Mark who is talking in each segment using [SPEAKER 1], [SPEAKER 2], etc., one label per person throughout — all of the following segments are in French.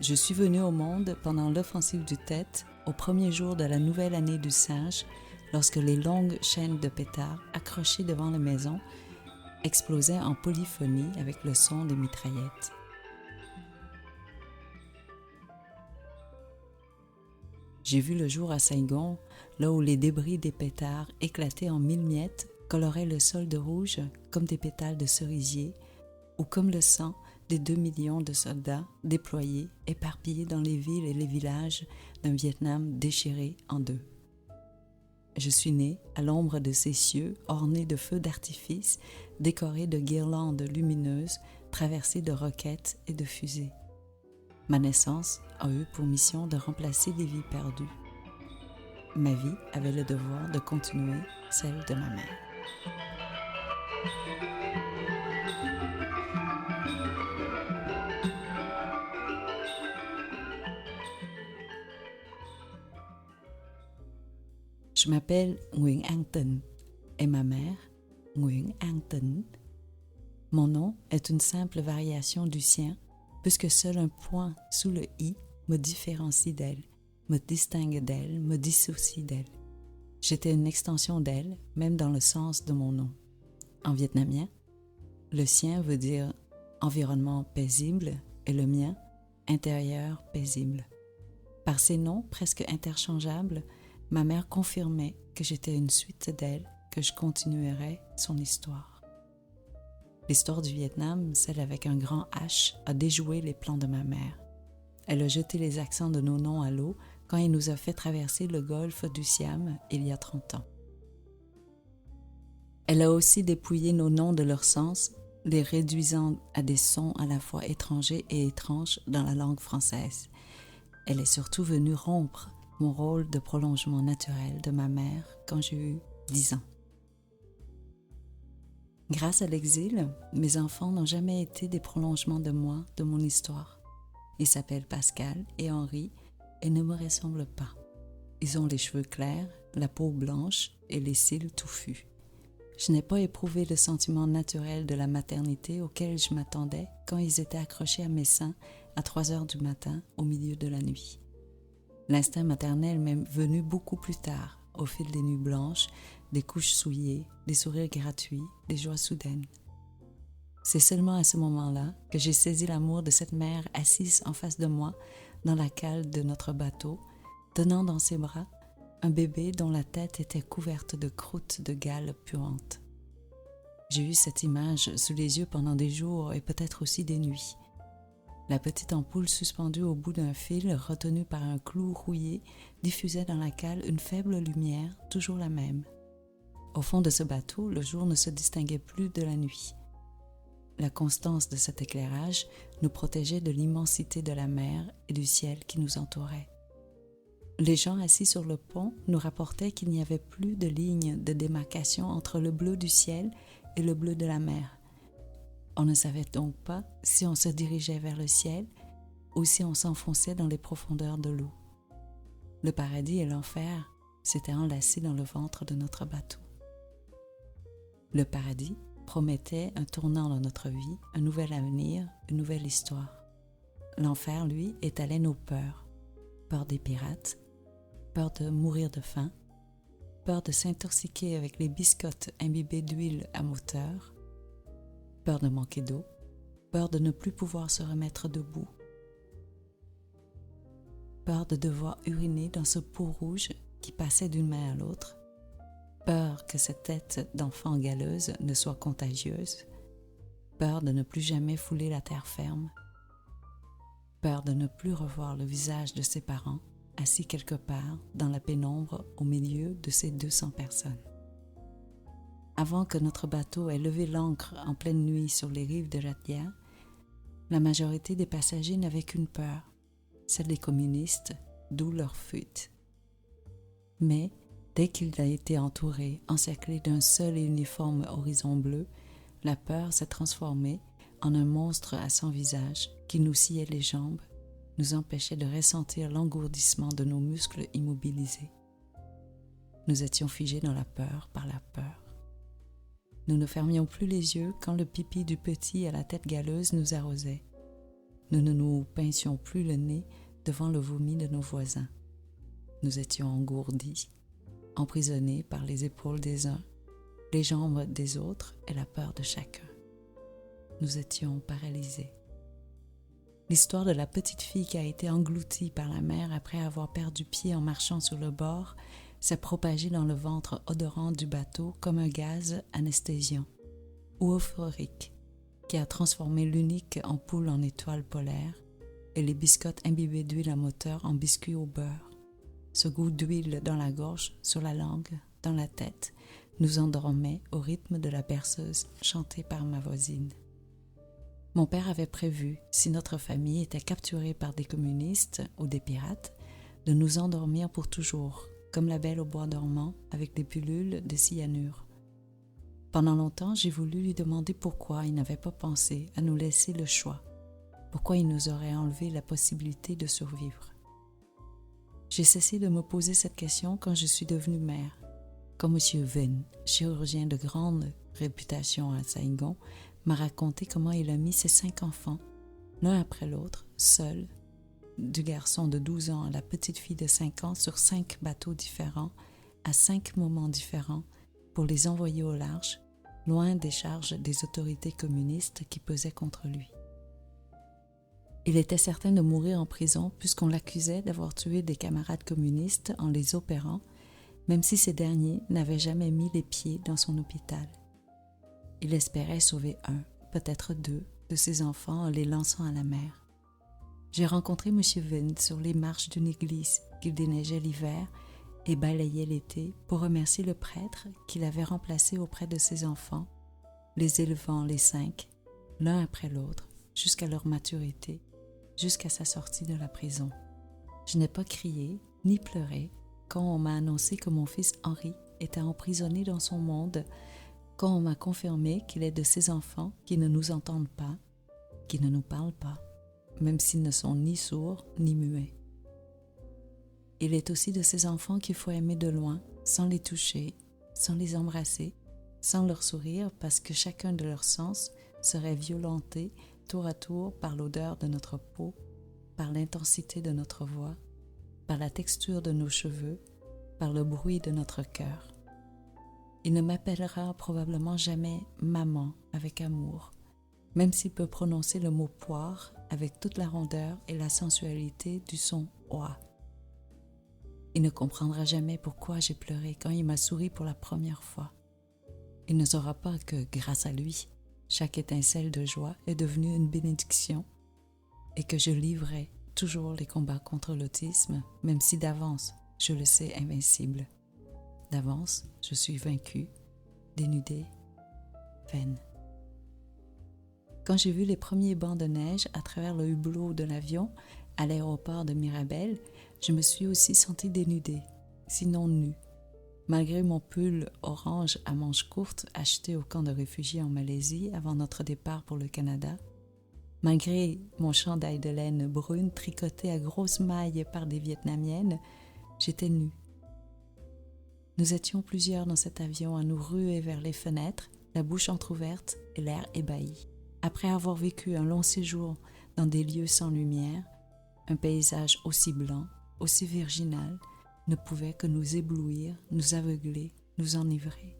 [SPEAKER 1] Je suis venue au monde pendant l'offensive du Tet, au premier jour de la nouvelle année du singe, lorsque les longues chaînes de pétards accrochées devant la maison explosaient en polyphonie avec le son des mitraillettes. J'ai vu le jour à Saigon, là où les débris des pétards éclatés en mille miettes coloraient le sol de rouge comme des pétales de cerisier ou comme le sang des 2 millions de soldats déployés, éparpillés dans les villes et les villages d'un Vietnam déchiré en deux. Je suis née à l'ombre de ces cieux ornés de feux d'artifice, décorés de guirlandes lumineuses, traversés de roquettes et de fusées. Ma naissance a eu pour mission de remplacer des vies perdues. Ma vie avait le devoir de continuer celle de ma mère. Je m'appelle Nguyễn An Tĩnh et ma mère, Nguyễn An Tĩnh. Mon nom est une simple variation du sien, puisque seul un point sous le i me différencie d'elle, me distingue d'elle, me dissocie d'elle. J'étais une extension d'elle, même dans le sens de mon nom. En vietnamien, le sien veut dire environnement paisible et le mien, intérieur paisible. Par ces noms presque interchangeables, ma mère confirmait que j'étais une suite d'elle, que je continuerais son histoire. L'histoire du Vietnam, celle avec un grand H, a déjoué les plans de ma mère. Elle a jeté les accents de nos noms à l'eau quand elle nous a fait traverser le golfe du Siam il y a 30 ans. Elle a aussi dépouillé nos noms de leur sens, les réduisant à des sons à la fois étrangers et étranges dans la langue française. Elle est surtout venue rompre mon rôle de prolongement naturel de ma mère quand j'ai eu 10 ans. Grâce à l'exil, mes enfants n'ont jamais été des prolongements de moi, de mon histoire. Ils s'appellent Pascal et Henri et ne me ressemblent pas. Ils ont les cheveux clairs, la peau blanche et les cils touffus. Je n'ai pas éprouvé le sentiment naturel de la maternité auquel je m'attendais quand ils étaient accrochés à mes seins à 3 heures du matin au milieu de la nuit. L'instinct maternel m'est venu beaucoup plus tard, au fil des nuits blanches, des couches souillées, des sourires gratuits, des joies soudaines. C'est seulement à ce moment-là que j'ai saisi l'amour de cette mère assise en face de moi dans la cale de notre bateau, tenant dans ses bras un bébé dont la tête était couverte de croûtes de gale puantes. J'ai eu cette image sous les yeux pendant des jours et peut-être aussi des nuits. La petite ampoule suspendue au bout d'un fil retenu par un clou rouillé diffusait dans la cale une faible lumière, toujours la même. Au fond de ce bateau, le jour ne se distinguait plus de la nuit. La constance de cet éclairage nous protégeait de l'immensité de la mer et du ciel qui nous entourait. Les gens assis sur le pont nous rapportaient qu'il n'y avait plus de ligne de démarcation entre le bleu du ciel et le bleu de la mer. On ne savait donc pas si on se dirigeait vers le ciel ou si on s'enfonçait dans les profondeurs de l'eau. Le paradis et l'enfer s'étaient enlacés dans le ventre de notre bateau. Le paradis promettait un tournant dans notre vie, un nouvel avenir, une nouvelle histoire. L'enfer, lui, étalait nos peurs. Peur des pirates, peur de mourir de faim, peur de s'intoxiquer avec les biscottes imbibées d'huile à moteur, peur de manquer d'eau, peur de ne plus pouvoir se remettre debout, peur de devoir uriner dans ce pot rouge qui passait d'une main à l'autre, peur que cette tête d'enfant galeuse ne soit contagieuse, peur de ne plus jamais fouler la terre ferme, peur de ne plus revoir le visage de ses parents assis quelque part dans la pénombre au milieu de ces 200 personnes. Avant que notre bateau ait levé l'ancre en pleine nuit sur les rives de Ratia, la majorité des passagers n'avaient qu'une peur, celle des communistes, d'où leur fuite. Mais dès qu'il a été entouré, encerclé d'un seul et uniforme horizon bleu, la peur s'est transformée en un monstre à 100 visages qui nous sciait les jambes, nous empêchait de ressentir l'engourdissement de nos muscles immobilisés. Nous étions figés dans la peur par la peur. Nous ne fermions plus les yeux quand le pipi du petit à la tête galeuse nous arrosait. Nous ne nous pincions plus le nez devant le vomi de nos voisins. Nous étions engourdis, emprisonnés par les épaules des uns, les jambes des autres et la peur de chacun. Nous étions paralysés. L'histoire de la petite fille qui a été engloutie par la mer après avoir perdu pied en marchant sur le bord s'est propagée dans le ventre odorant du bateau comme un gaz anesthésiant ou euphorique qui a transformé l'unique ampoule en étoile polaire et les biscottes imbibées d'huile à moteur en biscuits au beurre. Ce goût d'huile dans la gorge, sur la langue, dans la tête, nous endormait au rythme de la berceuse chantée par ma voisine. Mon père avait prévu, si notre famille était capturée par des communistes ou des pirates, de nous endormir pour toujours, comme la Belle au bois dormant avec des pilules de cyanure. Pendant longtemps, j'ai voulu lui demander pourquoi il n'avait pas pensé à nous laisser le choix, pourquoi il nous aurait enlevé la possibilité de survivre. J'ai cessé de me poser cette question quand je suis devenue mère. Quand M. Ven, chirurgien de grande réputation à Saigon, m'a raconté comment il a mis ses 5 enfants, l'un après l'autre, seuls, du garçon de 12 ans à la petite fille de 5 ans, sur 5 bateaux différents, à 5 moments différents, pour les envoyer au large, loin des charges des autorités communistes qui pesaient contre lui. Il était certain de mourir en prison puisqu'on l'accusait d'avoir tué des camarades communistes en les opérant, même si ces derniers n'avaient jamais mis les pieds dans son hôpital. Il espérait sauver 1, peut-être 2, de ses enfants en les lançant à la mer. J'ai rencontré M. Vin sur les marches d'une église qu'il déneigeait l'hiver et balayait l'été pour remercier le prêtre qu'il avait remplacé auprès de ses enfants, les élevant les 5, l'un après l'autre, jusqu'à leur maturité, jusqu'à sa sortie de la prison. Je n'ai pas crié ni pleuré quand on m'a annoncé que mon fils Henri était emprisonné dans son monde, quand on m'a confirmé qu'il est de ces enfants qui ne nous entendent pas, qui ne nous parlent pas, même s'ils ne sont ni sourds ni muets. Il est aussi de ces enfants qu'il faut aimer de loin, sans les toucher, sans les embrasser, sans leur sourire, parce que chacun de leurs sens serait violenté tour à tour par l'odeur de notre peau, par l'intensité de notre voix, par la texture de nos cheveux, par le bruit de notre cœur. Il ne m'appellera probablement jamais « maman » avec amour, même s'il peut prononcer le mot « poire » avec toute la rondeur et la sensualité du son « oie ». Il ne comprendra jamais pourquoi j'ai pleuré quand il m'a souri pour la première fois. Il ne saura pas que, grâce à lui, chaque étincelle de joie est devenue une bénédiction et que je livrerai toujours les combats contre l'autisme, même si d'avance, je le sais invincible. D'avance, je suis vaincue, dénudée, vaine. Quand j'ai vu les premiers bancs de neige à travers le hublot de l'avion à l'aéroport de Mirabel, je me suis aussi sentie dénudée, sinon nue. Malgré mon pull orange à manches courtes acheté au camp de réfugiés en Malaisie avant notre départ pour le Canada, malgré mon chandail de laine brune tricoté à grosses mailles par des Vietnamiennes, j'étais nue. Nous étions plusieurs dans cet avion à nous ruer vers les fenêtres, la bouche entr'ouverte et l'air ébahi. Après avoir vécu un long séjour dans des lieux sans lumière, un paysage aussi blanc, aussi virginal, ne pouvait que nous éblouir, nous aveugler, nous enivrer.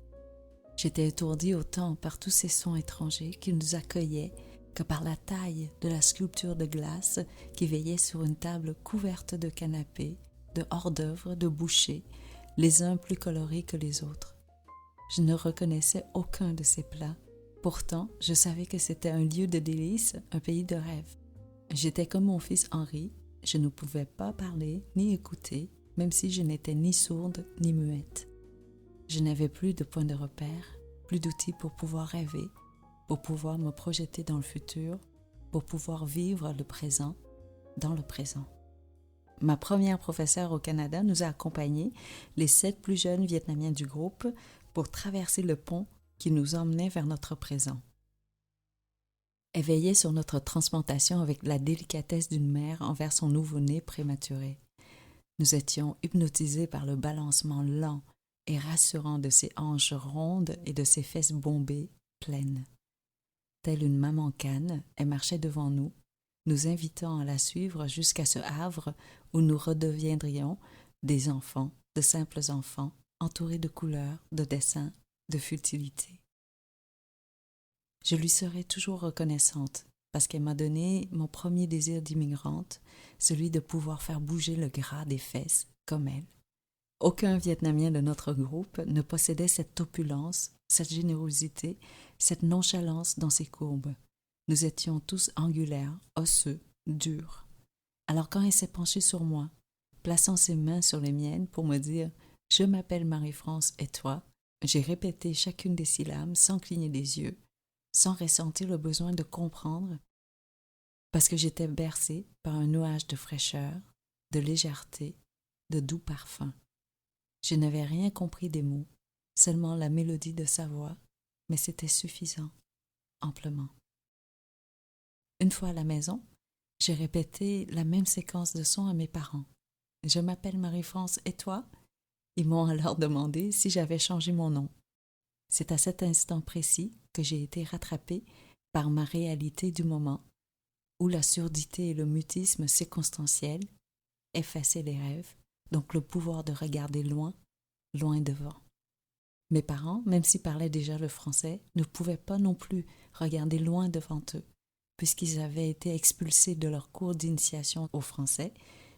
[SPEAKER 1] J'étais étourdie autant par tous ces sons étrangers qui nous accueillaient que par la taille de la sculpture de glace qui veillait sur une table couverte de canapés, de hors-d'œuvre, de bouchées, les uns plus colorés que les autres. Je ne reconnaissais aucun de ces plats. Pourtant, je savais que c'était un lieu de délices, un pays de rêve. J'étais comme mon fils Henri, je ne pouvais pas parler ni écouter, même si je n'étais ni sourde ni muette. Je n'avais plus de point de repère, plus d'outils pour pouvoir rêver, pour pouvoir me projeter dans le futur, pour pouvoir vivre le présent dans le présent. Ma première professeure au Canada nous a accompagnés, les 7 plus jeunes Vietnamiens du groupe, pour traverser le pont qui nous emmenait vers notre présent. Elle veillait sur notre transplantation avec la délicatesse d'une mère envers son nouveau-né prématuré. Nous étions hypnotisés par le balancement lent et rassurant de ses hanches rondes et de ses fesses bombées, pleines. Telle une maman cane, elle marchait devant nous, nous invitant à la suivre jusqu'à ce havre où nous redeviendrions des enfants, de simples enfants, entourés de couleurs, de dessins, de futilités. Je lui serai toujours reconnaissante parce qu'elle m'a donné mon premier désir d'immigrante, celui de pouvoir faire bouger le gras des fesses comme elle. Aucun Vietnamien de notre groupe ne possédait cette opulence, cette générosité, cette nonchalance dans ses courbes. Nous étions tous angulaires, osseux, durs. Alors quand elle s'est penchée sur moi, plaçant ses mains sur les miennes pour me dire « Je m'appelle Marie-France et toi », j'ai répété chacune des syllabes sans cligner des yeux, sans ressentir le besoin de comprendre, parce que j'étais bercée par un nuage de fraîcheur, de légèreté, de doux parfum. Je n'avais rien compris des mots, seulement la mélodie de sa voix, mais c'était suffisant, amplement. Une fois à la maison, j'ai répété la même séquence de sons à mes parents. « Je m'appelle Marie-France et toi ?» Ils m'ont alors demandé si j'avais changé mon nom. C'est à cet instant précis que j'ai été rattrapée par ma réalité du moment, où la surdité et le mutisme circonstanciel effaçaient les rêves, donc le pouvoir de regarder loin, loin devant. Mes parents, même s'ils parlaient déjà le français, ne pouvaient pas non plus regarder loin devant eux, puisqu'ils avaient été expulsés de leur cours d'initiation au français,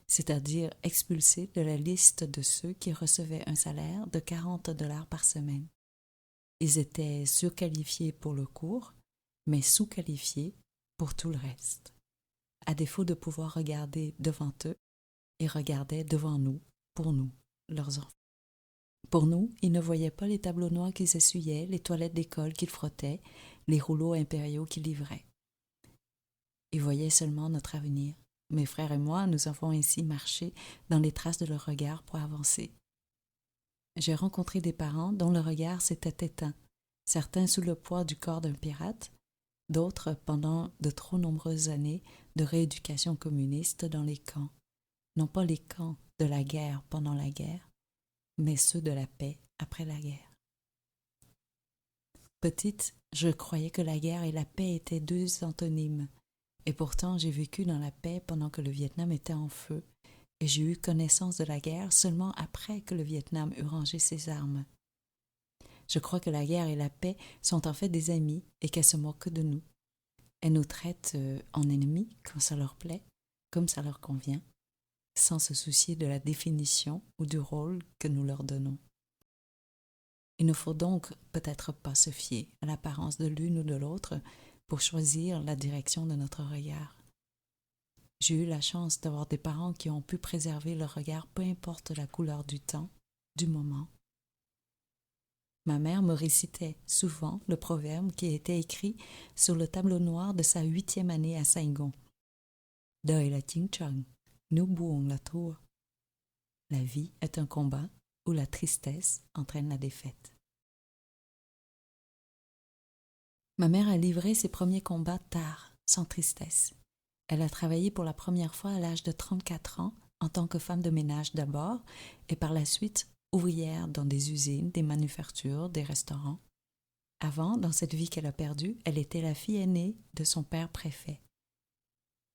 [SPEAKER 1] c'est-à-dire expulsés de la liste de ceux qui recevaient un salaire de 40 $ par semaine. Ils étaient surqualifiés pour le cours, mais sous-qualifiés pour tout le reste. À défaut de pouvoir regarder devant eux, ils regardaient devant nous, pour nous, leurs enfants. Pour nous, ils ne voyaient pas les tableaux noirs qu'ils essuyaient, les toilettes d'école qu'ils frottaient, les rouleaux impériaux qu'ils livraient. Ils voyaient seulement notre avenir. Mes frères et moi, nous avons ainsi marché dans les traces de leur regard pour avancer. J'ai rencontré des parents dont le regard s'était éteint, certains sous le poids du corps d'un pirate, d'autres pendant de trop nombreuses années de rééducation communiste dans les camps. Non pas les camps de la guerre pendant la guerre, mais ceux de la paix après la guerre. Petite, je croyais que la guerre et la paix étaient deux antonymes, et pourtant j'ai vécu dans la paix pendant que le Vietnam était en feu, et j'ai eu connaissance de la guerre seulement après que le Vietnam eut rangé ses armes. Je crois que la guerre et la paix sont en fait des amis et qu'elles se moquent de nous. Elles nous traitent en ennemis quand ça leur plaît, comme ça leur convient, sans se soucier de la définition ou du rôle que nous leur donnons. Il ne faut donc peut-être pas se fier à l'apparence de l'une ou de l'autre pour choisir la direction de notre regard. J'ai eu la chance d'avoir des parents qui ont pu préserver leur regard peu importe la couleur du temps, du moment. Ma mère me récitait souvent le proverbe qui était écrit sur le tableau noir de sa 8e année à Saigon. « Đời là chiến tranh, nước buồn là thua. » La vie est un combat où la tristesse entraîne la défaite. Ma mère a livré ses premiers combats tard, sans tristesse. Elle a travaillé pour la première fois à l'âge de 34 ans en tant que femme de ménage d'abord et par la suite ouvrière dans des usines, des manufactures, des restaurants. Avant, dans cette vie qu'elle a perdue, elle était la fille aînée de son père préfet.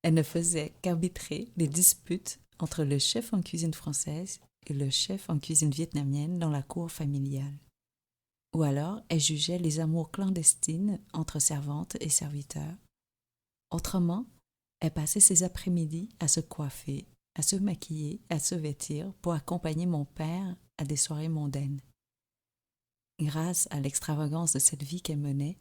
[SPEAKER 1] Elle ne faisait qu'arbitrer les disputes entre le chef en cuisine française et le chef en cuisine vietnamienne dans la cour familiale. Ou alors, elle jugeait les amours clandestines entre servantes et serviteurs. Autrement, elle passait ses après-midi à se coiffer, à se maquiller, à se vêtir pour accompagner mon père à des soirées mondaines. Grâce à l'extravagance de cette vie qu'elle menait,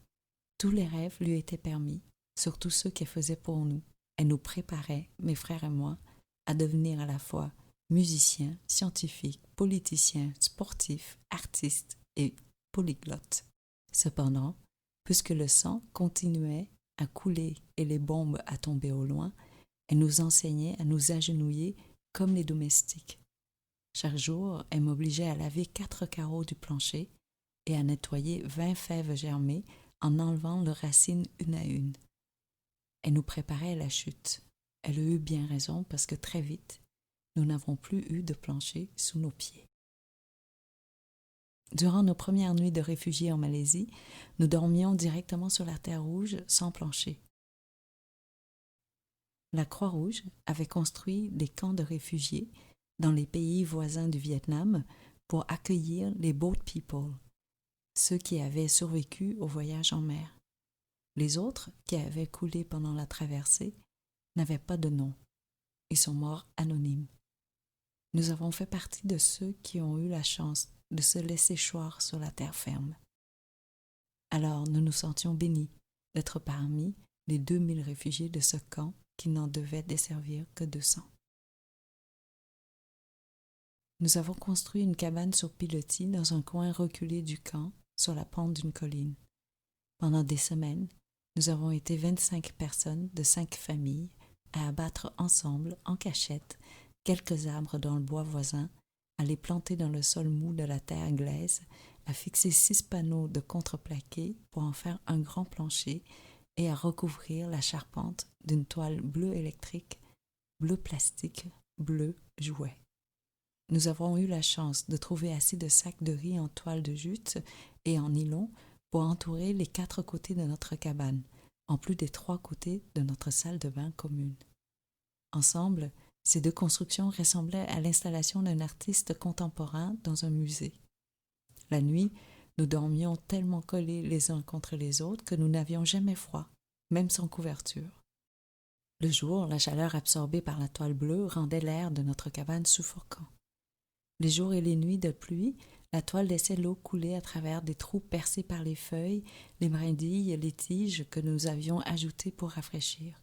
[SPEAKER 1] tous les rêves lui étaient permis, surtout ceux qu'elle faisait pour nous. Elle nous préparait, mes frères et moi, à devenir à la fois musiciens, scientifiques, politiciens, sportifs, artistes et polyglottes. Cependant, puisque le sang continuait à couler et les bombes à tomber au loin, elle nous enseignait à nous agenouiller comme les domestiques. Chaque jour, elle m'obligeait à laver 4 carreaux du plancher et à nettoyer 20 fèves germées en enlevant leurs racines une à une. Elle nous préparait à la chute. Elle a eu bien raison parce que très vite, nous n'avons plus eu de plancher sous nos pieds. Durant nos premières nuits de réfugiés en Malaisie, nous dormions directement sur la terre rouge sans plancher. La Croix-Rouge avait construit des camps de réfugiés dans les pays voisins du Vietnam pour accueillir les boat people, ceux qui avaient survécu au voyage en mer. Les autres, qui avaient coulé pendant la traversée, n'avaient pas de nom. Ils sont morts anonymes. Nous avons fait partie de ceux qui ont eu la chance de se laisser choir sur la terre ferme. Alors nous nous sentions bénis d'être parmi les 2000 réfugiés de ce camp qui n'en devait desservir que 200. Nous avons construit une cabane sur pilotis dans un coin reculé du camp, sur la pente d'une colline. Pendant des semaines, nous avons été 25 personnes de 5 familles à abattre ensemble, en cachette, quelques arbres dans le bois voisin, à les planter dans le sol mou de la terre glaise, à fixer 6 panneaux de contreplaqué pour en faire un grand plancher et à recouvrir la charpente d'une toile bleue électrique, bleu plastique, bleu jouet. Nous avons eu la chance de trouver assez de sacs de riz en toile de jute et en nylon pour entourer les 4 côtés de notre cabane, en plus des 3 côtés de notre salle de bain commune. Ensemble, ces 2 constructions ressemblaient à l'installation d'un artiste contemporain dans un musée. La nuit, nous dormions tellement collés les uns contre les autres que nous n'avions jamais froid, même sans couverture. Le jour, la chaleur absorbée par la toile bleue rendait l'air de notre cabane suffocant. Les jours et les nuits de pluie, la toile laissait l'eau couler à travers des trous percés par les feuilles, les brindilles et les tiges que nous avions ajoutées pour rafraîchir.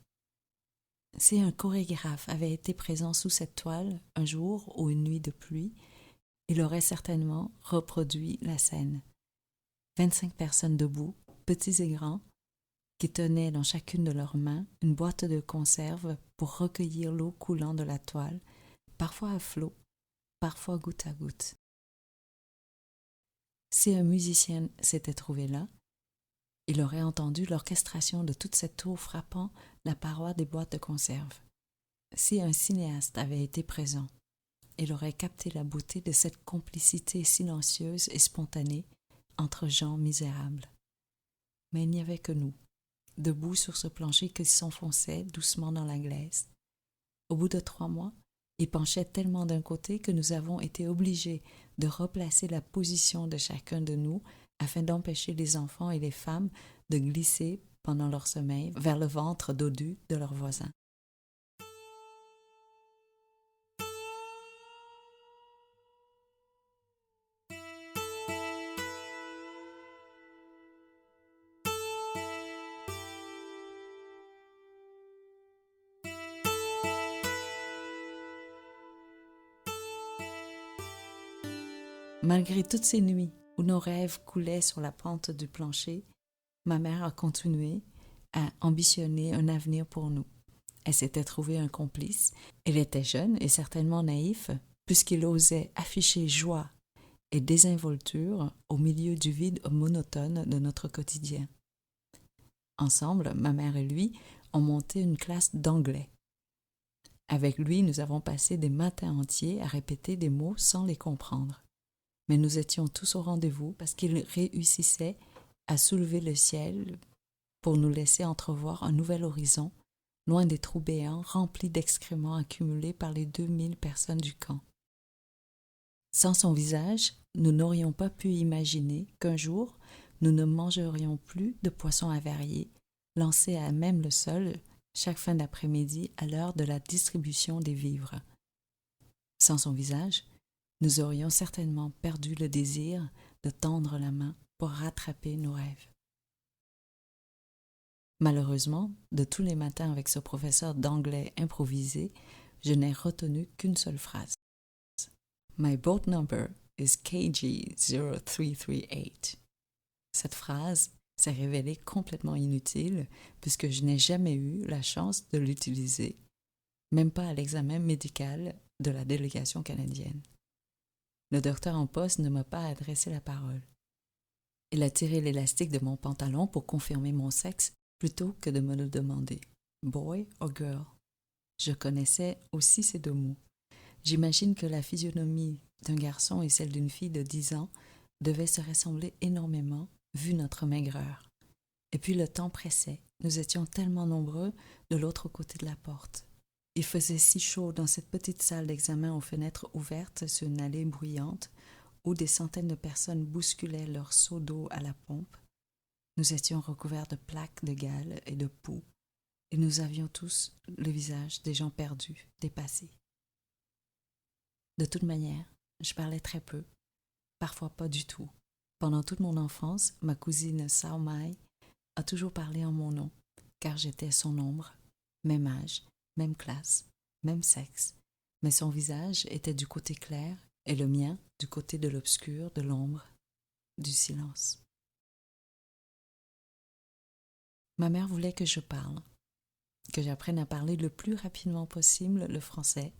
[SPEAKER 1] Si un chorégraphe avait été présent sous cette toile un jour ou une nuit de pluie, il aurait certainement reproduit la scène. 25 personnes debout, petits et grands, qui tenaient dans chacune de leurs mains une boîte de conserve pour recueillir l'eau coulant de la toile, parfois à flot, parfois goutte à goutte. Si un musicien s'était trouvé là, il aurait entendu l'orchestration de toute cette eau frappant la paroi des boîtes de conserve. Si un cinéaste avait été présent, il aurait capté la beauté de cette complicité silencieuse et spontanée entre gens misérables. Mais il n'y avait que nous, debout sur ce plancher qui s'enfonçait doucement dans la glaise. Au bout de 3 mois, il penchait tellement d'un côté que nous avons été obligés de replacer la position de chacun de nous afin d'empêcher les enfants et les femmes de glisser pendant leur sommeil vers le ventre dodu de leurs voisins. Malgré toutes ces nuits où nos rêves coulaient sur la pente du plancher, ma mère a continué à ambitionner un avenir pour nous. Elle s'était trouvée un complice. Elle était jeune et certainement naïf, puisqu'il osait afficher joie et désinvolture au milieu du vide monotone de notre quotidien. Ensemble, ma mère et lui ont monté une classe d'anglais. Avec lui, nous avons passé des matins entiers à répéter des mots sans les comprendre. Mais nous étions tous au rendez-vous parce qu'il réussissait à soulever le ciel pour nous laisser entrevoir un nouvel horizon, loin des trous béants remplis d'excréments accumulés par les 2000 personnes du camp. Sans son visage, nous n'aurions pas pu imaginer qu'un jour, nous ne mangerions plus de poissons avariés, lancés à même le sol chaque fin d'après-midi à l'heure de la distribution des vivres. Sans son visage, nous aurions certainement perdu le désir de tendre la main pour rattraper nos rêves. Malheureusement, de tous les matins avec ce professeur d'anglais improvisé, je n'ai retenu qu'une seule phrase. My boat number is KG0338. Cette phrase s'est révélée complètement inutile puisque je n'ai jamais eu la chance de l'utiliser, même pas à l'examen médical de la délégation canadienne. Le docteur en poste ne m'a pas adressé la parole. Il a tiré l'élastique de mon pantalon pour confirmer mon sexe plutôt que de me le demander. Boy or girl? Je connaissais aussi ces 2 mots. J'imagine que la physionomie d'un garçon et celle d'une fille de 10 ans devaient se ressembler énormément vu notre maigreur. Et puis le temps pressait. Nous étions tellement nombreux de l'autre côté de la porte. Il faisait si chaud dans cette petite salle d'examen aux fenêtres ouvertes sur une allée bruyante où des centaines de personnes bousculaient leurs seaux d'eau à la pompe. Nous étions recouverts de plaques de gales et de poux, et nous avions tous le visage des gens perdus, dépassés. De toute manière, je parlais très peu, parfois pas du tout. Pendant toute mon enfance, ma cousine Sao Mai a toujours parlé en mon nom, car j'étais son ombre, même âge, même classe, même sexe, mais son visage était du côté clair et le mien du côté de l'obscur, de l'ombre, du silence. Ma mère voulait que je parle, que j'apprenne à parler le plus rapidement possible le français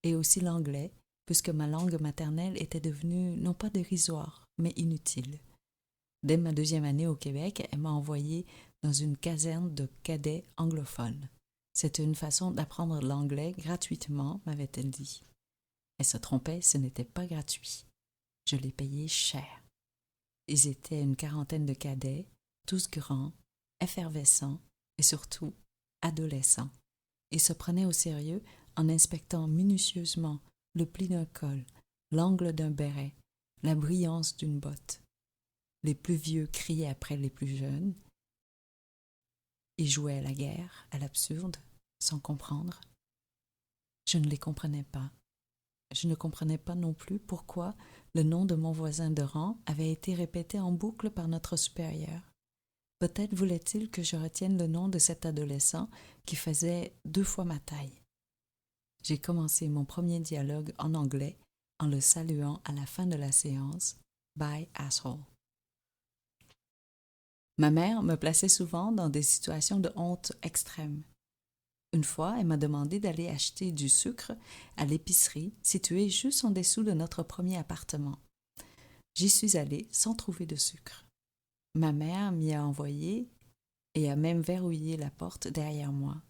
[SPEAKER 1] et aussi l'anglais, puisque ma langue maternelle était devenue non pas dérisoire, mais inutile. Dès ma 2e année au Québec, elle m'a envoyée dans une caserne de cadets anglophones. C'était une façon d'apprendre l'anglais gratuitement, m'avait-elle dit. Elle se trompait, ce n'était pas gratuit. Je l'ai payé cher. Ils étaient une 40aine de cadets, tous grands, effervescents et surtout adolescents. Ils se prenaient au sérieux en inspectant minutieusement le pli d'un col, l'angle d'un béret, la brillance d'une botte. Les plus vieux criaient après les plus jeunes. Ils jouaient à la guerre, à l'absurde, sans comprendre. Je ne les comprenais pas. Je ne comprenais pas non plus pourquoi le nom de mon voisin de rang avait été répété en boucle par notre supérieur. Peut-être voulait-il que je retienne le nom de cet adolescent qui faisait 2 fois ma taille. J'ai commencé mon premier dialogue en anglais en le saluant à la fin de la séance « Bye, asshole ». Ma mère me plaçait souvent dans des situations de honte extrême. Une fois, elle m'a demandé d'aller acheter du sucre à l'épicerie située juste en dessous de notre premier appartement. J'y suis allée sans trouver de sucre. Ma mère m'y a envoyé et a même verrouillé la porte derrière moi.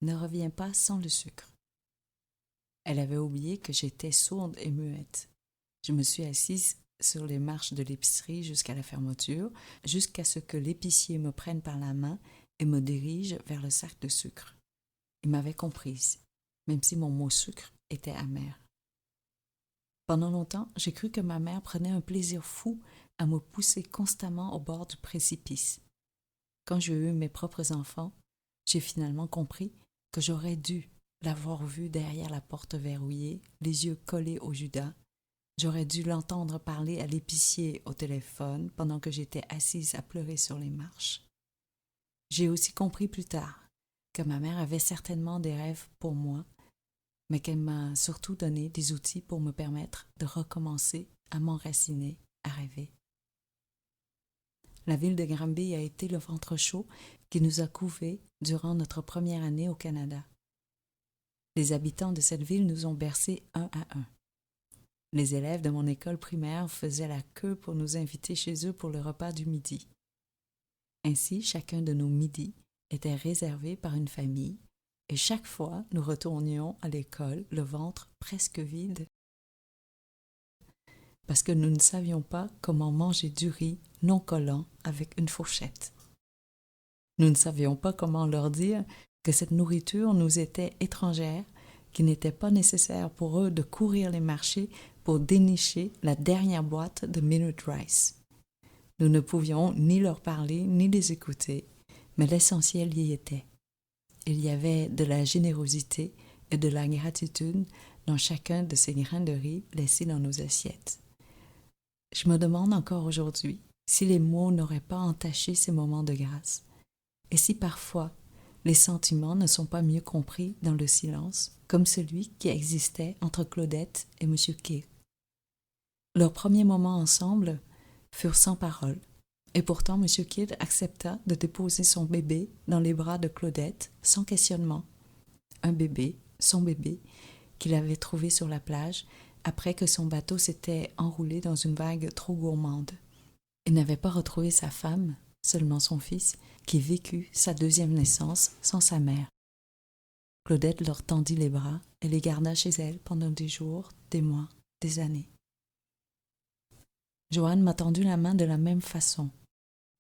[SPEAKER 1] Ne reviens pas sans le sucre. Elle avait oublié que j'étais sourde et muette. Je me suis assise sur les marches de l'épicerie jusqu'à la fermeture, jusqu'à ce que l'épicier me prenne par la main et me dirige vers le sac de sucre. Il m'avait comprise, même si mon mot sucre était amer. Pendant longtemps, j'ai cru que ma mère prenait un plaisir fou à me pousser constamment au bord du précipice. Quand j'ai eu mes propres enfants, j'ai finalement compris que j'aurais dû l'avoir vue derrière la porte verrouillée, les yeux collés au Judas. J'aurais dû l'entendre parler à l'épicier au téléphone pendant que j'étais assise à pleurer sur les marches. J'ai aussi compris plus tard que ma mère avait certainement des rêves pour moi, mais qu'elle m'a surtout donné des outils pour me permettre de recommencer à m'enraciner, à rêver. La ville de Granby a été le ventre chaud qui nous a couvés durant notre première année au Canada. Les habitants de cette ville nous ont bercés un à un. Les élèves de mon école primaire faisaient la queue pour nous inviter chez eux pour le repas du midi. Ainsi, chacun de nos midis était réservé par une famille et chaque fois, nous retournions à l'école le ventre presque vide parce que nous ne savions pas comment manger du riz non collant avec une fourchette. Nous ne savions pas comment leur dire que cette nourriture nous était étrangère, qu'il n'était pas nécessaire pour eux de courir les marchés pour dénicher la dernière boîte de Minute Rice. Nous ne pouvions ni leur parler ni les écouter, mais l'essentiel y était. Il y avait de la générosité et de la gratitude dans chacun de ces grains de riz laissés dans nos assiettes. Je me demande encore aujourd'hui si les mots n'auraient pas entaché ces moments de grâce, et si parfois les sentiments ne sont pas mieux compris dans le silence, comme celui qui existait entre Claudette et M. Kidd. Leurs premiers moments ensemble furent sans parole, et pourtant M. Kidd accepta de déposer son bébé dans les bras de Claudette sans questionnement. Un bébé, son bébé, qu'il avait trouvé sur la plage après que son bateau s'était enroulé dans une vague trop gourmande. Il n'avait pas retrouvé sa femme, seulement son fils, qui vécut sa 2e naissance sans sa mère. Claudette leur tendit les bras et les garda chez elle pendant des jours, des mois, des années. Joanne m'a tendu la main de la même façon.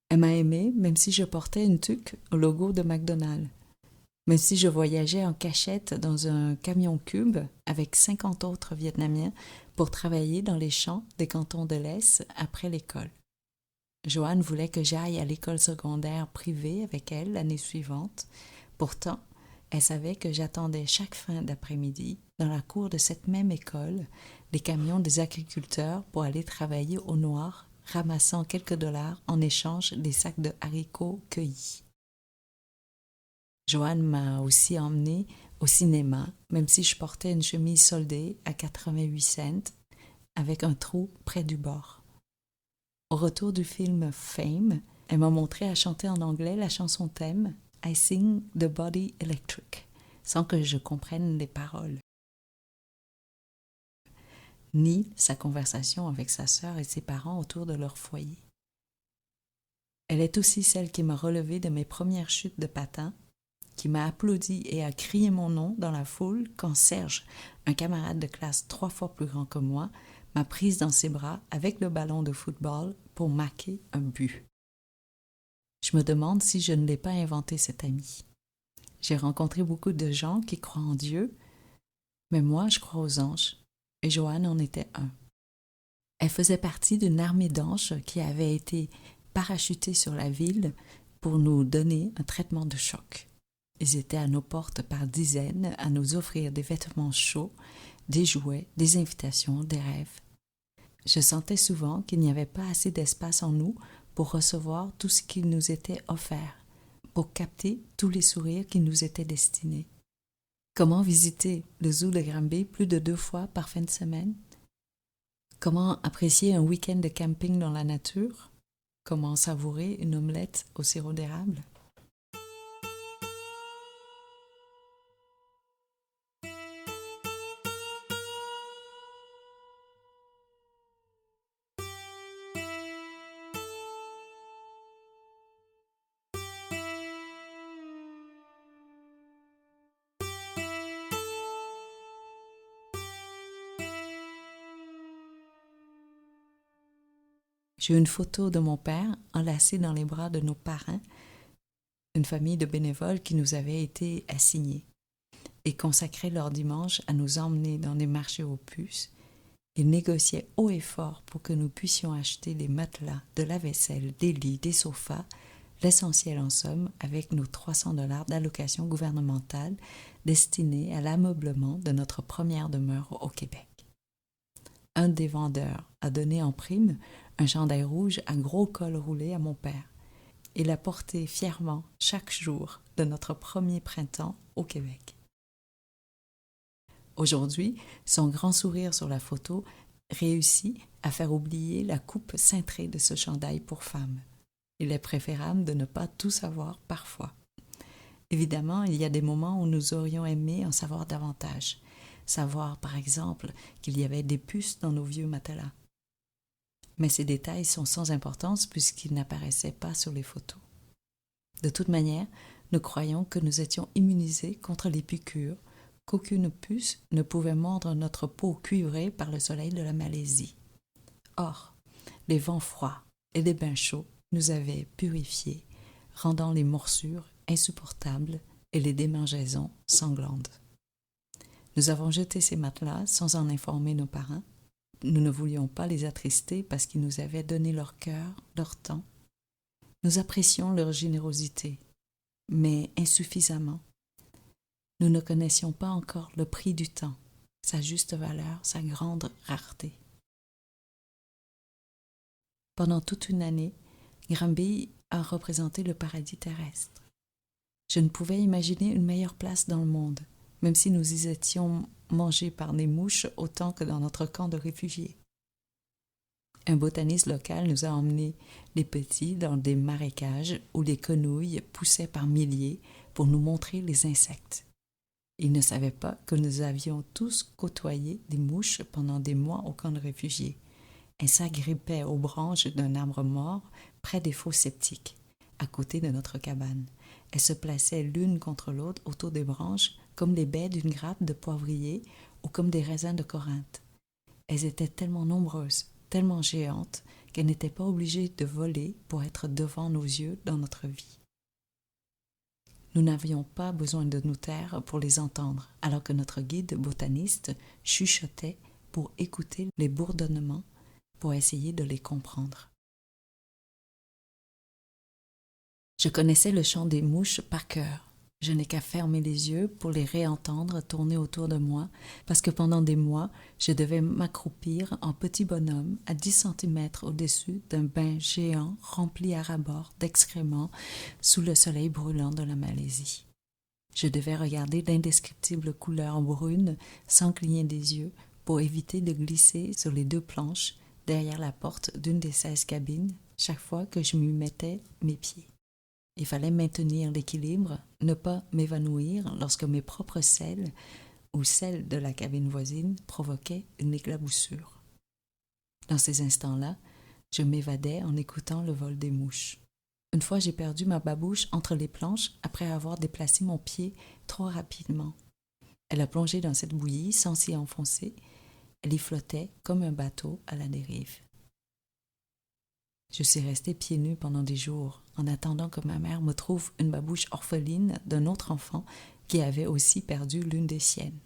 [SPEAKER 1] Elle m'a aimée même si je portais une tuque au logo de McDonald's. Même si je voyageais en cachette dans un camion cube avec 50 autres Vietnamiens pour travailler dans les champs des cantons de l'Est après l'école. Joanne voulait que j'aille à l'école secondaire privée avec elle l'année suivante. Pourtant, elle savait que j'attendais chaque fin d'après-midi, dans la cour de cette même école, les camions des agriculteurs pour aller travailler au noir, ramassant quelques dollars en échange des sacs de haricots cueillis. Joanne m'a aussi emmenée au cinéma, même si je portais une chemise soldée à 88 cents avec un trou près du bord. Au retour du film Fame, elle m'a montré à chanter en anglais la chanson thème I Sing the Body Electric, sans que je comprenne les paroles, ni sa conversation avec sa sœur et ses parents autour de leur foyer. Elle est aussi celle qui m'a relevé de mes premières chutes de patins, qui m'a applaudi et a crié mon nom dans la foule quand Serge, un camarade de classe 3 fois plus grand que moi, m'a prise dans ses bras avec le ballon de football pour marquer un but. Je me demande si je ne l'ai pas inventé, cet ami. J'ai rencontré beaucoup de gens qui croient en Dieu, mais moi, je crois aux anges, et Joanne en était un. Elle faisait partie d'une armée d'anges qui avait été parachutée sur la ville pour nous donner un traitement de choc. Ils étaient à nos portes par dizaines à nous offrir des vêtements chauds, des jouets, des invitations, des rêves. Je sentais souvent qu'il n'y avait pas assez d'espace en nous pour recevoir tout ce qui nous était offert, pour capter tous les sourires qui nous étaient destinés. Comment visiter le zoo de Granby plus de 2 fois par fin de semaine? Comment apprécier un week-end de camping dans la nature? Comment savourer une omelette au sirop d'érable? J'ai une photo de mon père enlacé dans les bras de nos parrains, une famille de bénévoles qui nous avait été assignés et consacrait leur dimanche à nous emmener dans des marchés aux puces. Ils négociaient haut et fort pour que nous puissions acheter des matelas, de la vaisselle, des lits, des sofas, l'essentiel en somme avec nos 300 $ d'allocation gouvernementale destinée à l'ameublement de notre première demeure au Québec. Un des vendeurs a donné en prime un chandail rouge à gros col roulé à mon père. Il l'a porté fièrement chaque jour de notre premier printemps au Québec. Aujourd'hui, son grand sourire sur la photo réussit à faire oublier la coupe cintrée de ce chandail pour femme. Il est préférable de ne pas tout savoir parfois. Évidemment, il y a des moments où nous aurions aimé en savoir davantage. Savoir, par exemple, qu'il y avait des puces dans nos vieux matelas. Mais ces détails sont sans importance puisqu'ils n'apparaissaient pas sur les photos. De toute manière, nous croyons que nous étions immunisés contre les piqûres, qu'aucune puce ne pouvait mordre notre peau cuivrée par le soleil de la Malaisie. Or, les vents froids et les bains chauds nous avaient purifiés, rendant les morsures insupportables et les démangeaisons sanglantes. Nous avons jeté ces matelas sans en informer nos parents. Nous ne voulions pas les attrister parce qu'ils nous avaient donné leur cœur, leur temps. Nous apprécions leur générosité, mais insuffisamment. Nous ne connaissions pas encore le prix du temps, sa juste valeur, sa grande rareté. Pendant toute une année, Granby a représenté le paradis terrestre. Je ne pouvais imaginer une meilleure place dans le monde, même si nous y étions mangés par des mouches autant que dans notre camp de réfugiés. Un botaniste local nous a emmenés les petits dans des marécages où les quenouilles poussaient par milliers pour nous montrer les insectes. Il ne savait pas que nous avions tous côtoyé des mouches pendant des mois au camp de réfugiés. Elles s'agrippaient aux branches d'un arbre mort près des fosses septiques, à côté de notre cabane. Elles se plaçaient l'une contre l'autre autour des branches comme les baies d'une grappe de poivrier ou comme des raisins de Corinthe. Elles étaient tellement nombreuses, tellement géantes, qu'elle n'était pas obligée de voler pour être devant nos yeux dans notre vie. Nous n'avions pas besoin de nous taire pour les entendre, alors que notre guide botaniste chuchotait pour écouter les bourdonnements, pour essayer de les comprendre. Je connaissais le chant des mouches par cœur. Je n'ai qu'à fermer les yeux pour les réentendre tourner autour de moi, parce que pendant des mois, je devais m'accroupir en petit bonhomme à 10 centimètres au-dessus d'un bain géant rempli à ras-bord d'excréments sous le soleil brûlant de la Malaisie. Je devais regarder d'indescriptibles couleurs brunes sans cligner des yeux pour éviter de glisser sur les 2 planches derrière la porte d'une des 16 cabines chaque fois que je m'y mettais mes pieds. Il fallait maintenir l'équilibre, ne pas m'évanouir lorsque mes propres selles ou celles de la cabine voisine provoquaient une éclaboussure. Dans ces instants-là, je m'évadais en écoutant le vol des mouches. Une fois, j'ai perdu ma babouche entre les planches après avoir déplacé mon pied trop rapidement. Elle a plongé dans cette bouillie sans s'y enfoncer. Elle y flottait comme un bateau à la dérive. Je suis restée pieds nus pendant des jours, en attendant que ma mère me trouve une babouche orpheline d'un autre enfant qui avait aussi perdu l'une des siennes.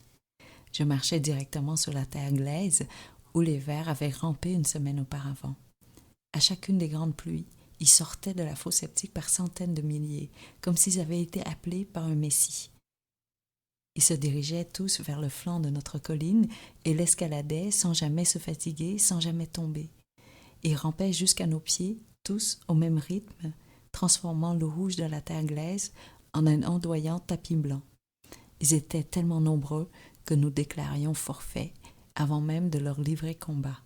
[SPEAKER 1] Je marchais directement sur la terre glaise où les vers avaient rampé une semaine auparavant. À chacune des grandes pluies, ils sortaient de la fosse septique par centaines de milliers, comme s'ils avaient été appelés par un messie. Ils se dirigeaient tous vers le flanc de notre colline et l'escaladaient sans jamais se fatiguer, sans jamais tomber. Ils rampaient jusqu'à nos pieds, tous au même rythme, transformant l'eau rouge de la terre glaise en un ondoyant tapis blanc. Ils étaient tellement nombreux que nous déclarions forfait avant même de leur livrer combat.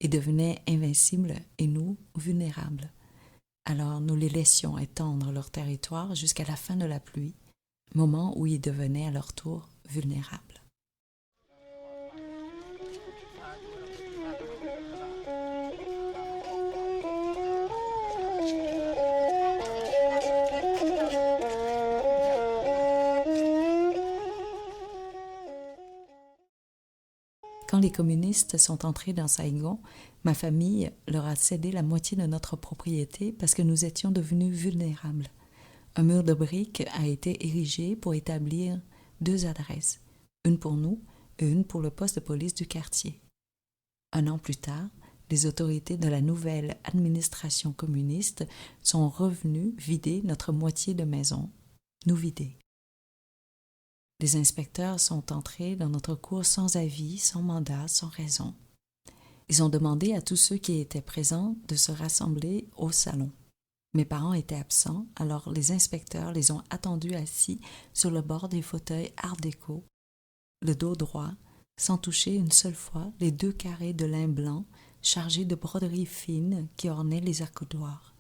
[SPEAKER 1] Ils devenaient invincibles et nous, vulnérables. Alors nous les laissions étendre leur territoire jusqu'à la fin de la pluie, moment où ils devenaient à leur tour vulnérables. Quand les communistes sont entrés dans Saigon, ma famille leur a cédé la moitié de notre propriété parce que nous étions devenus vulnérables. Un mur de briques a été érigé pour établir 2 adresses, une pour nous et une pour le poste de police du quartier. 1 an plus tard, les autorités de la nouvelle administration communiste sont revenues vider notre moitié de maison, nous vider. Les inspecteurs sont entrés dans notre cour sans avis, sans mandat, sans raison. Ils ont demandé à tous ceux qui étaient présents de se rassembler au salon. Mes parents étaient absents, alors les inspecteurs les ont attendus assis sur le bord des fauteuils art déco, le dos droit, sans toucher une seule fois les 2 carrés de lin blanc chargés de broderies fines qui ornaient les accoudoirs.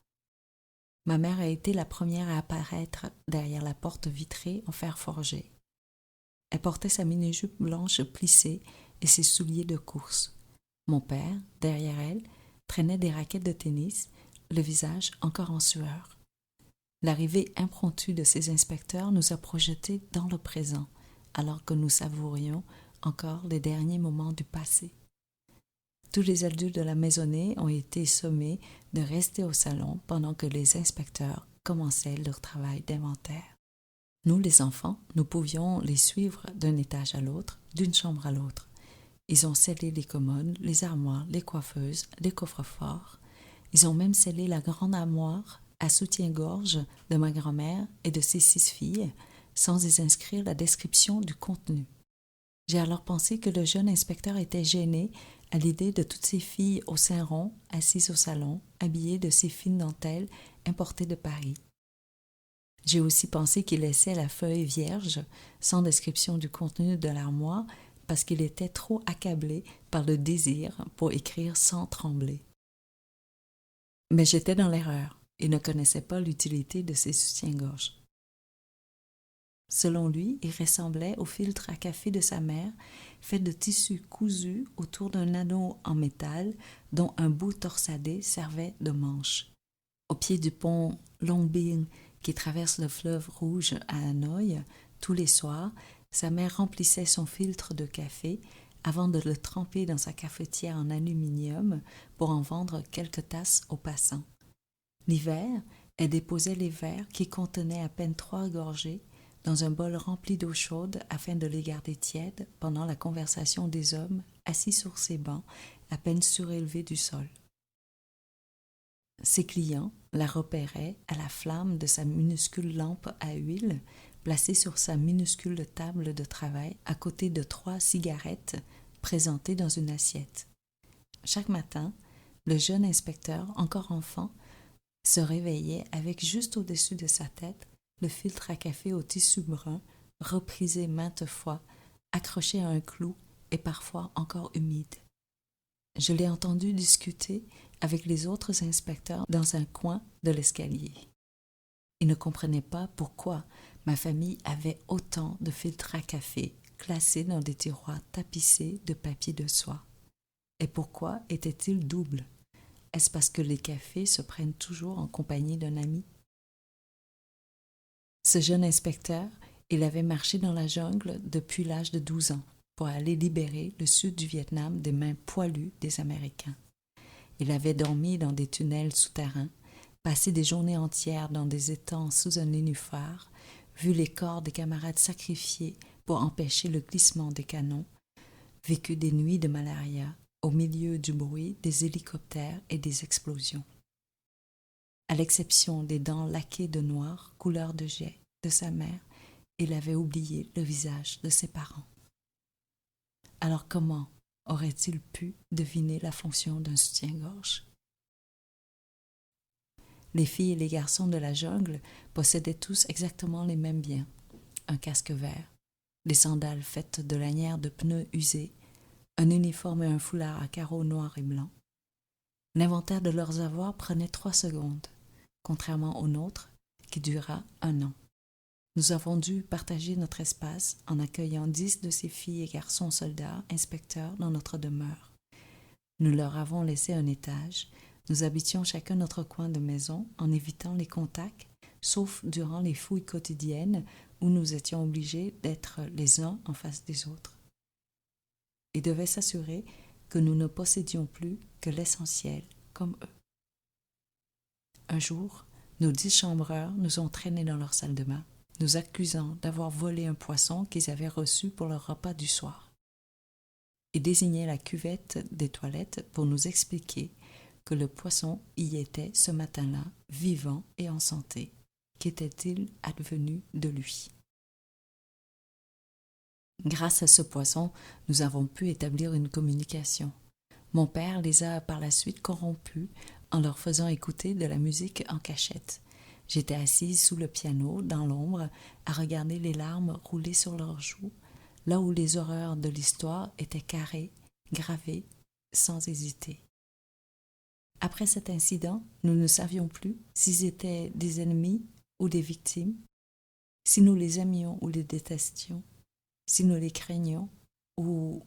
[SPEAKER 1] Ma mère a été la première à apparaître derrière la porte vitrée en fer forgé. Elle portait sa mini-jupe blanche plissée et ses souliers de course. Mon père, derrière elle, traînait des raquettes de tennis, le visage encore en sueur. L'arrivée impromptue de ces inspecteurs nous a projetés dans le présent, alors que nous savourions encore les derniers moments du passé. Tous les adultes de la maisonnée ont été sommés de rester au salon pendant que les inspecteurs commençaient leur travail d'inventaire. Nous, les enfants, nous pouvions les suivre d'un étage à l'autre, d'une chambre à l'autre. Ils ont scellé les commodes, les armoires, les coiffeuses, les coffres-forts. Ils ont même scellé la grande armoire à soutien-gorge de ma grand-mère et de ses 6 filles, sans y inscrire la description du contenu. J'ai alors pensé que le jeune inspecteur était gêné à l'idée de toutes ces filles au sein rond, assises au salon, habillées de ces fines dentelles importées de Paris. J'ai aussi pensé qu'il laissait la feuille vierge, sans description du contenu de l'armoire, parce qu'il était trop accablé par le désir pour écrire sans trembler. Mais j'étais dans l'erreur et ne connaissais pas l'utilité de ces soutiens-gorge. Selon lui, il ressemblait au filtre à café de sa mère, fait de tissu cousu autour d'un anneau en métal dont un bout torsadé servait de manche. Au pied du pont Long Binh qui traverse le fleuve Rouge à Hanoï, tous les soirs, sa mère remplissait son filtre de café avant de le tremper dans sa cafetière en aluminium pour en vendre quelques tasses aux passants. L'hiver, elle déposait les verres qui contenaient à peine 3 gorgées dans un bol rempli d'eau chaude afin de les garder tièdes pendant la conversation des hommes assis sur ces bancs à peine surélevés du sol. Ses clients la repéraient à la flamme de sa minuscule lampe à huile placée sur sa minuscule table de travail à côté de 3 cigarettes présentées dans une assiette. Chaque matin, le jeune inspecteur, encore enfant, se réveillait avec juste au-dessus de sa tête le filtre à café au tissu brun, reprisé maintes fois, accroché à un clou et parfois encore humide. Je l'ai entendu discuter avec les autres inspecteurs dans un coin de l'escalier. Il ne comprenait pas pourquoi ma famille avait autant de filtres à café classés dans des tiroirs tapissés de papier de soie. Et pourquoi était-il double? Est-ce parce que les cafés se prennent toujours en compagnie d'un ami? Ce jeune inspecteur, il avait marché dans la jungle depuis l'âge de 12 ans pour aller libérer le sud du Vietnam des mains poilues des Américains. Il avait dormi dans des tunnels souterrains, passé des journées entières dans des étangs sous un nénuphar, vu les corps des camarades sacrifiés pour empêcher le glissement des canons, vécu des nuits de malaria au milieu du bruit des hélicoptères et des explosions. À l'exception des dents laquées de noir, couleur de jet, de sa mère, il avait oublié le visage de ses parents. Alors comment aurait-il pu deviner la fonction d'un soutien-gorge? Les filles et les garçons de la jungle possédaient tous exactement les mêmes biens. Un casque vert, des sandales faites de lanières de pneus usés, un uniforme et un foulard à carreaux noirs et blancs. L'inventaire de leurs avoirs prenait 3 secondes, contrairement au nôtre, qui dura 1 an. Nous avons dû partager notre espace en accueillant 10 de ces filles et garçons soldats, inspecteurs, dans notre demeure. Nous leur avons laissé un étage. Nous habitions chacun notre coin de maison en évitant les contacts, sauf durant les fouilles quotidiennes où nous étions obligés d'être les uns en face des autres. Ils devaient s'assurer que nous ne possédions plus que l'essentiel, comme eux. Un jour, nos 10 chambreurs nous ont traînés dans leur salle de bain, nous accusant d'avoir volé un poisson qu'ils avaient reçu pour leur repas du soir. Ils désignaient la cuvette des toilettes pour nous expliquer que le poisson y était ce matin-là, vivant et en santé. Qu'était-il advenu de lui? Grâce à ce poisson, nous avons pu établir une communication. Mon père les a par la suite corrompus en leur faisant écouter de la musique en cachette. J'étais assise sous le piano, dans l'ombre, à regarder les larmes rouler sur leurs joues, là où les horreurs de l'histoire étaient carrées, gravées, sans hésiter. Après cet incident, nous ne savions plus s'ils étaient des ennemis ou des victimes, si nous les aimions ou les détestions, si nous les craignions ou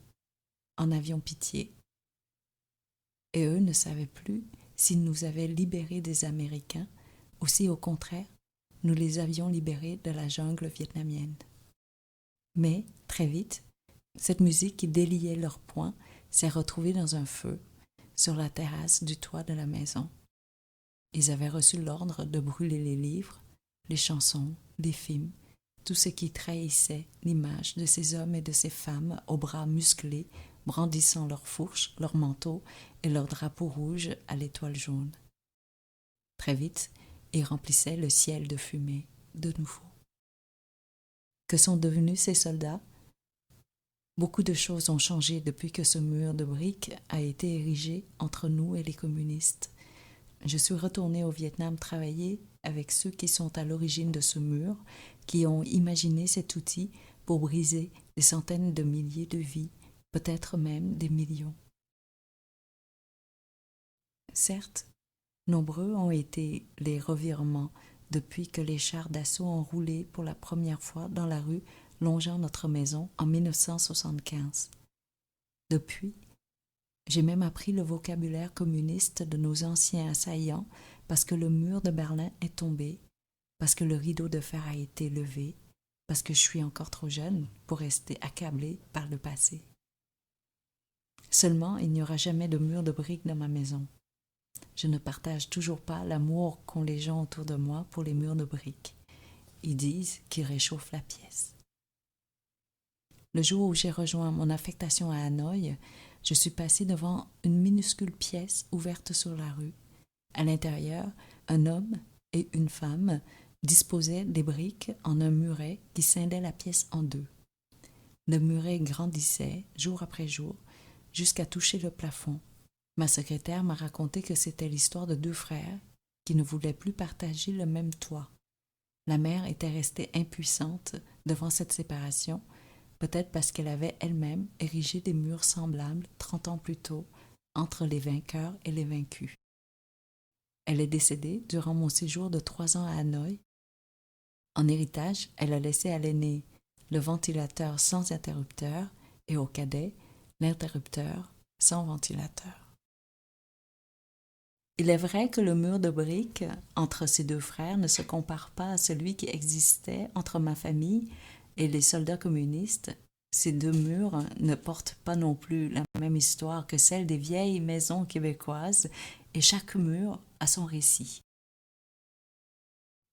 [SPEAKER 1] en avions pitié. Et eux ne savaient plus s'ils nous avaient libérés des Américains ou si, au contraire, nous les avions libérés de la jungle vietnamienne. Mais, très vite, cette musique qui déliait leurs poings s'est retrouvée dans un feu sur la terrasse du toit de la maison. Ils avaient reçu l'ordre de brûler les livres, les chansons, les films, tout ce qui trahissait l'image de ces hommes et de ces femmes aux bras musclés, brandissant leurs fourches, leurs manteaux et leurs drapeaux rouges à l'étoile jaune. Très vite, ils remplissaient le ciel de fumée, de nouveau. Que sont devenus ces soldats? Beaucoup de choses ont changé depuis que ce mur de briques a été érigé entre nous et les communistes. Je suis retournée au Vietnam travailler avec ceux qui sont à l'origine de ce mur, qui ont imaginé cet outil pour briser des centaines de milliers de vies, peut-être même des millions. Certes, nombreux ont été les revirements depuis que les chars d'assaut ont roulé pour la première fois dans la rue longeant notre maison en 1975. Depuis, j'ai même appris le vocabulaire communiste de nos anciens assaillants parce que le mur de Berlin est tombé, parce que le rideau de fer a été levé, parce que je suis encore trop jeune pour rester accablée par le passé. Seulement, il n'y aura jamais de mur de briques dans ma maison. Je ne partage toujours pas l'amour qu'ont les gens autour de moi pour les murs de briques. Ils disent qu'ils réchauffent la pièce. Le jour où j'ai rejoint mon affectation à Hanoï, je suis passée devant une minuscule pièce ouverte sur la rue. À l'intérieur, un homme et une femme disposaient des briques en un muret qui scindait la pièce en deux. Le muret grandissait jour après jour jusqu'à toucher le plafond. Ma secrétaire m'a raconté que c'était l'histoire de deux frères qui ne voulaient plus partager le même toit. La mère était restée impuissante devant cette séparation, peut-être parce qu'elle avait elle-même érigé des murs semblables 30 ans plus tôt entre les vainqueurs et les vaincus. Elle est décédée durant mon séjour de 3 ans à Hanoï. En héritage, elle a laissé à l'aîné le ventilateur sans interrupteur et au cadet l'interrupteur sans ventilateur. Il est vrai que le mur de briques entre ces deux frères ne se compare pas à celui qui existait entre ma famille et les soldats communistes. Ces deux murs ne portent pas non plus la même histoire que celle des vieilles maisons québécoises et chaque mur a son récit.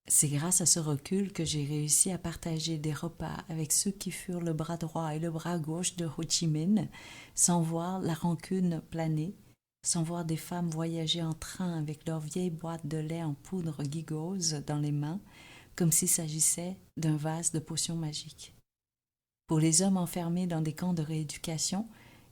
[SPEAKER 1] C'est grâce à ce recul que j'ai réussi à partager des repas avec ceux qui furent le bras droit et le bras gauche de Ho Chi Minh, sans voir la rancune planer, sans voir des femmes voyager en train avec leurs vieilles boîtes de lait en poudre gigose dans les mains, comme s'il s'agissait d'un vase de potions magiques. Pour les hommes enfermés dans des camps de rééducation,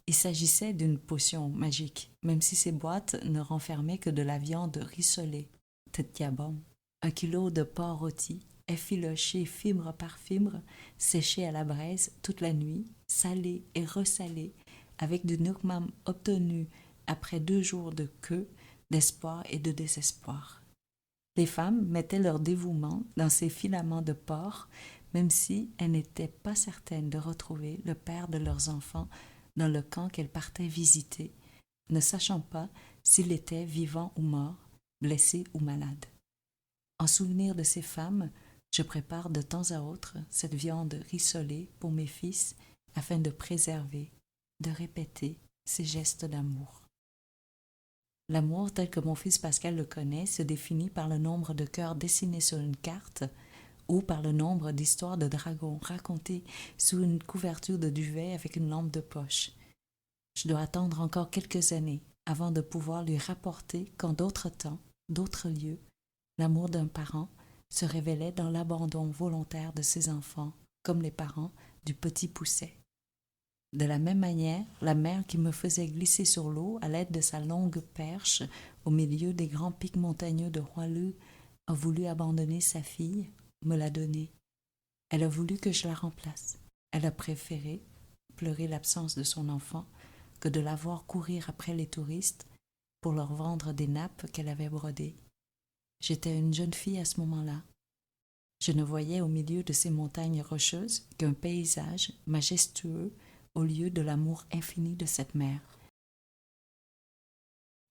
[SPEAKER 1] il s'agissait d'une potion magique, même si ces boîtes ne renfermaient que de la viande rissolée, tetkiabom. 1 kilo de porc rôti, effiloché fibre par fibre, séché à la braise toute la nuit, salé et resalé, avec du nukmam obtenu après 2 jours de queue, d'espoir et de désespoir. Les femmes mettaient leur dévouement dans ces filaments de porc, même si elles n'étaient pas certaines de retrouver le père de leurs enfants dans le camp qu'elles partaient visiter, ne sachant pas s'il était vivant ou mort, blessé ou malade. En souvenir de ces femmes, je prépare de temps à autre cette viande rissolée pour mes fils afin de préserver, de répéter ces gestes d'amour. L'amour tel que mon fils Pascal le connaît se définit par le nombre de cœurs dessinés sur une carte ou par le nombre d'histoires de dragons racontées sous une couverture de duvet avec une lampe de poche. Je dois attendre encore quelques années avant de pouvoir lui rapporter qu'en d'autres temps, d'autres lieux, l'amour d'un parent se révélait dans l'abandon volontaire de ses enfants, comme les parents du petit Pousset. De la même manière, la mère qui me faisait glisser sur l'eau à l'aide de sa longue perche au milieu des grands pics montagneux de Hualu a voulu abandonner sa fille, me l'a donnée. Elle a voulu que je la remplace. Elle a préféré pleurer l'absence de son enfant que de la voir courir après les touristes pour leur vendre des nappes qu'elle avait brodées. J'étais une jeune fille à ce moment-là. Je ne voyais au milieu de ces montagnes rocheuses qu'un paysage majestueux au lieu de l'amour infini de cette mer.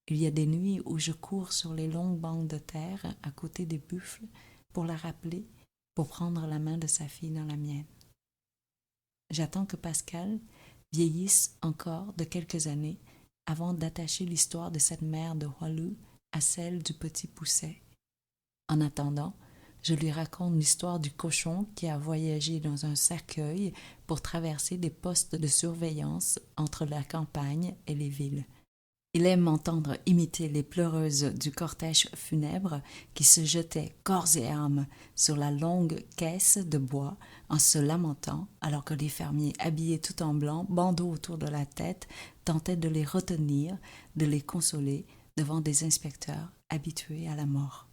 [SPEAKER 1] Il y a des nuits où je cours sur les longues bancs de terre à côté des buffles pour la rappeler, pour prendre la main de sa fille dans la mienne. J'attends que Pascal vieillisse encore de quelques années avant d'attacher l'histoire de cette mer de Hualu à celle du petit Pousset. En attendant, je lui raconte l'histoire du cochon qui a voyagé dans un cercueil pour traverser des postes de surveillance entre la campagne et les villes. Il aime m'entendre imiter les pleureuses du cortège funèbre qui se jetaient corps et âme sur la longue caisse de bois en se lamentant alors que les fermiers habillés tout en blanc, bandeaux autour de la tête, tentaient de les retenir, de les consoler devant des inspecteurs habitués à la mort.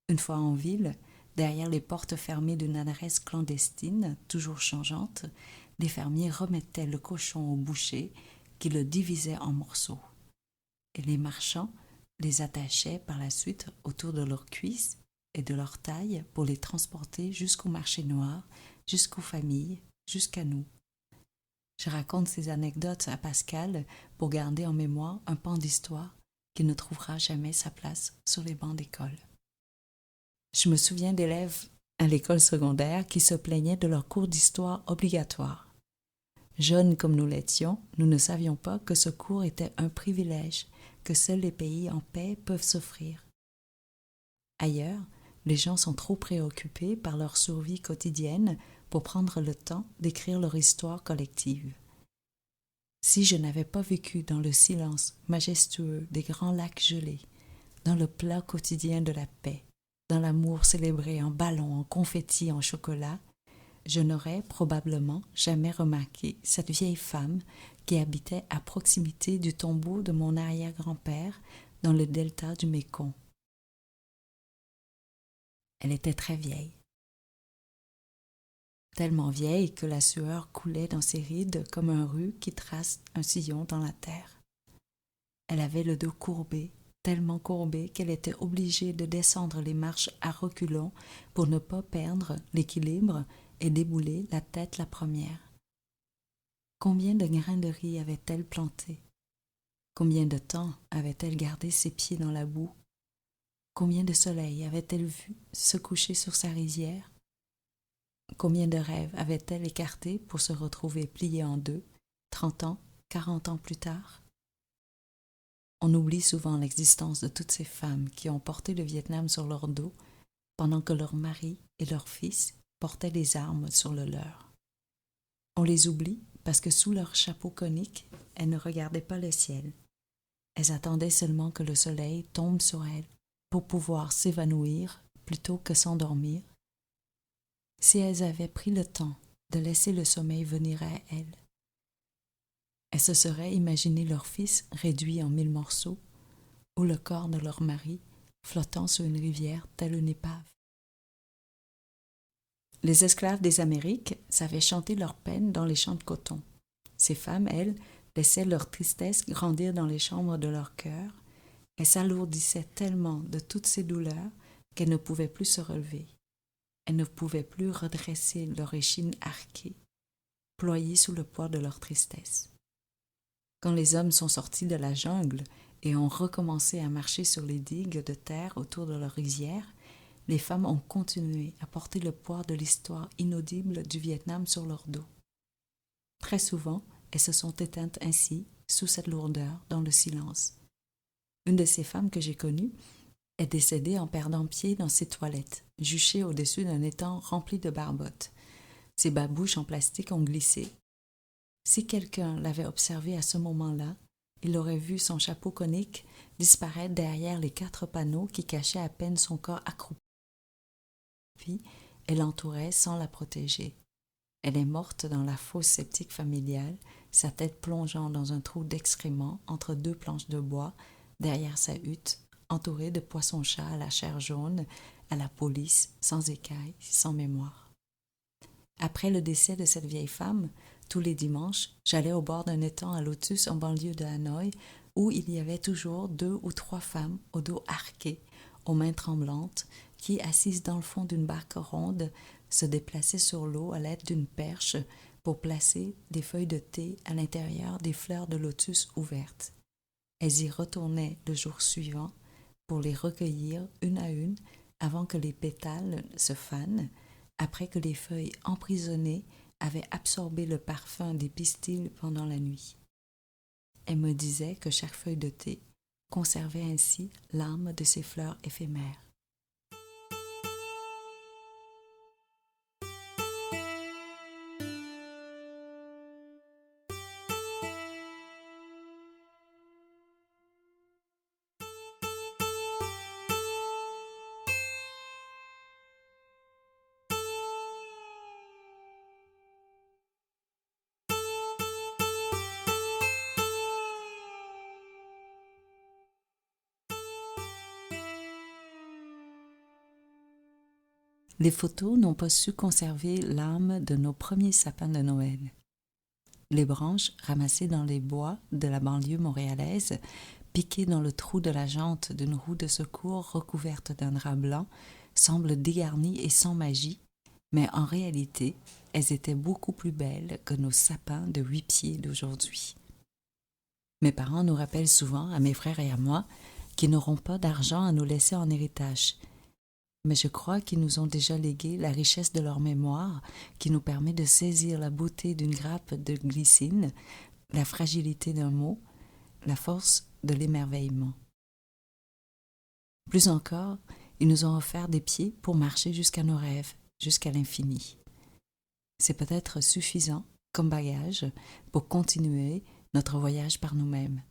[SPEAKER 1] Une fois en ville, derrière les portes fermées d'une adresse clandestine, toujours changeante, les fermiers remettaient le cochon au boucher qui le divisait en morceaux. Et les marchands les attachaient par la suite autour de leurs cuisses et de leur taille pour les transporter jusqu'au marché noir, jusqu'aux familles, jusqu'à nous. Je raconte ces anecdotes à Pascal pour garder en mémoire un pan d'histoire qui ne trouvera jamais sa place sur les bancs d'école. Je me souviens d'élèves à l'école secondaire qui se plaignaient de leur cours d'histoire obligatoire. Jeunes comme nous l'étions, nous ne savions pas que ce cours était un privilège que seuls les pays en paix peuvent s'offrir. Ailleurs, les gens sont trop préoccupés par leur survie quotidienne pour prendre le temps d'écrire leur histoire collective. Si je n'avais pas vécu dans le silence majestueux des grands lacs gelés, dans le plat quotidien de la paix, dans l'amour célébré en ballons, en confettis, en chocolat, je n'aurais probablement jamais remarqué cette vieille femme qui habitait à proximité du tombeau de mon arrière-grand-père dans le delta du Mékong. Elle était très vieille. Tellement vieille que la sueur coulait dans ses rides comme un ru qui trace un sillon dans la terre. Elle avait le dos courbé, tellement courbé qu'elle était obligée de descendre les marches à reculons pour ne pas perdre l'équilibre et débouler la tête la première. Combien de grains de riz avait-elle planté? Combien de temps avait-elle gardé ses pieds dans la boue? Combien de soleil avait-elle vu se coucher sur sa rizière? Combien de rêves avait-elle écartés pour se retrouver pliés en deux, 30 ans, 40 ans plus tard? On oublie souvent l'existence de toutes ces femmes qui ont porté le Vietnam sur leur dos pendant que leurs maris et leurs fils portaient les armes sur le leur. On les oublie parce que sous leur chapeau conique, elles ne regardaient pas le ciel. Elles attendaient seulement que le soleil tombe sur elles pour pouvoir s'évanouir plutôt que s'endormir. Si elles avaient pris le temps de laisser le sommeil venir à elles se seraient imaginé leur fils réduit en 1000 morceaux ou le corps de leur mari flottant sur une rivière telle une épave. Les esclaves des Amériques savaient chanter leurs peines dans les champs de coton. Ces femmes, elles, laissaient leur tristesse grandir dans les chambres de leur cœur et s'alourdissaient tellement de toutes ces douleurs qu'elles ne pouvaient plus se relever. Elles ne pouvaient plus redresser leur échine arquée, ployée sous le poids de leur tristesse. Quand les hommes sont sortis de la jungle et ont recommencé à marcher sur les digues de terre autour de leur rizière, les femmes ont continué à porter le poids de l'histoire inaudible du Vietnam sur leur dos. Très souvent, elles se sont éteintes ainsi, sous cette lourdeur, dans le silence. Une de ces femmes que j'ai connues est décédée en perdant pied dans ses toilettes, juchée au-dessus d'un étang rempli de barbottes. Ses babouches en plastique ont glissé. Si quelqu'un l'avait observée à ce moment-là, il aurait vu son chapeau conique disparaître derrière les 4 panneaux qui cachaient à peine son corps accroupi et l'entourait sans la protéger. Elle est morte dans la fosse septique familiale, sa tête plongeant dans un trou d'excréments entre 2 planches de bois, derrière sa hutte, entourée de poissons-chats à la chair jaune, à la peau lisse, sans écailles, sans mémoire. Après le décès de cette vieille femme, tous les dimanches, j'allais au bord d'un étang à Lotus en banlieue de Hanoï, où il y avait toujours 2 ou 3 femmes au dos arqué, aux mains tremblantes, qui, assises dans le fond d'une barque ronde, se déplaçaient sur l'eau à l'aide d'une perche pour placer des feuilles de thé à l'intérieur des fleurs de lotus ouvertes. Elles y retournaient le jour suivant pour les recueillir une à une avant que les pétales se fanent, après que les feuilles emprisonnées avaient absorbé le parfum des pistils pendant la nuit. Elles me disaient que chaque feuille de thé conservait ainsi l'âme de ces fleurs éphémères. Les photos n'ont pas su conserver l'âme de nos premiers sapins de Noël. Les branches ramassées dans les bois de la banlieue montréalaise, piquées dans le trou de la jante d'une roue de secours recouverte d'un drap blanc, semblent dégarnies et sans magie, mais en réalité, elles étaient beaucoup plus belles que nos sapins de 8 pieds d'aujourd'hui. Mes parents nous rappellent souvent, à mes frères et à moi, qu'ils n'auront pas d'argent à nous laisser en héritage. mais je crois qu'ils nous ont déjà légué la richesse de leur mémoire qui nous permet de saisir la beauté d'une grappe de glycine, la fragilité d'un mot, la force de l'émerveillement. Plus encore, ils nous ont offert des pieds pour marcher jusqu'à nos rêves, jusqu'à l'infini. C'est peut-être suffisant comme bagage pour continuer notre voyage par nous-mêmes.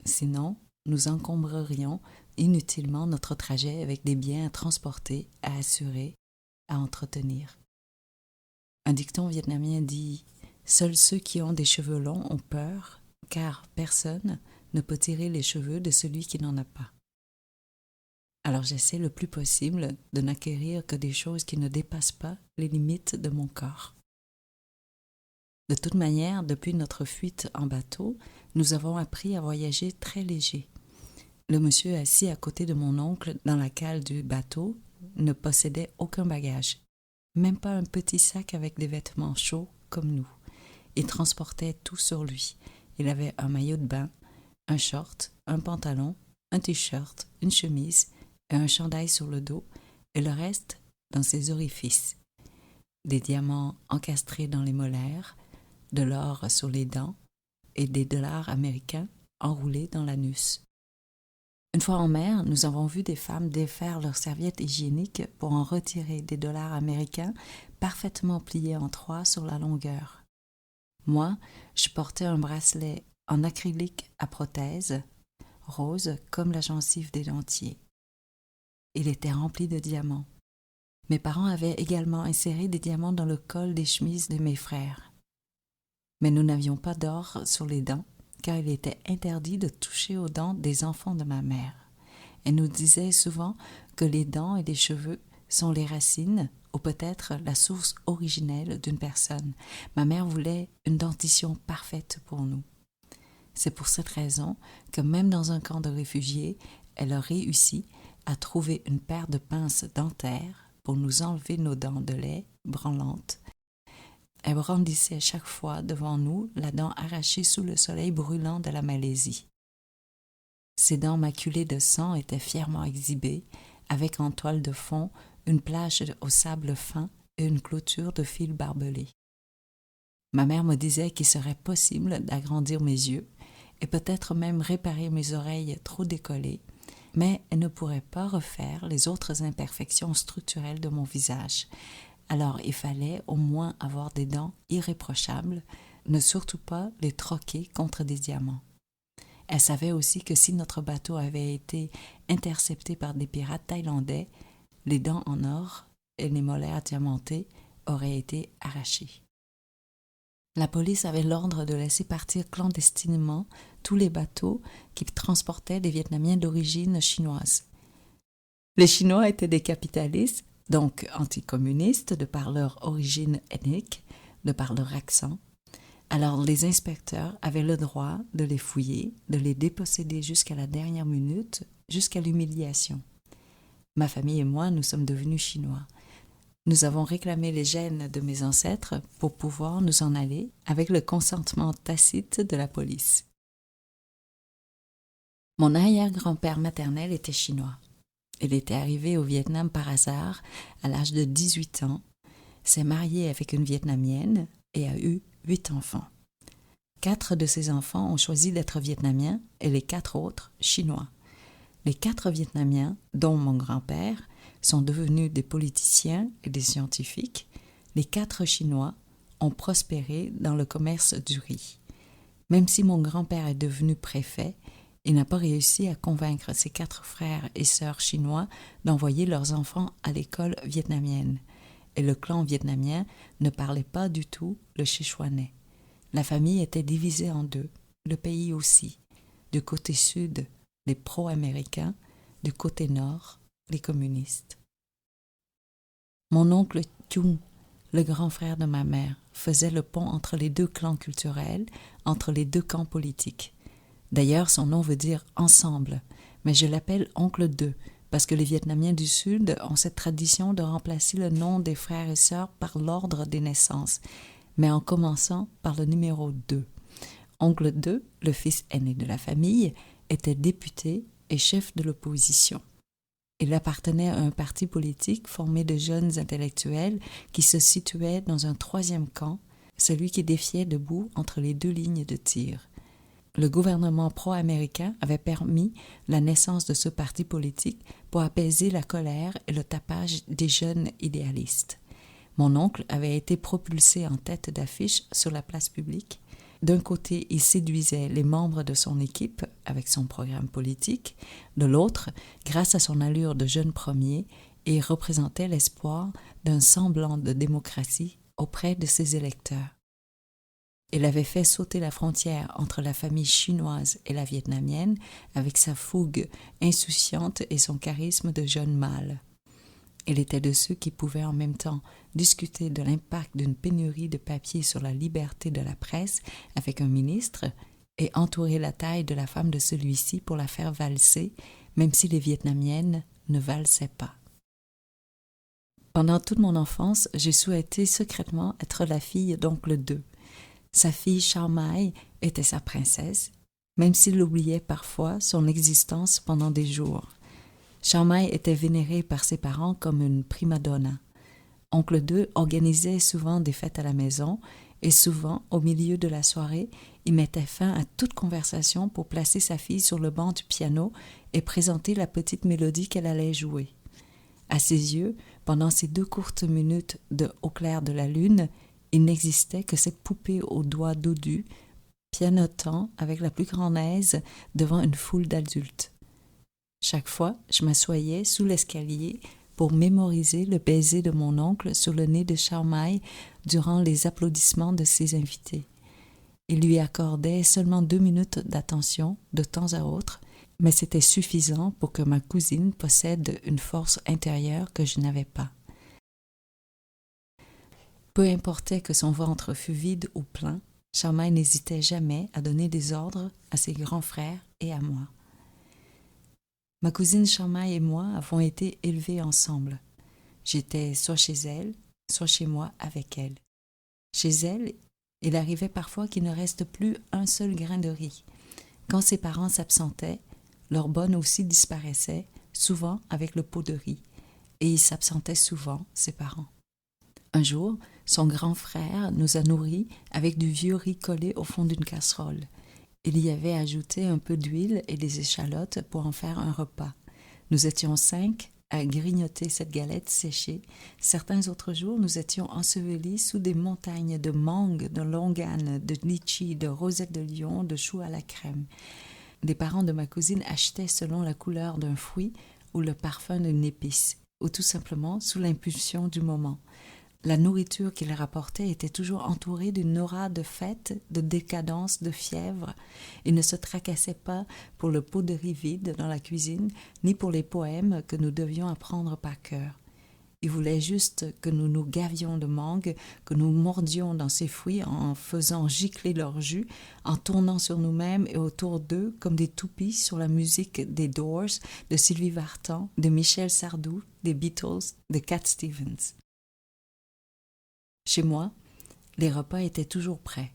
[SPEAKER 1] Sinon, nous encombrerions inutilement notre trajet avec des biens à transporter, à assurer, à entretenir. Un dicton vietnamien dit « Seuls ceux qui ont des cheveux longs ont peur, car personne ne peut tirer les cheveux de celui qui n'en a pas. » Alors j'essaie le plus possible de n'acquérir que des choses qui ne dépassent pas les limites de mon corps. De toute manière, depuis notre fuite en bateau, nous avons appris à voyager très léger. Le monsieur assis à côté de mon oncle dans la cale du bateau ne possédait aucun bagage, même pas un petit sac avec des vêtements chauds comme nous. Il transportait tout sur lui. Il avait un maillot de bain, un short, un pantalon, un t-shirt, une chemise et un chandail sur le dos, et le reste dans ses orifices. Des diamants encastrés dans les molaires, de l'or sur les dents et des dollars américains enroulés dans l'anus. Une fois en mer, nous avons vu des femmes défaire leurs serviettes hygiéniques pour en retirer des dollars américains parfaitement pliés en trois sur la longueur. Moi, je portais un bracelet en acrylique à prothèse, rose comme la gencive des dentiers. Il était rempli de diamants. Mes parents avaient également inséré des diamants dans le col des chemises de mes frères. Mais nous n'avions pas d'or sur les dents, car il était interdit de toucher aux dents des enfants de ma mère. Elle nous disait souvent que les dents et les cheveux sont les racines, ou peut-être la source originelle d'une personne. Ma mère voulait une dentition parfaite pour nous. C'est pour cette raison que même dans un camp de réfugiés, elle a réussi à trouver une paire de pinces dentaires pour nous enlever nos dents de lait branlantes. Elle brandissait chaque fois devant nous la dent arrachée sous le soleil brûlant de la Malaisie. Ses dents maculées de sang étaient fièrement exhibées, avec en toile de fond une plage au sable fin et une clôture de fil barbelé. Ma mère me disait qu'il serait possible d'agrandir mes yeux et peut-être même réparer mes oreilles trop décollées, mais elle ne pourrait pas refaire les autres imperfections structurelles de mon visage. Alors il fallait au moins avoir des dents irréprochables, ne surtout pas les troquer contre des diamants. Elle savait aussi que si notre bateau avait été intercepté par des pirates thaïlandais, les dents en or et les molaires diamantés auraient été arrachées. La police avait l'ordre de laisser partir clandestinement tous les bateaux qui transportaient des Vietnamiens d'origine chinoise. Les Chinois étaient des capitalistes, donc anticommunistes de par leur origine ethnique, de par leur accent. Alors les inspecteurs avaient le droit de les fouiller, de les déposséder jusqu'à la dernière minute, jusqu'à l'humiliation. Ma famille et moi, nous sommes devenus Chinois. Nous avons réclamé les gènes de mes ancêtres pour pouvoir nous en aller avec le consentement tacite de la police. Mon arrière-grand-père maternel était chinois. Il était arrivé au Vietnam par hasard à l'âge de 18 ans, s'est marié avec une Vietnamienne et a eu 8 enfants. 4 de ses enfants ont choisi d'être vietnamiens et les 4 autres chinois. Les 4 Vietnamiens, dont mon grand-père, sont devenus des politiciens et des scientifiques. Les 4 Chinois ont prospéré dans le commerce du riz. Même si mon grand-père est devenu préfet, il n'a pas réussi à convaincre ses 4 frères et sœurs chinois d'envoyer leurs enfants à l'école vietnamienne. Et le clan vietnamien ne parlait pas du tout le sichuanais. La famille était divisée en deux, le pays aussi. Du côté sud, les pro-américains, du côté nord, les communistes. Mon oncle Chung, le grand frère de ma mère, faisait le pont entre les deux clans culturels, entre les deux camps politiques. D'ailleurs, son nom veut dire « ensemble », mais je l'appelle « oncle 2 » parce que les Vietnamiens du Sud ont cette tradition de remplacer le nom des frères et sœurs par l'ordre des naissances, mais en commençant par le numéro 2. Oncle 2, le fils aîné de la famille, était député et chef de l'opposition. Il appartenait à un parti politique formé de jeunes intellectuels qui se situaient dans un troisième camp, celui qui défiait debout entre les deux lignes de tir. Le gouvernement pro-américain avait permis la naissance de ce parti politique pour apaiser la colère et le tapage des jeunes idéalistes. Mon oncle avait été propulsé en tête d'affiche sur la place publique. D'un côté, il séduisait les membres de son équipe avec son programme politique. De l'autre, grâce à son allure de jeune premier, il représentait l'espoir d'un semblant de démocratie auprès de ses électeurs. Il avait fait sauter la frontière entre la famille chinoise et la vietnamienne avec sa fougue insouciante et son charisme de jeune mâle. Il était de ceux qui pouvaient en même temps discuter de l'impact d'une pénurie de papier sur la liberté de la presse avec un ministre et entourer la taille de la femme de celui-ci pour la faire valser, même si les Vietnamiennes ne valsaient pas. Pendant toute mon enfance, j'ai souhaité secrètement être la fille d'oncle II. Sa fille Chao Mai était sa princesse, même s'il oubliait parfois son existence pendant des jours. Chao Mai était vénérée par ses parents comme une prima donna. Oncle II organisait souvent des fêtes à la maison et souvent, au milieu de la soirée, il mettait fin à toute conversation pour placer sa fille sur le banc du piano et présenter la petite mélodie qu'elle allait jouer. À ses yeux, pendant ces 2 courtes minutes de Au clair de la lune, il n'existait que cette poupée aux doigts dodus, pianotant avec la plus grande aise devant une foule d'adultes. Chaque fois, je m'assoyais sous l'escalier pour mémoriser le baiser de mon oncle sur le nez de Chao Mai durant les applaudissements de ses invités. Il lui accordait seulement 2 minutes d'attention de temps à autre, mais c'était suffisant pour que ma cousine possède une force intérieure que je n'avais pas. Peu importait que son ventre fût vide ou plein, Chao Mai n'hésitait jamais à donner des ordres à ses grands frères et à moi. Ma cousine Chao Mai et moi avons été élevés ensemble. J'étais soit chez elle, soit chez moi avec elle. Chez elle, il arrivait parfois qu'il ne reste plus un seul grain de riz. Quand ses parents s'absentaient, leur bonne aussi disparaissait, souvent avec le pot de riz, et il s'absentait souvent, ses parents. Un jour, son grand frère nous a nourris avec du vieux riz collé au fond d'une casserole. Il y avait ajouté un peu d'huile et des échalotes pour en faire un repas. Nous étions 5 à grignoter cette galette séchée. Certains autres jours, nous étions ensevelis sous des montagnes de mangue, de longanes, de litchis, de rosettes de lion, de choux à la crème. Les parents de ma cousine achetaient selon la couleur d'un fruit ou le parfum d'une épice, ou tout simplement sous l'impulsion du moment. La nourriture qu'ils rapportaient était toujours entourée d'une aura de fête, de décadence, de fièvre. Ils ne se tracassaient pas pour le pot de riz vide dans la cuisine, ni pour les poèmes que nous devions apprendre par cœur. Ils voulaient juste que nous nous gavions de mangue, que nous mordions dans ces fruits en faisant gicler leur jus, en tournant sur nous-mêmes et autour d'eux comme des toupies sur la musique des Doors, de Sylvie Vartan, de Michel Sardou, des Beatles, de Cat Stevens. Chez moi, les repas étaient toujours prêts,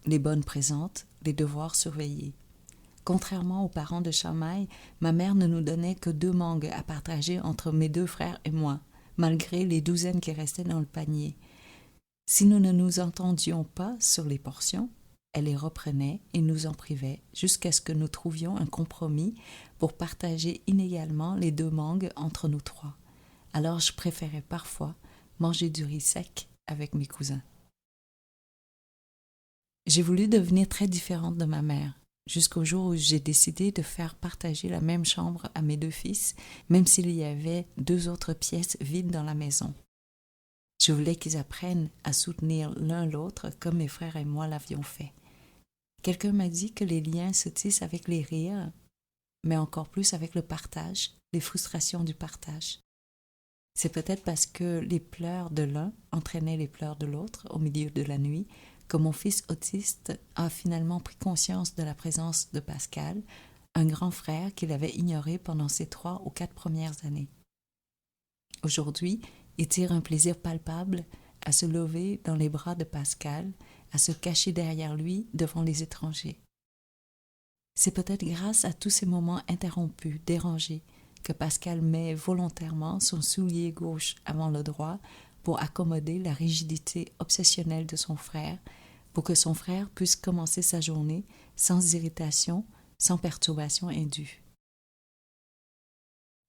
[SPEAKER 1] les bonnes présentes, les devoirs surveillés. Contrairement aux parents de Chao Mai, ma mère ne nous donnait que 2 mangues à partager entre mes 2 frères et moi, malgré les douzaines qui restaient dans le panier. Si nous ne nous entendions pas sur les portions, elle les reprenait et nous en privait jusqu'à ce que nous trouvions un compromis pour partager inégalement les 2 mangues entre nous 3. Alors je préférais parfois manger du riz sec avec mes cousins. J'ai voulu devenir très différente de ma mère, jusqu'au jour où j'ai décidé de faire partager la même chambre à mes 2 fils, même s'il y avait 2 autres pièces vides dans la maison. Je voulais qu'ils apprennent à soutenir l'un l'autre comme mes frères et moi l'avions fait. Quelqu'un m'a dit que les liens se tissent avec les rires, mais encore plus avec le partage, les frustrations du partage. C'est peut-être parce que les pleurs de l'un entraînaient les pleurs de l'autre au milieu de la nuit que mon fils autiste a finalement pris conscience de la présence de Pascal, un grand frère qu'il avait ignoré pendant ses 3 ou 4 premières années. Aujourd'hui, il tire un plaisir palpable à se lever dans les bras de Pascal, à se cacher derrière lui devant les étrangers. C'est peut-être grâce à tous ces moments interrompus, dérangés, que Pascal met volontairement son soulier gauche avant le droit pour accommoder la rigidité obsessionnelle de son frère, pour que son frère puisse commencer sa journée sans irritation, sans perturbation indue.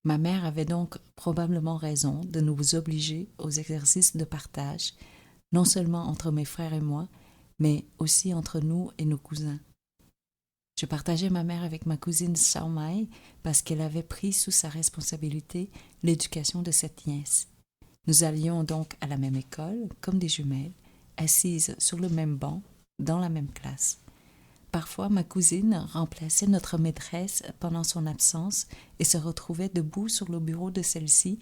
[SPEAKER 1] Ma mère avait donc probablement raison de nous obliger aux exercices de partage, non seulement entre mes frères et moi, mais aussi entre nous et nos cousins. Je partageais ma mère avec ma cousine Xiaomai parce qu'elle avait pris sous sa responsabilité l'éducation de cette nièce. Nous allions donc à la même école, comme des jumelles, assises sur le même banc, dans la même classe. Parfois, ma cousine remplaçait notre maîtresse pendant son absence et se retrouvait debout sur le bureau de celle-ci,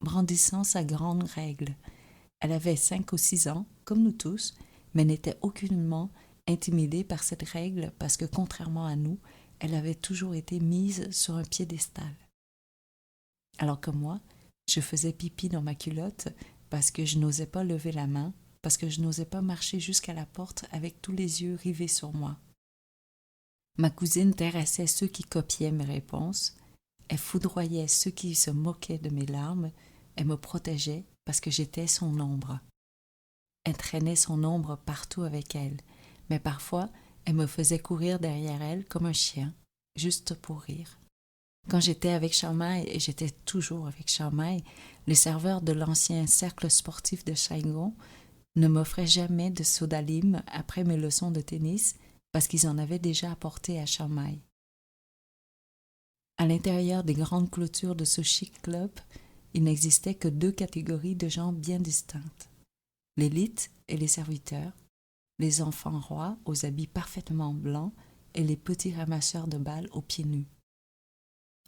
[SPEAKER 1] brandissant sa grande règle. Elle avait 5 ou 6 ans, comme nous tous, mais n'était aucunement intimidée par cette règle parce que, contrairement à nous, elle avait toujours été mise sur un piédestal. Alors que moi, je faisais pipi dans ma culotte parce que je n'osais pas lever la main, parce que je n'osais pas marcher jusqu'à la porte avec tous les yeux rivés sur moi. Ma cousine terrassait ceux qui copiaient mes réponses, elle foudroyait ceux qui se moquaient de mes larmes, elle me protégeait parce que j'étais son ombre. Elle traînait son ombre partout avec elle, mais parfois elle me faisait courir derrière elle comme un chien, juste pour rire. Quand j'étais avec Xiaomai, et j'étais toujours avec Xiaomai, les serveurs de l'ancien cercle sportif de Saigon ne m'offraient jamais de soda lime après mes leçons de tennis parce qu'ils en avaient déjà apporté à Xiaomai. À l'intérieur des grandes clôtures de ce chic club, il n'existait que 2 catégories de gens bien distinctes. L'élite et les serviteurs, les enfants rois aux habits parfaitement blancs et les petits ramasseurs de balles aux pieds nus.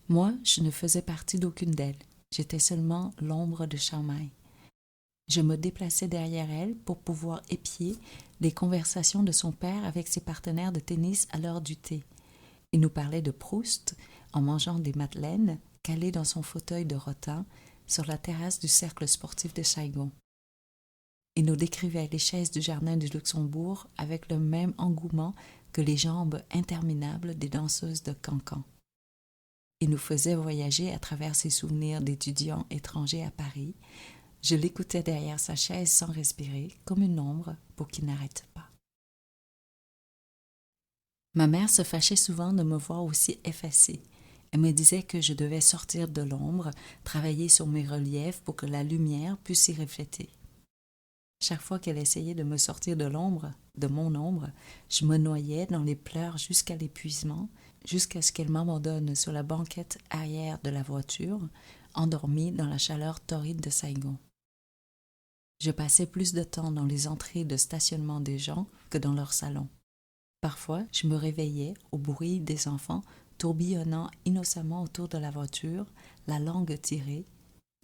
[SPEAKER 1] Moi, je ne faisais partie d'aucune d'elles. J'étais seulement l'ombre de Xiaomai. Je me déplaçais derrière elle pour pouvoir épier les conversations de son père avec ses partenaires de tennis à l'heure du thé. Il nous parlait de Proust en mangeant des madeleines calées dans son fauteuil de rotin sur la terrasse du cercle sportif de Saigon. Il nous décrivait les chaises du jardin du Luxembourg avec le même engouement que les jambes interminables des danseuses de Cancan. Il nous faisait voyager à travers ses souvenirs d'étudiants étrangers à Paris. Je l'écoutais derrière sa chaise sans respirer, comme une ombre, pour qu'il n'arrête pas. Ma mère se fâchait souvent de me voir aussi effacée. Elle me disait que je devais sortir de l'ombre, travailler sur mes reliefs pour que la lumière puisse s'y refléter. Chaque fois qu'elle essayait de me sortir de l'ombre, de mon ombre, je me noyais dans les pleurs jusqu'à l'épuisement, jusqu'à ce qu'elle m'abandonne sur la banquette arrière de la voiture, endormie dans la chaleur torride de Saigon. Je passais plus de temps dans les entrées de stationnement des gens que dans leur salon. Parfois, je me réveillais au bruit des enfants tourbillonnant innocemment autour de la voiture, la langue tirée,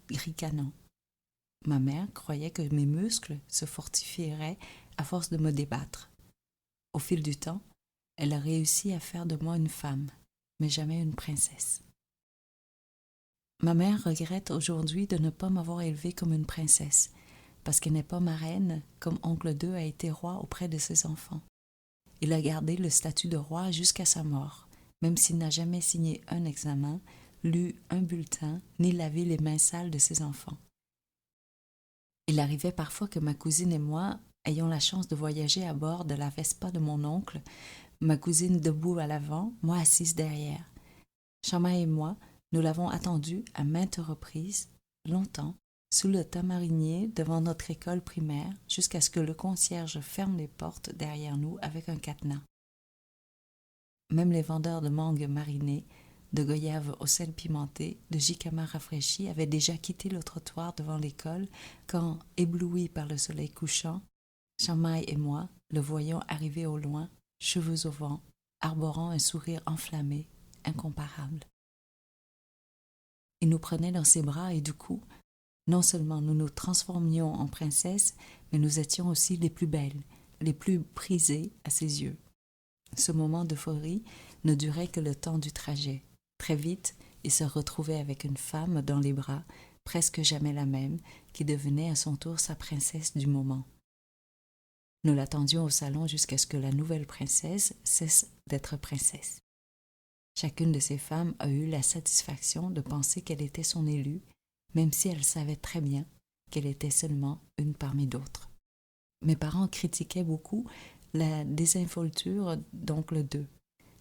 [SPEAKER 1] ricanant. Ma mère croyait que mes muscles se fortifieraient à force de me débattre. Au fil du temps, elle a réussi à faire de moi une femme, mais jamais une princesse. Ma mère regrette aujourd'hui de ne pas m'avoir élevée comme une princesse, parce qu'elle n'est pas ma reine comme oncle II a été roi auprès de ses enfants. Il a gardé le statut de roi jusqu'à sa mort, même s'il n'a jamais signé un examen, lu un bulletin, ni lavé les mains sales de ses enfants. Il arrivait parfois que ma cousine et moi ayons la chance de voyager à bord de la Vespa de mon oncle, ma cousine debout à l'avant, moi assise derrière. Xiaomai et moi, nous l'avons attendu à maintes reprises, longtemps, sous le tamarinier devant notre école primaire, jusqu'à ce que le concierge ferme les portes derrière nous avec un cadenas. Même les vendeurs de mangues marinées, de goyaves au sel pimenté, de jicama rafraîchi avaient déjà quitté le trottoir devant l'école quand, éblouis par le soleil couchant, Xiaomai et moi le voyions arriver au loin, cheveux au vent, arborant un sourire enflammé, incomparable. Il nous prenait dans ses bras et du coup, non seulement nous nous transformions en princesses, mais nous étions aussi les plus belles, les plus prisées à ses yeux. Ce moment d'euphorie ne durait que le temps du trajet. Très vite, il se retrouvait avec une femme dans les bras, presque jamais la même, qui devenait à son tour sa princesse du moment. Nous l'attendions au salon jusqu'à ce que la nouvelle princesse cesse d'être princesse. Chacune de ces femmes a eu la satisfaction de penser qu'elle était son élue, même si elle savait très bien qu'elle était seulement une parmi d'autres. Mes parents critiquaient beaucoup la désinvolture d'Oncle 2.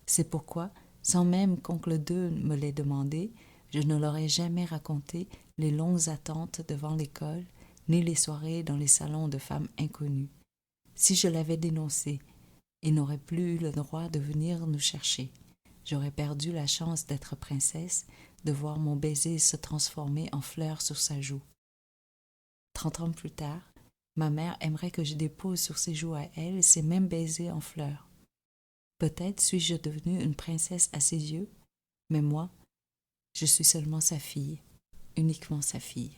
[SPEAKER 1] C'est pourquoi, sans même qu'Oncle 2 me l'ait demandé, je ne leur ai jamais raconté les longues attentes devant l'école, ni les soirées dans les salons de femmes inconnues. Si je l'avais dénoncé, ils n'auraient plus eu le droit de venir nous chercher. J'aurais perdu la chance d'être princesse, de voir mon baiser se transformer en fleur sur sa joue. 30 ans plus tard, ma mère aimerait que je dépose sur ses joues à elle ces mêmes baisers en fleurs. Peut-être suis-je devenue une princesse à ses yeux, mais moi, je suis seulement sa fille, uniquement sa fille.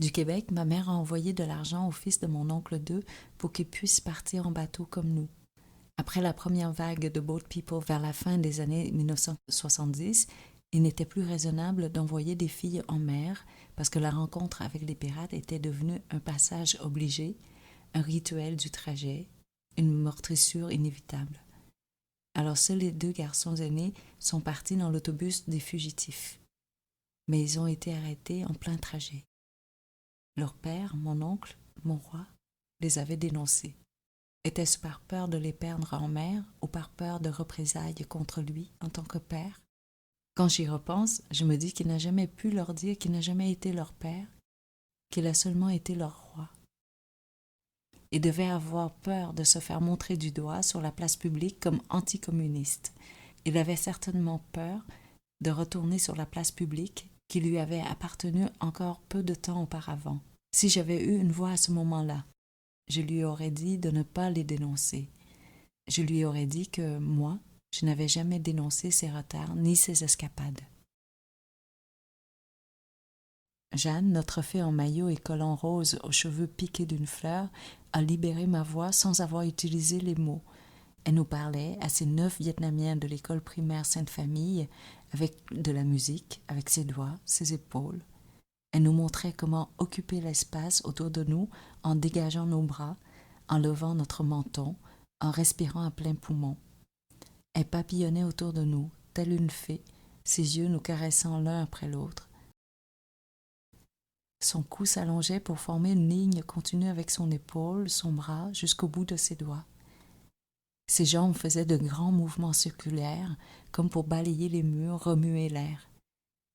[SPEAKER 1] Du Québec, ma mère a envoyé de l'argent au fils de mon oncle 2 pour qu'il puisse partir en bateau comme nous. Après la première vague de boat people vers la fin des années 1970, il n'était plus raisonnable d'envoyer des filles en mer parce que la rencontre avec les pirates était devenue un passage obligé, un rituel du trajet, une meurtrissure inévitable. Alors seuls les 2 garçons aînés sont partis dans l'autobus des fugitifs. Mais ils ont été arrêtés en plein trajet. Leur père, mon oncle, mon roi, les avait dénoncés. Était-ce par peur de les perdre en mer ou par peur de représailles contre lui en tant que père? Quand j'y repense, je me dis qu'il n'a jamais pu leur dire qu'il n'a jamais été leur père, qu'il a seulement été leur roi. Il devait avoir peur de se faire montrer du doigt sur la place publique comme anticommuniste. Il avait certainement peur de retourner sur la place publique qui lui avait appartenu encore peu de temps auparavant. Si j'avais eu une voix à ce moment-là, je lui aurais dit de ne pas les dénoncer. Je lui aurais dit que moi, je n'avais jamais dénoncé ses retards ni ses escapades. Jeanne, notre fée en maillot et collant rose aux cheveux piqués d'une fleur, a libéré ma voix sans avoir utilisé les mots. Elle nous parlait à ces 9 Vietnamiens de l'école primaire Sainte-Famille avec de la musique, avec ses doigts, ses épaules. Elle nous montrait comment occuper l'espace autour de nous en dégageant nos bras, en levant notre menton, en respirant à plein poumon. Elle papillonnait autour de nous, telle une fée, ses yeux nous caressant l'un après l'autre. Son cou s'allongeait pour former une ligne continue avec son épaule, son bras, jusqu'au bout de ses doigts. Ses jambes faisaient de grands mouvements circulaires, comme pour balayer les murs, remuer l'air.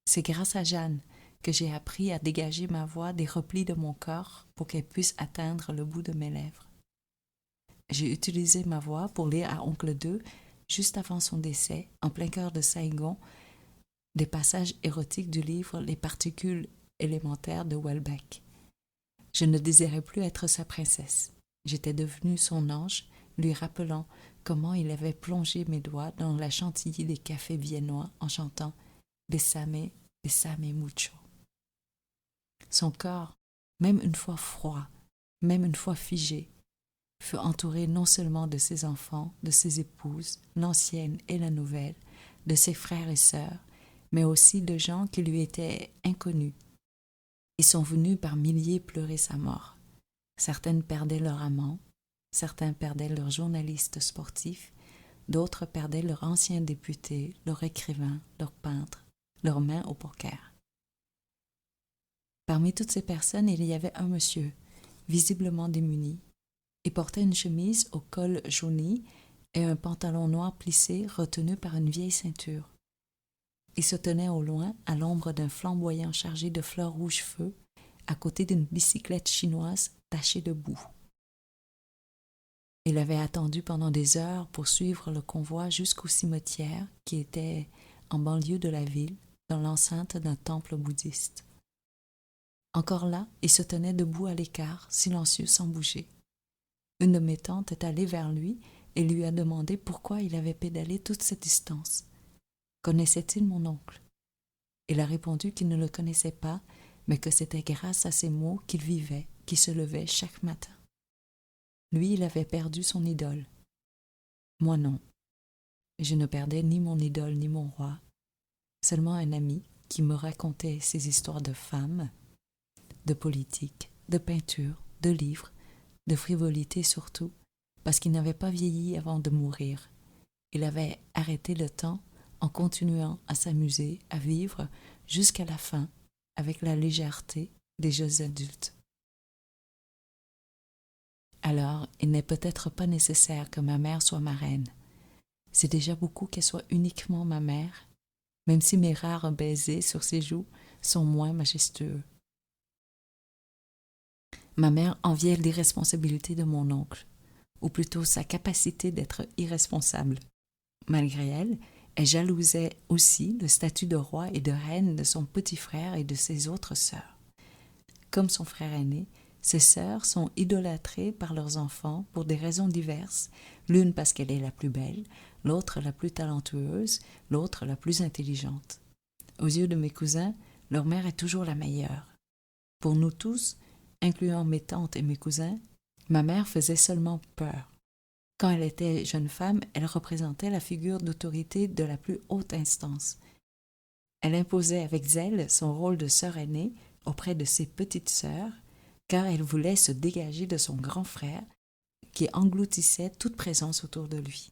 [SPEAKER 1] C'est grâce à Jeanne que j'ai appris à dégager ma voix des replis de mon corps pour qu'elle puisse atteindre le bout de mes lèvres. J'ai utilisé ma voix pour lire à Oncle 2, juste avant son décès, en plein cœur de Saigon, des passages érotiques du livre Les particules élémentaires de Welbeck. Je ne désirais plus être sa princesse. J'étais devenue son ange, lui rappelant comment il avait plongé mes doigts dans la chantilly des cafés viennois en chantant « Bésame, bésame mucho ». Son corps, même une fois froid, même une fois figé, fut entouré non seulement de ses enfants, de ses épouses, l'ancienne et la nouvelle, de ses frères et sœurs, mais aussi de gens qui lui étaient inconnus. Ils sont venus par milliers pleurer sa mort. Certaines perdaient leur amant, certains perdaient leur journaliste sportif, d'autres perdaient leur ancien député, leur écrivain, leur peintre, leurs mains au poker. Parmi toutes ces personnes, il y avait un monsieur, visiblement démuni. Il portait une chemise au col jauni et un pantalon noir plissé retenu par une vieille ceinture. Il se tenait au loin, à l'ombre d'un flamboyant chargé de fleurs rouge-feu, à côté d'une bicyclette chinoise tachée de boue. Il avait attendu pendant des heures pour suivre le convoi jusqu'au cimetière qui était en banlieue de la ville, dans l'enceinte d'un temple bouddhiste. Encore là, il se tenait debout à l'écart, silencieux sans bouger. Une de mes tantes est allée vers lui et lui a demandé pourquoi il avait pédalé toute cette distance. Connaissait-il mon oncle? Il a répondu qu'il ne le connaissait pas, mais que c'était grâce à ces mots qu'il vivait, qui se levait chaque matin. Lui, il avait perdu son idole. Moi non. Je ne perdais ni mon idole ni mon roi, seulement un ami qui me racontait ses histoires de femmes, de politique, de peinture, de livres, de frivolité surtout, parce qu'il n'avait pas vieilli avant de mourir. Il avait arrêté le temps en continuant à s'amuser, à vivre jusqu'à la fin avec la légèreté des jeunes adultes. Alors, il n'est peut-être pas nécessaire que ma mère soit ma reine. C'est déjà beaucoup qu'elle soit uniquement ma mère, même si mes rares baisers sur ses joues sont moins majestueux. Ma mère enviait l'irresponsabilité de mon oncle, ou plutôt sa capacité d'être irresponsable. Malgré elle, elle jalousait aussi le statut de roi et de reine de son petit frère et de ses autres sœurs. Comme son frère aîné, ses sœurs sont idolâtrées par leurs enfants pour des raisons diverses, l'une parce qu'elle est la plus belle, l'autre la plus talentueuse, l'autre la plus intelligente. Aux yeux de mes cousins, leur mère est toujours la meilleure. Pour nous tous, incluant mes tantes et mes cousins, ma mère faisait seulement peur. Quand elle était jeune femme, elle représentait la figure d'autorité de la plus haute instance. Elle imposait avec zèle son rôle de sœur aînée auprès de ses petites sœurs, car elle voulait se dégager de son grand frère qui engloutissait toute présence autour de lui.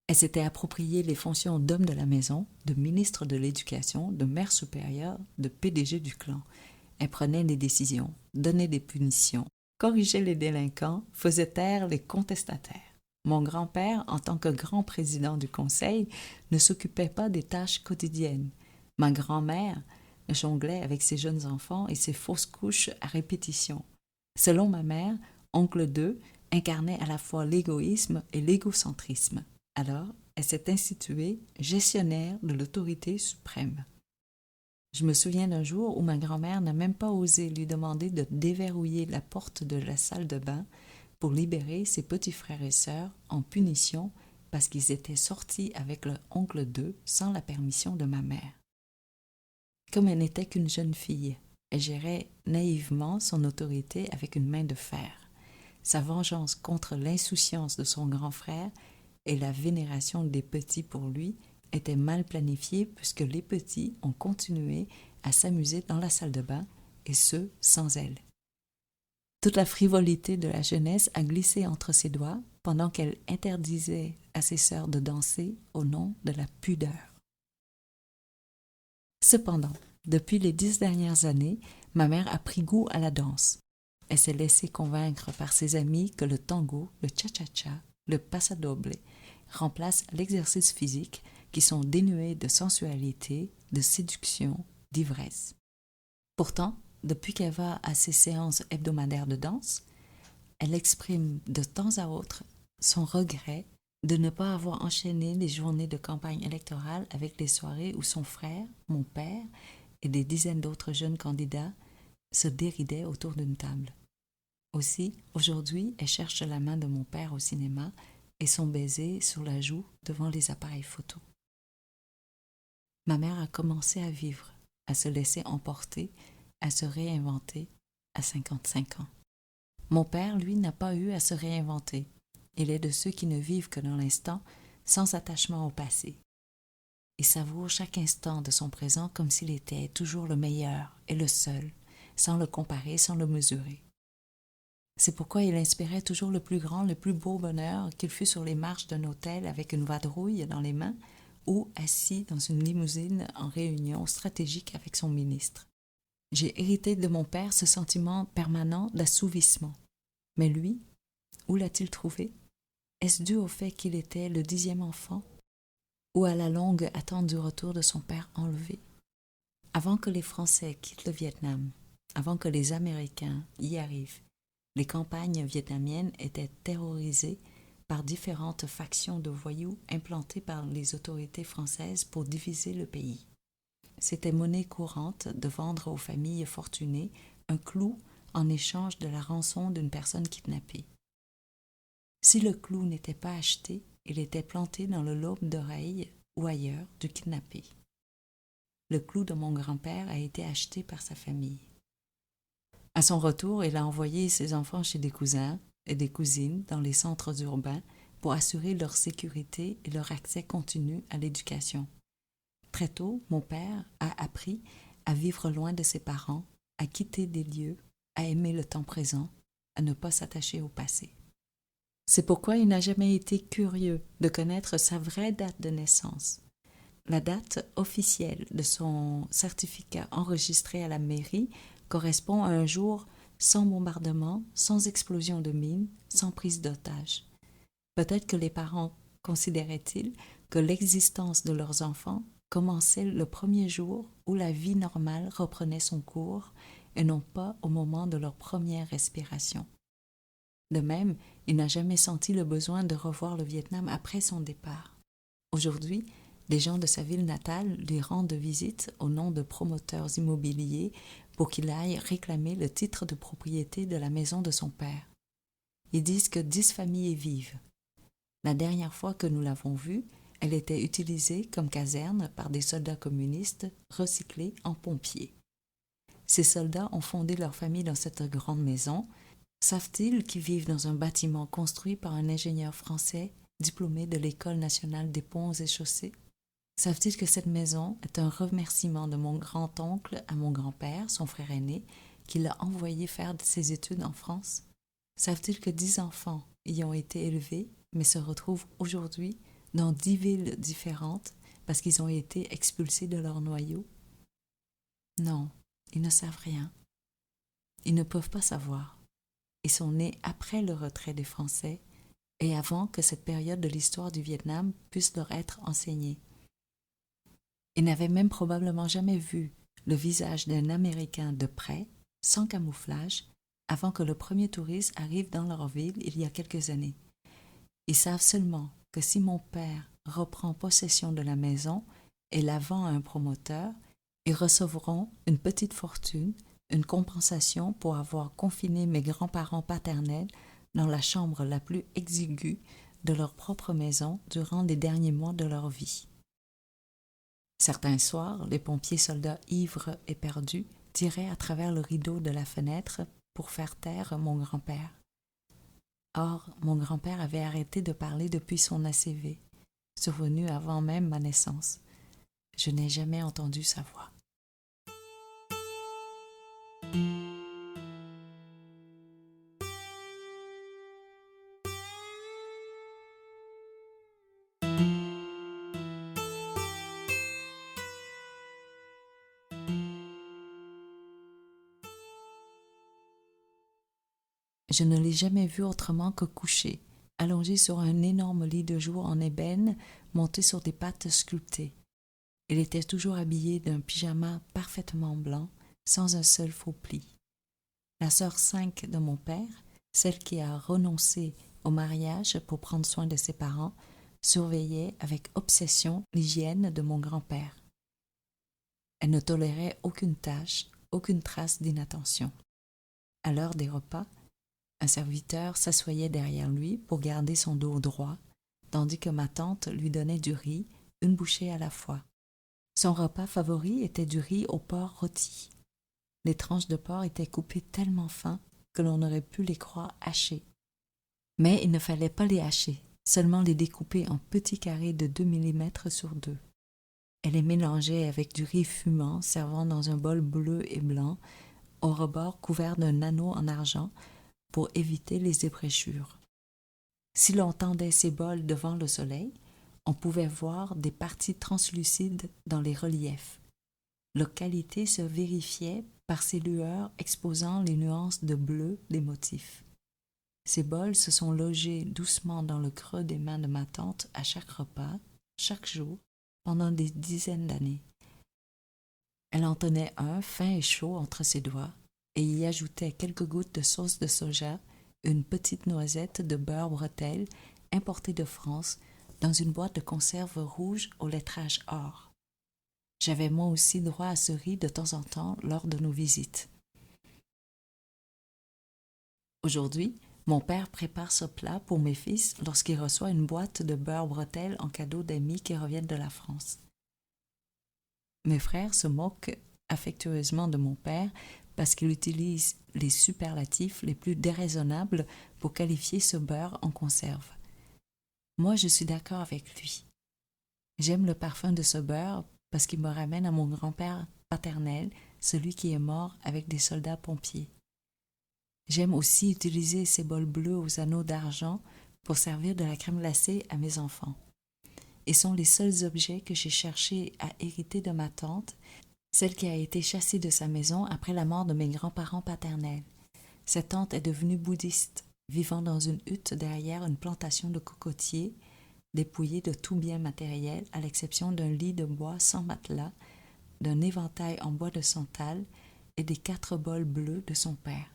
[SPEAKER 1] Elle s'était approprié les fonctions d'homme de la maison, de ministre de l'Éducation, de mère supérieure, de PDG du clan. Elle prenait les décisions, donnait des punitions, corrigeait les délinquants, faisait taire les contestataires. Mon grand-père, en tant que grand président du conseil, ne s'occupait pas des tâches quotidiennes. Ma grand-mère jonglait avec ses jeunes enfants et ses fausses couches à répétition. Selon ma mère, oncle 2 incarnait à la fois l'égoïsme et l'égocentrisme. Alors, elle s'est instituée gestionnaire de l'autorité suprême. Je me souviens d'un jour où ma grand-mère n'a même pas osé lui demander de déverrouiller la porte de la salle de bain pour libérer ses petits frères et sœurs en punition parce qu'ils étaient sortis avec le oncle 2 sans la permission de ma mère. Comme elle n'était qu'une jeune fille, elle gérait naïvement son autorité avec une main de fer. Sa vengeance contre l'insouciance de son grand frère et la vénération des petits pour lui était mal planifiée puisque les petits ont continué à s'amuser dans la salle de bain, et ce, sans elle. Toute la frivolité de la jeunesse a glissé entre ses doigts pendant qu'elle interdisait à ses sœurs de danser au nom de la pudeur. Cependant, depuis les 10 dernières années, ma mère a pris goût à la danse. Elle s'est laissée convaincre par ses amis que le tango, le cha-cha-cha, le pasadoble remplacent l'exercice physique qui sont dénués de sensualité, de séduction, d'ivresse. Pourtant, depuis qu'elle va à ses séances hebdomadaires de danse, elle exprime de temps à autre son regret de ne pas avoir enchaîné les journées de campagne électorale avec les soirées où son frère, mon père et des dizaines d'autres jeunes candidats se déridaient autour d'une table. Aussi, aujourd'hui, elle cherche la main de mon père au cinéma et son baiser sur la joue devant les appareils photo. Ma mère a commencé à vivre, à se laisser emporter, à se réinventer à 55 ans. Mon père, lui, n'a pas eu à se réinventer. Il est de ceux qui ne vivent que dans l'instant, sans attachement au passé. Il savoure chaque instant de son présent comme s'il était toujours le meilleur et le seul, sans le comparer, sans le mesurer. C'est pourquoi il inspirait toujours le plus grand, le plus beau bonheur, qu'il fût sur les marches d'un hôtel avec une vadrouille dans les mains ou assis dans une limousine en réunion stratégique avec son ministre. J'ai hérité de mon père ce sentiment permanent d'assouvissement. Mais lui, où l'a-t-il trouvé? Est-ce dû au fait qu'il était le 10e enfant ou à la longue attente du retour de son père enlevé? Avant que les Français quittent le Vietnam, avant que les Américains y arrivent, les campagnes vietnamiennes étaient terrorisées par différentes factions de voyous implantées par les autorités françaises pour diviser le pays. C'était monnaie courante de vendre aux familles fortunées un clou en échange de la rançon d'une personne kidnappée. Si le clou n'était pas acheté, il était planté dans le lobe d'oreille ou ailleurs du kidnappé. Le clou de mon grand-père a été acheté par sa famille. À son retour, il a envoyé ses enfants chez des cousins et des cousines dans les centres urbains pour assurer leur sécurité et leur accès continu à l'éducation. Très tôt, mon père a appris à vivre loin de ses parents, à quitter des lieux, à aimer le temps présent, à ne pas s'attacher au passé. C'est pourquoi il n'a jamais été curieux de connaître sa vraie date de naissance. La date officielle de son certificat enregistré à la mairie correspond à un jour sans bombardement, sans explosion de mines, sans prise d'otages. Peut-être que les parents considéraient-ils que l'existence de leurs enfants commençait le premier jour où la vie normale reprenait son cours et non pas au moment de leur première respiration. De même, il n'a jamais senti le besoin de revoir le Vietnam après son départ. Aujourd'hui, les gens de sa ville natale lui rendent visite au nom de promoteurs immobiliers pour qu'il aille réclamer le titre de propriété de la maison de son père. Ils disent que 10 familles y vivent. La dernière fois que nous l'avons vue, elle était utilisée comme caserne par des soldats communistes recyclés en pompiers. Ces soldats ont fondé leur famille dans cette grande maison. Savent-ils qu'ils vivent dans un bâtiment construit par un ingénieur français diplômé de l'École nationale des ponts et chaussées? Savent-ils que cette maison est un remerciement de mon grand-oncle à mon grand-père, son frère aîné, qui l'a envoyé faire ses études en France? Savent-ils que 10 enfants y ont été élevés, mais se retrouvent aujourd'hui dans 10 villes différentes parce qu'ils ont été expulsés de leur noyau? Non, ils ne savent rien. Ils ne peuvent pas savoir. Ils sont nés après le retrait des Français et avant que cette période de l'histoire du Vietnam puisse leur être enseignée. Ils n'avaient même probablement jamais vu le visage d'un Américain de près, sans camouflage, avant que le premier touriste arrive dans leur ville il y a quelques années. Ils savent seulement que si mon père reprend possession de la maison et la vend à un promoteur, ils recevront une petite fortune, une compensation pour avoir confiné mes grands-parents paternels dans la chambre la plus exiguë de leur propre maison durant les derniers mois de leur vie. Certains soirs, les pompiers soldats ivres et perdus tiraient à travers le rideau de la fenêtre pour faire taire mon grand-père. Or, mon grand-père avait arrêté de parler depuis son ACV, survenu avant même ma naissance. Je n'ai jamais entendu sa voix. Je ne l'ai jamais vu autrement que couché, allongé sur un énorme lit de jour en ébène, monté sur des pattes sculptées. Il était toujours habillé d'un pyjama parfaitement blanc, sans un seul faux pli. La sœur 5 de mon père, celle qui a renoncé au mariage pour prendre soin de ses parents, surveillait avec obsession l'hygiène de mon grand-père. Elle ne tolérait aucune tache, aucune trace d'inattention. À l'heure des repas, un serviteur s'assoyait derrière lui pour garder son dos droit, tandis que ma tante lui donnait du riz, une bouchée à la fois. Son repas favori était du riz au porc rôti. Les tranches de porc étaient coupées tellement fin que l'on aurait pu les croire hachées. Mais il ne fallait pas les hacher, seulement les découper en petits carrés de 2 mm sur 2. Elle les mélangeait avec du riz fumant servant dans un bol bleu et blanc, au rebord couvert d'un anneau en argent pour éviter les ébréchures. Si l'on tendait ces bols devant le soleil, on pouvait voir des parties translucides dans les reliefs. Leur qualité se vérifiait par ces lueurs exposant les nuances de bleu des motifs. Ces bols se sont logés doucement dans le creux des mains de ma tante à chaque repas, chaque jour, pendant des dizaines d'années. Elle en tenait un fin et chaud entre ses doigts et y ajoutait quelques gouttes de sauce de soja, une petite noisette de beurre bretelle importée de France dans une boîte de conserve rouge au lettrage or. J'avais moi aussi droit à ce riz de temps en temps lors de nos visites. Aujourd'hui, mon père prépare ce plat pour mes fils lorsqu'il reçoit une boîte de beurre bretelle en cadeau d'amis qui reviennent de la France. Mes frères se moquent affectueusement de mon père parce qu'il utilise les superlatifs les plus déraisonnables pour qualifier ce beurre en conserve. Moi, je suis d'accord avec lui. J'aime le parfum de ce beurre parce qu'il me ramène à mon grand-père paternel, celui qui est mort avec des soldats pompiers. J'aime aussi utiliser ces bols bleus aux anneaux d'argent pour servir de la crème glacée à mes enfants. Et sont les seuls objets que j'ai cherché à hériter de ma tante, celle qui a été chassée de sa maison après la mort de mes grands-parents paternels. Cette tante est devenue bouddhiste, vivant dans une hutte derrière une plantation de cocotiers, dépouillée de tout bien matériel à l'exception d'un lit de bois sans matelas, d'un éventail en bois de santal et des 4 bols bleus de son père.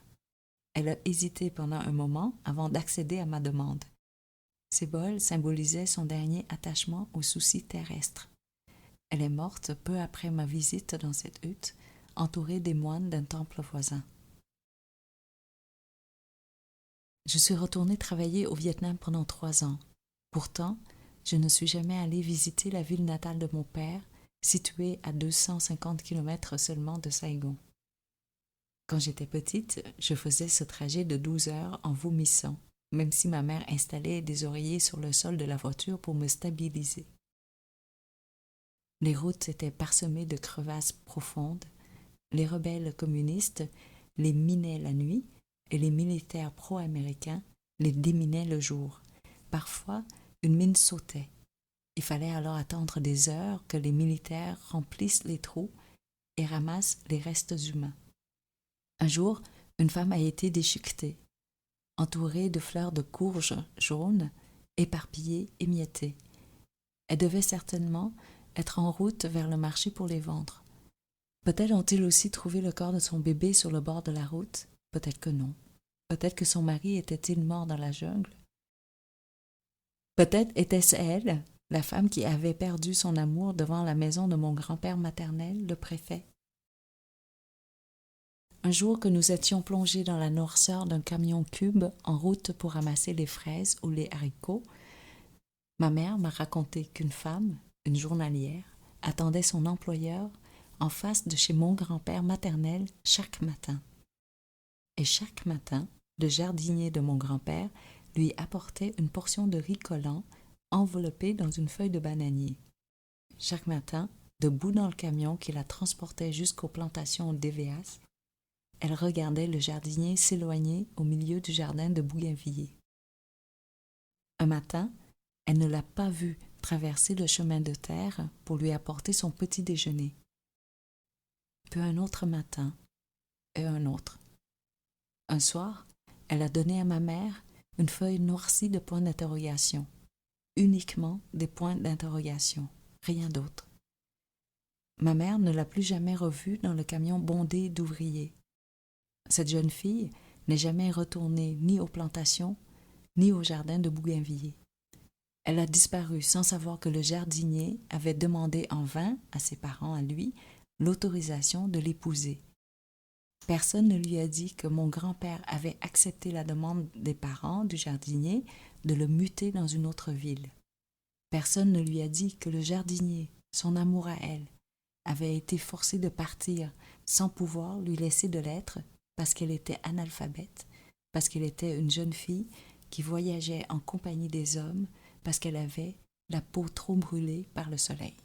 [SPEAKER 1] Elle a hésité pendant un moment avant d'accéder à ma demande. Ces bols symbolisaient son dernier attachement aux soucis terrestres. Elle est morte peu après ma visite dans cette hutte, entourée des moines d'un temple voisin. Je suis retournée travailler au Vietnam pendant 3 ans. Pourtant, je ne suis jamais allée visiter la ville natale de mon père, située à 250 km seulement de Saigon. Quand j'étais petite, je faisais ce trajet de 12 heures en vomissant, même si ma mère installait des oreillers sur le sol de la voiture pour me stabiliser. Les routes étaient parsemées de crevasses profondes, les rebelles communistes les minaient la nuit et les militaires pro-américains les déminaient le jour. Parfois, une mine sautait. Il fallait alors attendre des heures que les militaires remplissent les trous et ramassent les restes humains. Un jour, une femme a été déchiquetée, entourée de fleurs de courge jaunes, éparpillées, émiettées. Elle devait certainement être en route vers le marché pour les vendre. Peut-être ont-ils aussi trouvé le corps de son bébé sur le bord de la route, peut-être que non. Peut-être que son mari était-il mort dans la jungle. Peut-être était-ce elle, la femme qui avait perdu son amour devant la maison de mon grand-père maternel, le préfet. Un jour que nous étions plongés dans la noirceur d'un camion cube en route pour ramasser les fraises ou les haricots, ma mère m'a raconté qu'une femme, une journalière, attendait son employeur en face de chez mon grand-père maternel chaque matin. Et chaque matin, le jardinier de mon grand-père lui apportait une portion de riz collant enveloppée dans une feuille de bananier. Chaque matin, debout dans le camion qui la transportait jusqu'aux plantations d'Évéas, elle regardait le jardinier s'éloigner au milieu du jardin de bougainvilliers. Un matin, elle ne l'a pas vu traverser le chemin de terre pour lui apporter son petit déjeuner. Puis un autre matin, et un autre. Un soir, elle a donné à ma mère une feuille noircie de points d'interrogation. Uniquement des points d'interrogation, rien d'autre. Ma mère ne l'a plus jamais revue dans le camion bondé d'ouvriers. Cette jeune fille n'est jamais retournée ni aux plantations, ni au jardin de bougainvilliers. Elle a disparu sans savoir que le jardinier avait demandé en vain à ses parents, à lui, l'autorisation de l'épouser. Personne ne lui a dit que mon grand-père avait accepté la demande des parents du jardinier de le muter dans une autre ville. Personne ne lui a dit que le jardinier, son amour à elle, avait été forcé de partir sans pouvoir lui laisser de lettres parce qu'elle était analphabète, parce qu'elle était une jeune fille qui voyageait en compagnie des hommes, parce qu'elle avait la peau trop brûlée par le soleil.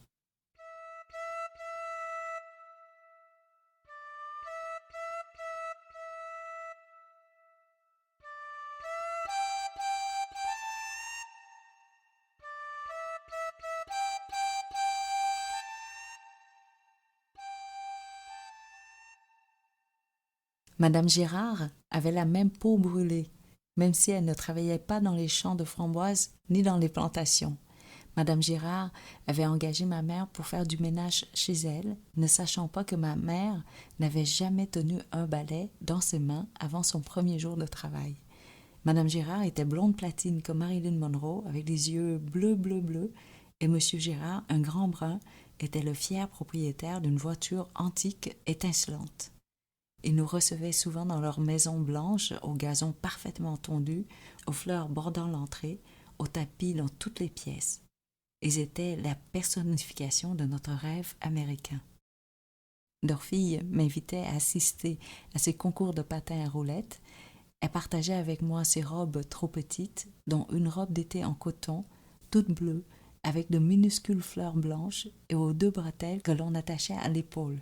[SPEAKER 1] Madame Girard avait la même peau brûlée, même si elle ne travaillait pas dans les champs de framboises ni dans les plantations. Madame Girard avait engagé ma mère pour faire du ménage chez elle, ne sachant pas que ma mère n'avait jamais tenu un balai dans ses mains avant son premier jour de travail. Madame Girard était blonde platine comme Marilyn Monroe, avec des yeux bleus, bleus, bleus, et Monsieur Girard, un grand brun, était le fier propriétaire d'une voiture antique étincelante. Ils nous recevaient souvent dans leur maison blanche, au gazon parfaitement tondu, aux fleurs bordant l'entrée, aux tapis dans toutes les pièces. Ils étaient la personnification de notre rêve américain. Leur fille m'invitait à assister à ces concours de patins à roulettes. Elle partageait avec moi ses robes trop petites, dont une robe d'été en coton, toute bleue, avec de minuscules fleurs blanches et aux 2 bretelles que l'on attachait à l'épaule.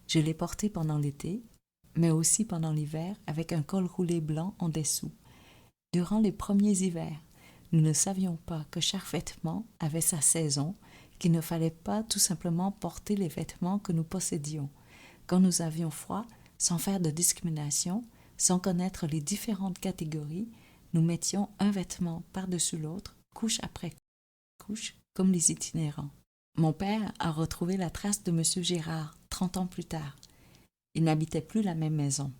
[SPEAKER 1] Je les portais pendant l'été, mais aussi pendant l'hiver avec un col roulé blanc en dessous. Durant les premiers hivers, nous ne savions pas que chaque vêtement avait sa saison, qu'il ne fallait pas tout simplement porter les vêtements que nous possédions. Quand nous avions froid, sans faire de discrimination, sans connaître les différentes catégories, nous mettions un vêtement par-dessus l'autre, couche après couche, comme les itinérants. Mon père a retrouvé la trace de M. Girard 30 ans plus tard. Il n'habitait plus la même maison.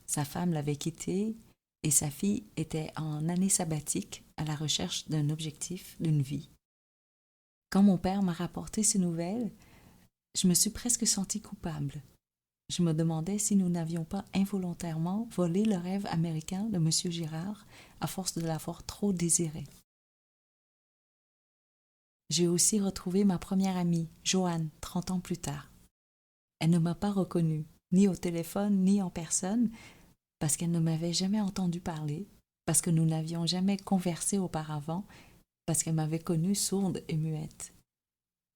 [SPEAKER 1] Sa femme l'avait quitté et sa fille était en année sabbatique à la recherche d'un objectif, d'une vie. Quand mon père m'a rapporté ces nouvelles, je me suis presque sentie coupable. Je me demandais si nous n'avions pas involontairement volé le rêve américain de M. Girard à force de l'avoir trop désiré. J'ai aussi retrouvé ma première amie, Joanne, 30 ans plus tard. Elle ne m'a pas reconnue, ni au téléphone, ni en personne, parce qu'elle ne m'avait jamais entendu parler, parce que nous n'avions jamais conversé auparavant, parce qu'elle m'avait connue sourde et muette.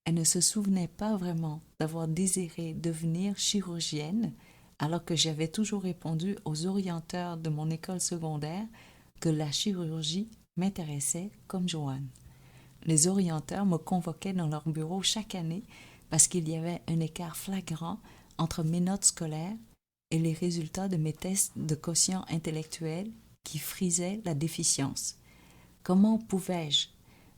[SPEAKER 1] Elle ne se souvenait pas vraiment d'avoir désiré devenir chirurgienne, alors que j'avais toujours répondu aux orienteurs de mon école secondaire que la chirurgie m'intéressait comme Joanne. Les orienteurs me convoquaient dans leur bureau chaque année parce qu'il y avait un écart flagrant entre mes notes scolaires et les résultats de mes tests de quotient intellectuel qui frisaient la déficience. Comment pouvais-je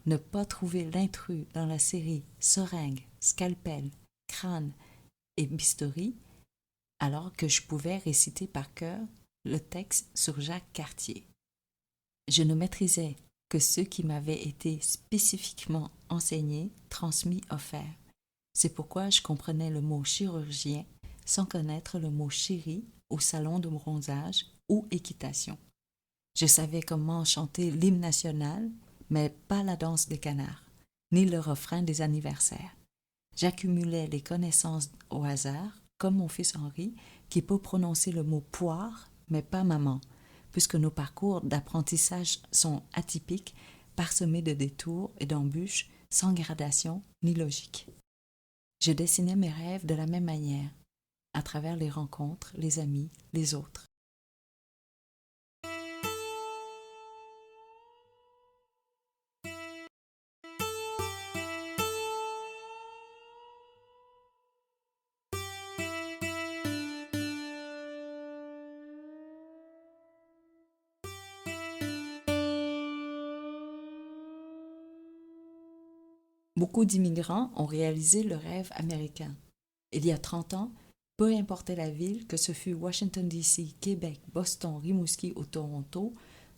[SPEAKER 1] ne pas trouver l'intrus dans la série Seringue, Scalpel, Crâne et Bistouri, alors que je pouvais réciter par cœur le texte sur Jacques Cartier? Je ne maîtrisais que ceux qui m'avaient été spécifiquement enseignés, transmis, offerts. C'est pourquoi je comprenais le mot chirurgien sans connaître le mot chéri ou salon de bronzage ou équitation. Je savais comment chanter l'hymne national, mais pas la danse des canards, ni le refrain des anniversaires. J'accumulais les connaissances au hasard, comme mon fils Henri, qui peut prononcer le mot poire, mais pas maman, puisque nos parcours d'apprentissage sont atypiques, parsemés de détours et d'embûches, sans gradation ni logique. Je dessinais mes rêves de la même manière, à travers les rencontres, les amis, les autres. Beaucoup d'immigrants ont réalisé le rêve américain. Il y a 30 ans, peu importait la ville, que ce fût Washington D.C., Québec, Boston, Rimouski ou Toronto,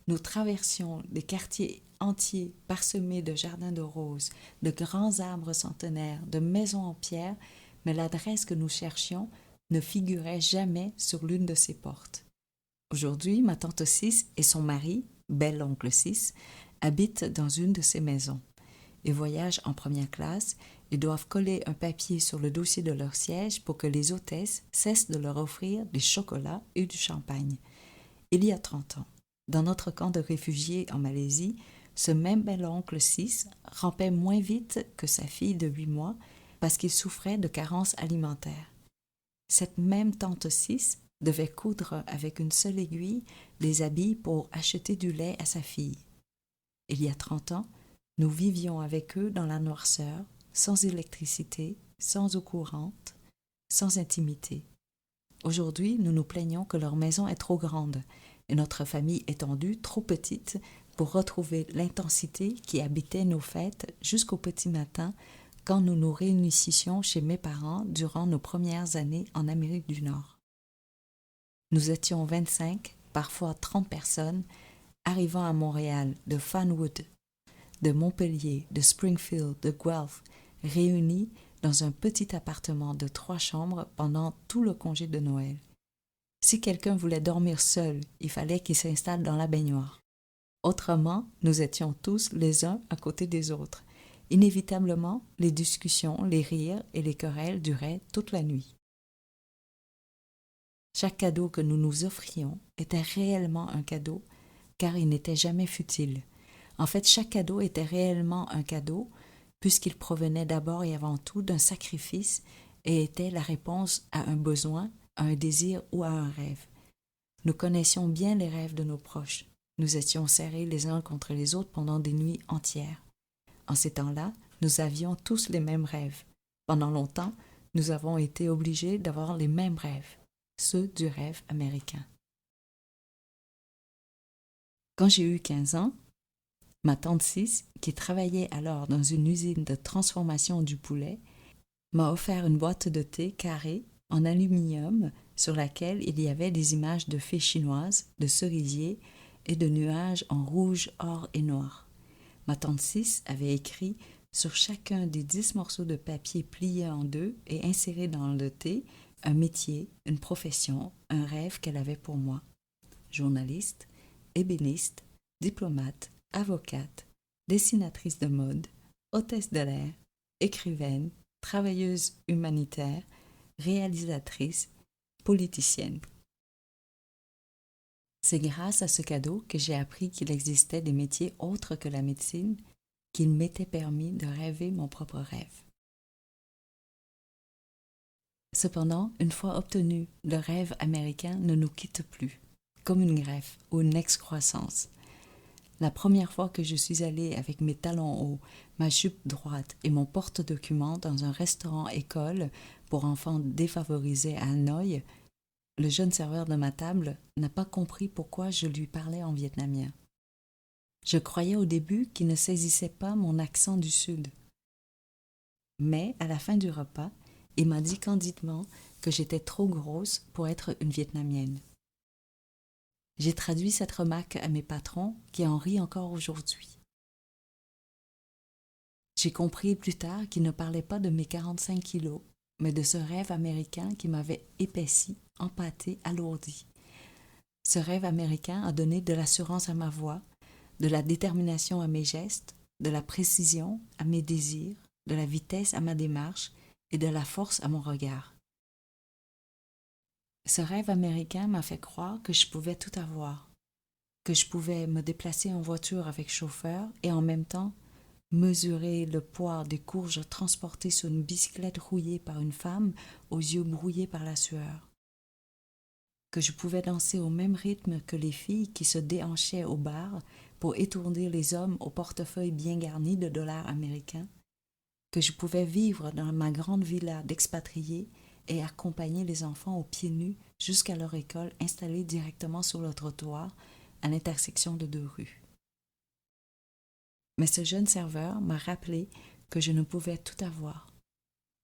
[SPEAKER 1] nous traversions des quartiers entiers parsemés de jardins de roses, de grands arbres centenaires, de maisons en pierre, mais l'adresse que nous cherchions ne figurait jamais sur l'une de ces portes. Aujourd'hui, ma tante Cis et son mari, bel-oncle Cis, habitent dans une de ces maisons. Ils voyagent en première classe et doivent coller un papier sur le dossier de leur siège pour que les hôtesses cessent de leur offrir des chocolats et du champagne. Il y a 30 ans, dans notre camp de réfugiés en Malaisie, ce même bel-oncle Cis rampait moins vite que sa fille de 8 mois parce qu'il souffrait de carences alimentaires. Cette même tante Cis devait coudre avec une seule aiguille des habits pour acheter du lait à sa fille. Il y a 30 ans, nous vivions avec eux dans la noirceur, sans électricité, sans eau courante, sans intimité. Aujourd'hui, nous nous plaignons que leur maison est trop grande et notre famille étendue trop petite pour retrouver l'intensité qui habitait nos fêtes jusqu'au petit matin quand nous nous réunissions chez mes parents durant nos premières années en Amérique du Nord. Nous étions 25, parfois 30 personnes, arrivant à Montréal de Fanwood, de Montpellier, de Springfield, de Guelph, réunis dans un petit appartement de 3 chambres pendant tout le congé de Noël. Si quelqu'un voulait dormir seul, il fallait qu'il s'installe dans la baignoire. Autrement, nous étions tous les uns à côté des autres. Inévitablement, les discussions, les rires et les querelles duraient toute la nuit. Chaque cadeau que nous nous offrions était réellement un cadeau, car il n'était jamais futile. En fait, chaque cadeau était réellement un cadeau, puisqu'il provenait d'abord et avant tout d'un sacrifice et était la réponse à un besoin, à un désir ou à un rêve. Nous connaissions bien les rêves de nos proches. Nous étions serrés les uns contre les autres pendant des nuits entières. En ces temps-là, nous avions tous les mêmes rêves. Pendant longtemps, nous avons été obligés d'avoir les mêmes rêves, ceux du rêve américain. Quand j'ai eu 15 ans, ma tante Cis, qui travaillait alors dans une usine de transformation du poulet, m'a offert une boîte de thé carrée en aluminium sur laquelle il y avait des images de fées chinoises, de cerisiers et de nuages en rouge, or et noir. Ma tante Cis avait écrit sur chacun des 10 morceaux de papier pliés en deux et insérés dans le thé un métier, une profession, un rêve qu'elle avait pour moi. Journaliste, ébéniste, diplomate, avocate, dessinatrice de mode, hôtesse de l'air, écrivaine, travailleuse humanitaire, réalisatrice, politicienne. C'est grâce à ce cadeau que j'ai appris qu'il existait des métiers autres que la médecine, qu'il m'était permis de rêver mon propre rêve. Cependant, une fois obtenu, le rêve américain ne nous quitte plus, comme une greffe ou une excroissance. La première fois que je suis allée avec mes talons hauts, ma jupe droite et mon porte-documents dans un restaurant-école pour enfants défavorisés à Hanoï, le jeune serveur de ma table n'a pas compris pourquoi je lui parlais en vietnamien. Je croyais au début qu'il ne saisissait pas mon accent du Sud. Mais, à la fin du repas, il m'a dit candidement que j'étais trop grosse pour être une Vietnamienne. J'ai traduit cette remarque à mes patrons qui en rient encore aujourd'hui. J'ai compris plus tard qu'il ne parlait pas de mes 45 kilos, mais de ce rêve américain qui m'avait épaissi, empâté, alourdi. Ce rêve américain a donné de l'assurance à ma voix, de la détermination à mes gestes, de la précision à mes désirs, de la vitesse à ma démarche et de la force à mon regard. Ce rêve américain m'a fait croire que je pouvais tout avoir, que je pouvais me déplacer en voiture avec chauffeur et en même temps mesurer le poids des courges transportées sur une bicyclette rouillée par une femme aux yeux brouillés par la sueur, que je pouvais danser au même rythme que les filles qui se déhanchaient au bar pour étourdir les hommes au portefeuille bien garni de dollars américains, que je pouvais vivre dans ma grande villa d'expatriés et accompagner les enfants aux pieds nus jusqu'à leur école installée directement sur le trottoir à l'intersection de 2 rues. Mais ce jeune serveur m'a rappelé que je ne pouvais tout avoir,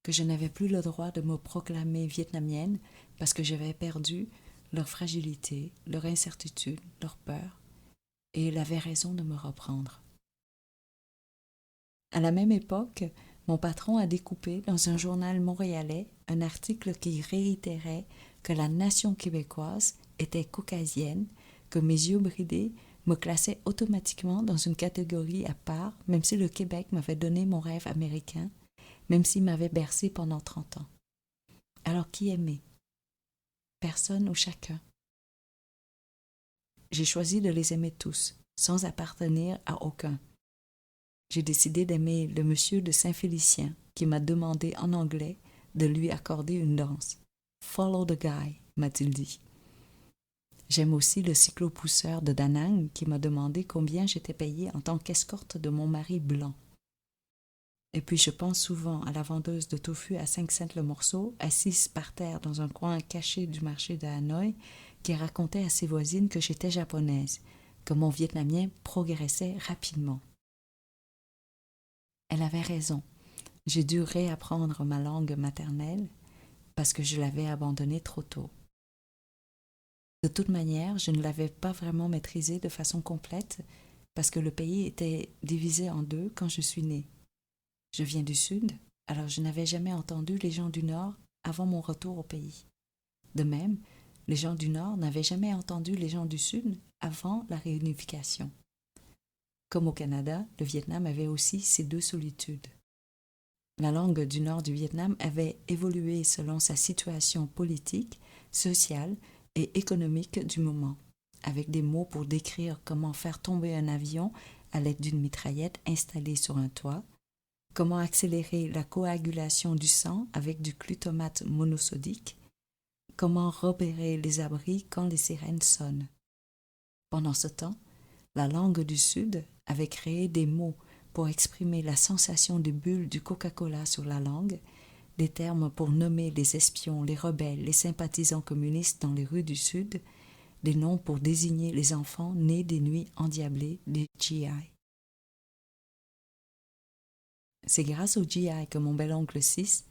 [SPEAKER 1] que je n'avais plus le droit de me proclamer vietnamienne parce que j'avais perdu leur fragilité, leur incertitude, leur peur, et il avait raison de me reprendre. À la même époque, mon patron a découpé dans un journal montréalais un article qui réitérait que la nation québécoise était caucasienne, que mes yeux bridés me classaient automatiquement dans une catégorie à part, même si le Québec m'avait donné mon rêve américain, même s'il m'avait bercé pendant 30 ans. Alors qui aimer? Personne ou chacun? J'ai choisi de les aimer tous, sans appartenir à aucun. J'ai décidé d'aimer le monsieur de Saint-Félicien qui m'a demandé en anglais de lui accorder une danse. « Follow the guy », m'a-t-il dit. J'aime aussi le cyclopousseur de Da Nang qui m'a demandé combien j'étais payée en tant qu'escorte de mon mari blanc. Et puis je pense souvent à la vendeuse de tofu à 5 cents le morceau, assise par terre dans un coin caché du marché de Hanoï, qui racontait à ses voisines que j'étais japonaise, que mon vietnamien progressait rapidement. Elle avait raison. J'ai dû réapprendre ma langue maternelle parce que je l'avais abandonnée trop tôt. De toute manière, je ne l'avais pas vraiment maîtrisée de façon complète parce que le pays était divisé en 2 quand je suis née. Je viens du Sud, alors je n'avais jamais entendu les gens du Nord avant mon retour au pays. De même, les gens du Nord n'avaient jamais entendu les gens du Sud avant la réunification. Comme au Canada, le Vietnam avait aussi ses 2 solitudes. La langue du nord du Vietnam avait évolué selon sa situation politique, sociale et économique du moment, avec des mots pour décrire comment faire tomber un avion à l'aide d'une mitraillette installée sur un toit, comment accélérer la coagulation du sang avec du glutamate monosodique, comment repérer les abris quand les sirènes sonnent. Pendant ce temps, la langue du Sud avait créé des mots pour exprimer la sensation des bulles du Coca-Cola sur la langue, des termes pour nommer les espions, les rebelles, les sympathisants communistes dans les rues du Sud, des noms pour désigner les enfants nés des nuits endiablées des GI. C'est grâce au GI que mon bel-oncle Sis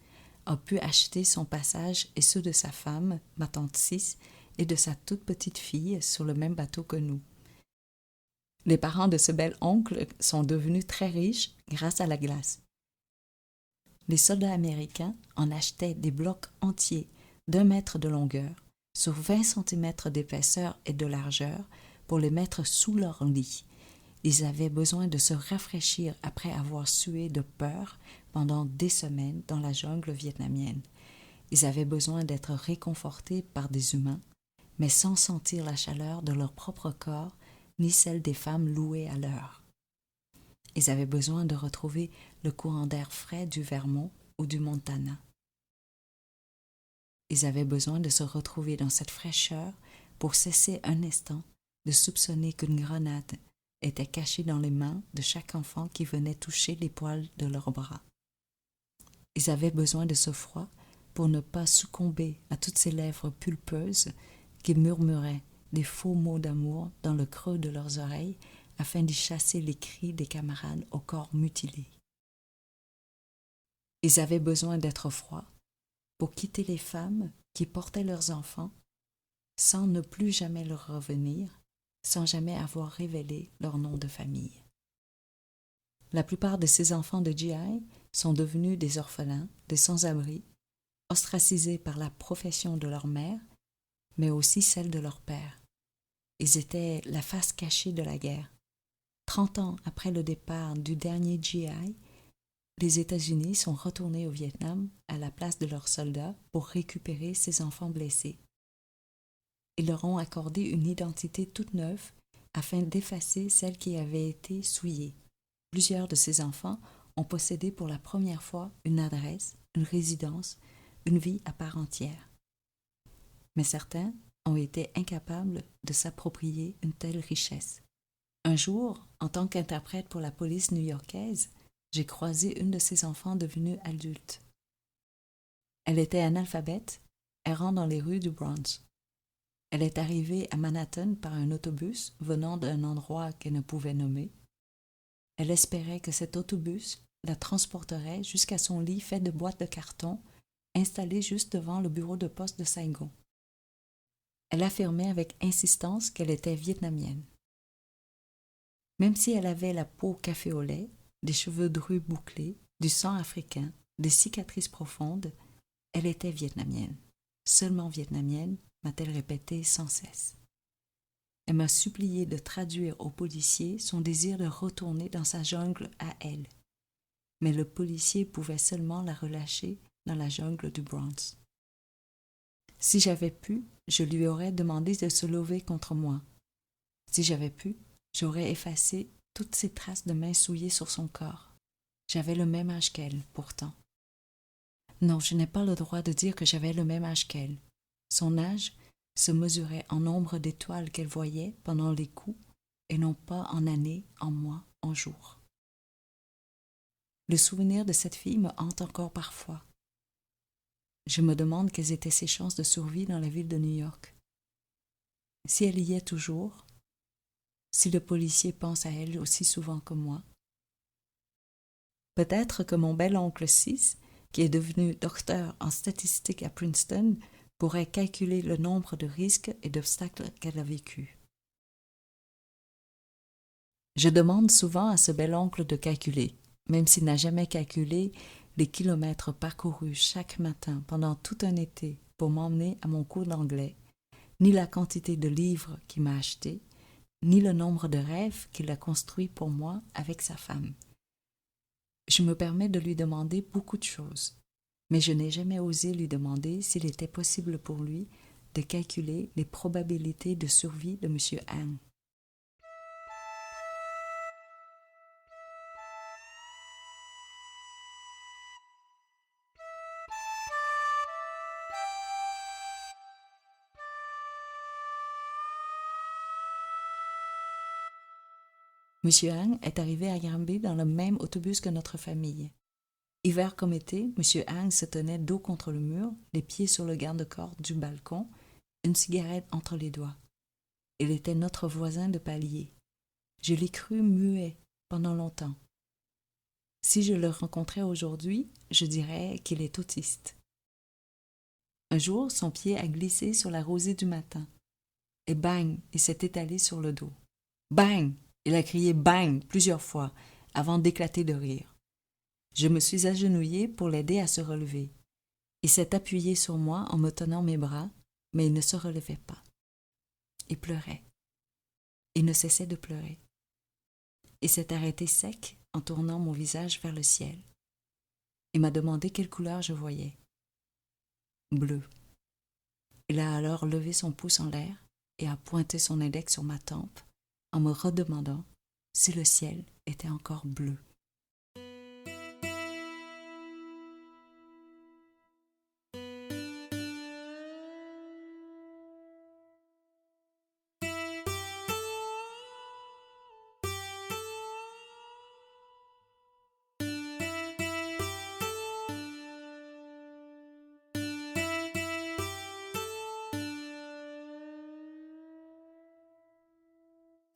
[SPEAKER 1] a pu acheter son passage et ceux de sa femme, ma tante Sis, et de sa toute petite fille sur le même bateau que nous. Les parents de ce bel-oncle sont devenus très riches grâce à la glace. Les soldats américains en achetaient des blocs entiers d'1 mètre de longueur, sur 20 cm d'épaisseur et de largeur, pour les mettre sous leur lit. Ils avaient besoin de se rafraîchir après avoir sué de peur pendant des semaines dans la jungle vietnamienne. Ils avaient besoin d'être réconfortés par des humains, mais sans sentir la chaleur de leur propre corps ni celle des femmes louées à l'heure. Ils avaient besoin de retrouver le courant d'air frais du Vermont ou du Montana. Ils avaient besoin de se retrouver dans cette fraîcheur pour cesser un instant de soupçonner qu'une grenade était cachée dans les mains de chaque enfant qui venait toucher les poils de leurs bras. Ils avaient besoin de ce froid pour ne pas succomber à toutes ces lèvres pulpeuses qui murmuraient des faux mots d'amour dans le creux de leurs oreilles afin d'y chasser les cris des camarades au corps mutilé. Ils avaient besoin d'être froids pour quitter les femmes qui portaient leurs enfants sans ne plus jamais leur revenir, sans jamais avoir révélé leur nom de famille. La plupart de ces enfants de GI sont devenus des orphelins, des sans-abri, ostracisés par la profession de leur mère, mais aussi celle de leur père. Ils étaient la face cachée de la guerre. 30 ans après le départ du dernier GI, les États-Unis sont retournés au Vietnam à la place de leurs soldats pour récupérer ces enfants blessés. Ils leur ont accordé une identité toute neuve afin d'effacer celle qui avait été souillée. Plusieurs de ces enfants ont possédé pour la première fois une adresse, une résidence, une vie à part entière. Mais certains ont été incapables de s'approprier une telle richesse. Un jour, en tant qu'interprète pour la police new-yorkaise, j'ai croisé une de ces enfants devenue adulte. Elle était analphabète, errant dans les rues du Bronx. Elle est arrivée à Manhattan par un autobus venant d'un endroit qu'elle ne pouvait nommer. Elle espérait que cet autobus la transporterait jusqu'à son lit fait de boîtes de carton installé juste devant le bureau de poste de Saigon. Elle affirmait avec insistance qu'elle était vietnamienne. Même si elle avait la peau café au lait, des cheveux drus bouclés, du sang africain, des cicatrices profondes, elle était vietnamienne. Seulement vietnamienne, m'a-t-elle répété sans cesse. Elle m'a supplié de traduire au policier son désir de retourner dans sa jungle à elle. Mais le policier pouvait seulement la relâcher dans la jungle du Bronx. Si j'avais pu, je lui aurais demandé de se lever contre moi. Si j'avais pu, j'aurais effacé toutes ces traces de mains souillées sur son corps. J'avais le même âge qu'elle, pourtant. Non, je n'ai pas le droit de dire que j'avais le même âge qu'elle. Son âge se mesurait en nombre d'étoiles qu'elle voyait pendant les coups et non pas en années, en mois, en jours. Le souvenir de cette fille me hante encore parfois. Je me demande quelles étaient ses chances de survie dans la ville de New York. Si elle y est toujours, si le policier pense à elle aussi souvent que moi. Peut-être que mon bel-oncle Sis, qui est devenu docteur en statistique à Princeton, pourrait calculer le nombre de risques et d'obstacles qu'elle a vécus. Je demande souvent à ce bel-oncle de calculer, même s'il n'a jamais calculé les kilomètres parcourus chaque matin pendant tout un été pour m'emmener à mon cours d'anglais, ni la quantité de livres qu'il m'a achetés, ni le nombre de rêves qu'il a construits pour moi avec sa femme. Je me permets de lui demander beaucoup de choses, mais je n'ai jamais osé lui demander s'il était possible pour lui de calculer les probabilités de survie de M. Han. M. Han est arrivé à Granby dans le même autobus que notre famille. Hiver comme été, M. Han se tenait dos contre le mur, les pieds sur le garde-corps du balcon, une cigarette entre les doigts. Il était notre voisin de palier. Je l'ai cru muet pendant longtemps. Si je le rencontrais aujourd'hui, je dirais qu'il est autiste. Un jour, son pied a glissé sur la rosée du matin. Et bang, il s'est étalé sur le dos. Bang! Il a crié bang plusieurs fois avant d'éclater de rire. Je me suis agenouillée pour l'aider à se relever. Il s'est appuyé sur moi en me tenant mes bras, mais il ne se relevait pas. Il pleurait. Il ne cessait de pleurer. Il s'est arrêté sec en tournant mon visage vers le ciel. Il m'a demandé quelle couleur je voyais. Bleu. Il a alors levé son pouce en l'air et a pointé son index sur ma tempe en me redemandant si le ciel était encore bleu.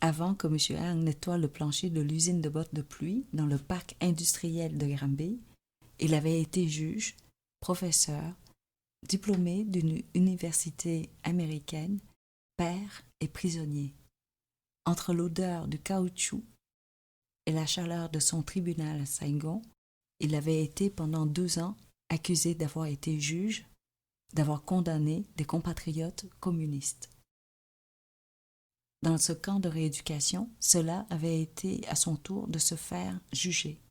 [SPEAKER 1] Avant que M. Han nettoie le plancher de l'usine de bottes de pluie dans le parc industriel de Granby, il avait été juge, professeur, diplômé d'une université américaine, père et prisonnier. Entre l'odeur du caoutchouc et la chaleur de son tribunal à Saigon, il avait été pendant 2 ans accusé d'avoir été juge, d'avoir condamné des compatriotes communistes. Dans ce camp de rééducation, cela avait été à son tour de se faire juger,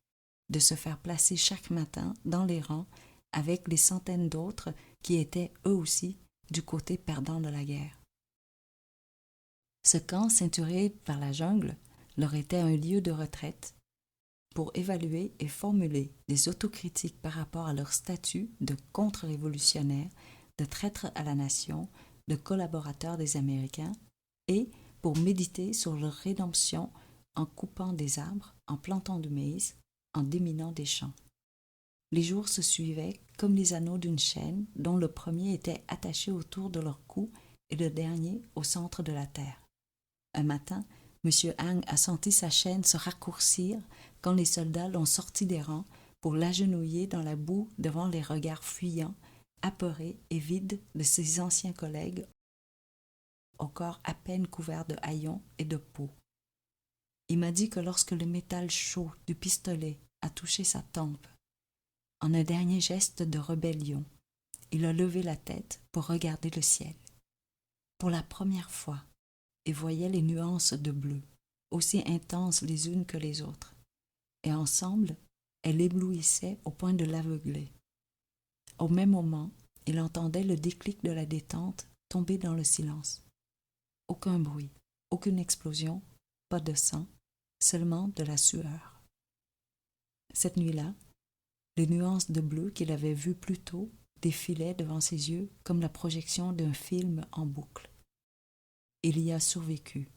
[SPEAKER 1] de se faire placer chaque matin dans les rangs avec les centaines d'autres qui étaient eux aussi du côté perdant de la guerre. Ce camp ceinturé par la jungle leur était un lieu de retraite pour évaluer et formuler des autocritiques par rapport à leur statut de contre-révolutionnaires, de traîtres à la nation, de collaborateurs des Américains et pour méditer sur leur rédemption en coupant des arbres, en plantant du maïs, en déminant des champs. Les jours se suivaient comme les anneaux d'une chaîne dont le premier était attaché autour de leur cou et le dernier au centre de la terre. Un matin, M. Han a senti sa chaîne se raccourcir quand les soldats l'ont sorti des rangs pour l'agenouiller dans la boue devant les regards fuyants, apeurés et vides de ses anciens collègues au corps à peine couvert de haillons et de peau. Il m'a dit que lorsque le métal chaud du pistolet a touché sa tempe, en un dernier geste de rébellion, il a levé la tête pour regarder le ciel. Pour la première fois, il voyait les nuances de bleu, aussi intenses les unes que les autres, et ensemble, elles éblouissaient au point de l'aveugler. Au même moment, il entendait le déclic de la détente tomber dans le silence. Aucun bruit, aucune explosion, pas de sang, seulement de la sueur. Cette nuit-là, les nuances de bleu qu'il avait vues plus tôt défilaient devant ses yeux comme la projection d'un film en boucle. Il y a survécu.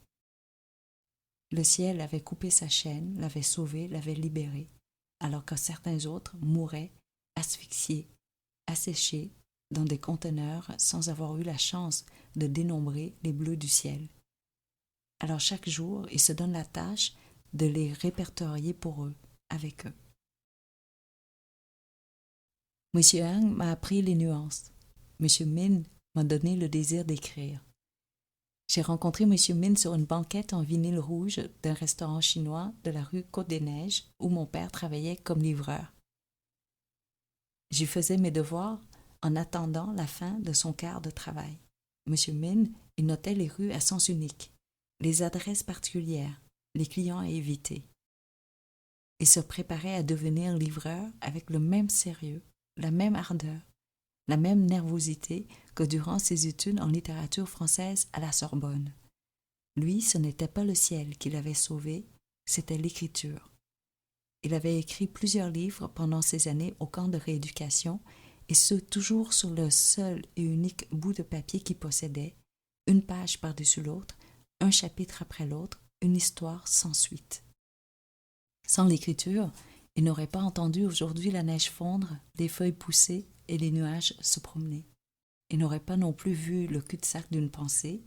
[SPEAKER 1] Le ciel avait coupé sa chaîne, l'avait sauvé, l'avait libéré, alors que certains autres mouraient, asphyxiés, asséchés, dans des conteneurs sans avoir eu la chance de dénombrer les bleus du ciel. Alors chaque jour, il se donne la tâche de les répertorier pour eux, avec eux. M. Han m'a appris les nuances. M. Min m'a donné le désir d'écrire. J'ai rencontré M. Min sur une banquette en vinyle rouge d'un restaurant chinois de la rue Côte-des-Neiges où mon père travaillait comme livreur. J'y faisais mes devoirs en attendant la fin de son quart de travail. M. Min, il notait les rues à sens unique, les adresses particulières, les clients à éviter. Il se préparait à devenir livreur avec le même sérieux, la même ardeur, la même nervosité que durant ses études en littérature française à la Sorbonne. Lui, ce n'était pas le ciel qui l'avait sauvé, c'était l'écriture. Il avait écrit plusieurs livres pendant ces années au camp de rééducation, et ce toujours sur le seul et unique bout de papier qu'il possédait, une page par-dessus l'autre, un chapitre après l'autre, une histoire sans suite. Sans l'écriture, il n'aurait pas entendu aujourd'hui la neige fondre, les feuilles pousser et les nuages se promener. Il n'aurait pas non plus vu le cul-de-sac d'une pensée,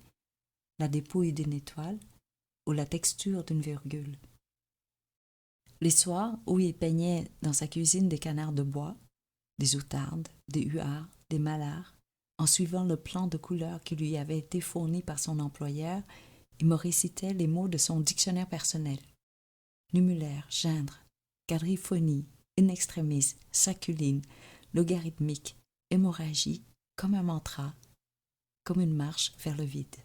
[SPEAKER 1] la dépouille d'une étoile ou la texture d'une virgule. Les soirs où il peignait dans sa cuisine des canards de bois, des outardes, des huards, des malards, en suivant le plan de couleurs qui lui avait été fourni par son employeur, il me récitait les mots de son dictionnaire personnel. Numulaire, gendre, quadriphonie, in extremis, saculine, logarithmique, hémorragie, comme un mantra, comme une marche vers le vide.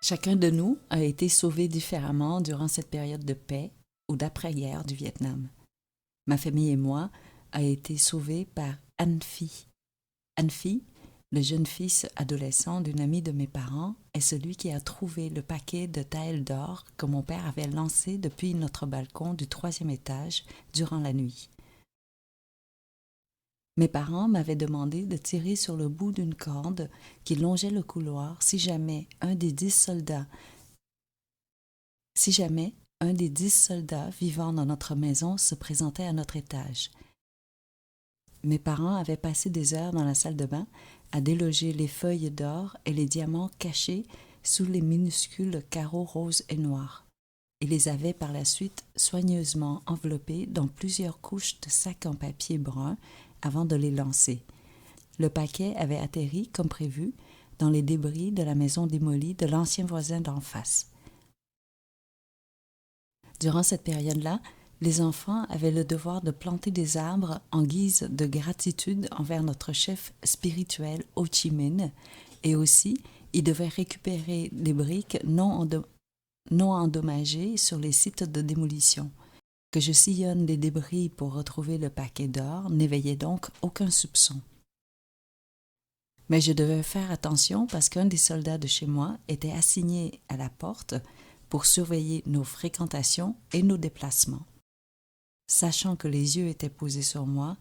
[SPEAKER 1] Chacun de nous a été sauvé différemment durant cette période de paix ou d'après-guerre du Vietnam. Ma famille et moi a été sauvés par Anh Phi. Anh Phi, le jeune fils adolescent d'une amie de mes parents, est celui qui a trouvé le paquet de taëls d'or que mon père avait lancé depuis notre balcon du 3e étage durant la nuit. Mes parents m'avaient demandé de tirer sur le bout d'une corde qui longeait le couloir si jamais un des 10 soldats vivant dans notre maison se présentait à notre étage. Mes parents avaient passé des heures dans la salle de bain à déloger les feuilles d'or et les diamants cachés sous les minuscules carreaux roses et noirs. Ils les avaient par la suite soigneusement enveloppés dans plusieurs couches de sacs en papier brun avant de les lancer. Le paquet avait atterri, comme prévu, dans les débris de la maison démolie de l'ancien voisin d'en face. Durant cette période-là, les enfants avaient le devoir de planter des arbres en guise de gratitude envers notre chef spirituel Ho Chi Minh, et aussi ils devaient récupérer des briques non endommagées sur les sites de démolition. Que je sillonne les débris pour retrouver le paquet d'or n'éveillait donc aucun soupçon. Mais je devais faire attention parce qu'un des soldats de chez moi était assigné à la porte pour surveiller nos fréquentations et nos déplacements. Sachant que les yeux étaient posés sur moi,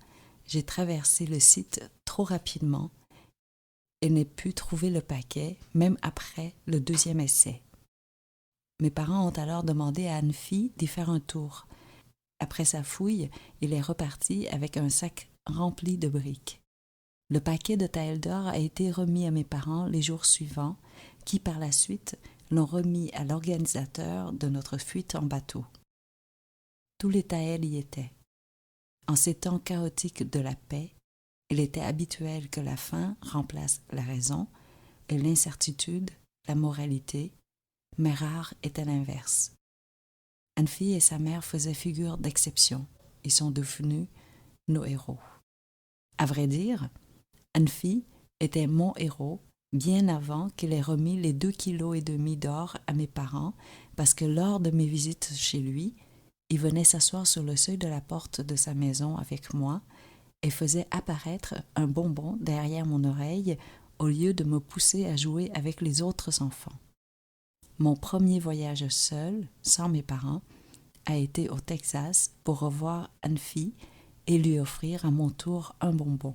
[SPEAKER 1] j'ai traversé le site trop rapidement et n'ai pu trouver le paquet même après le 2e essai. Mes parents ont alors demandé à Anh Phi d'y faire un tour. Après sa fouille, il est reparti avec un sac rempli de briques. Le paquet de taëls d'or a été remis à mes parents les jours suivants, qui par la suite l'ont remis à l'organisateur de notre fuite en bateau. Tous les taëls y étaient. En ces temps chaotiques de la paix, il était habituel que la faim remplace la raison et l'incertitude la moralité, mais rare était l'inverse. Anh Phi et sa mère faisaient figure d'exception. Ils sont devenus nos héros. À vrai dire, Anh Phi était mon héros bien avant qu'il ait remis les 2,5 kg d'or à mes parents parce que lors de mes visites chez lui, il venait s'asseoir sur le seuil de la porte de sa maison avec moi et faisait apparaître un bonbon derrière mon oreille au lieu de me pousser à jouer avec les autres enfants. Mon premier voyage seul, sans mes parents, a été au Texas pour revoir Anh Phi et lui offrir à mon tour un bonbon.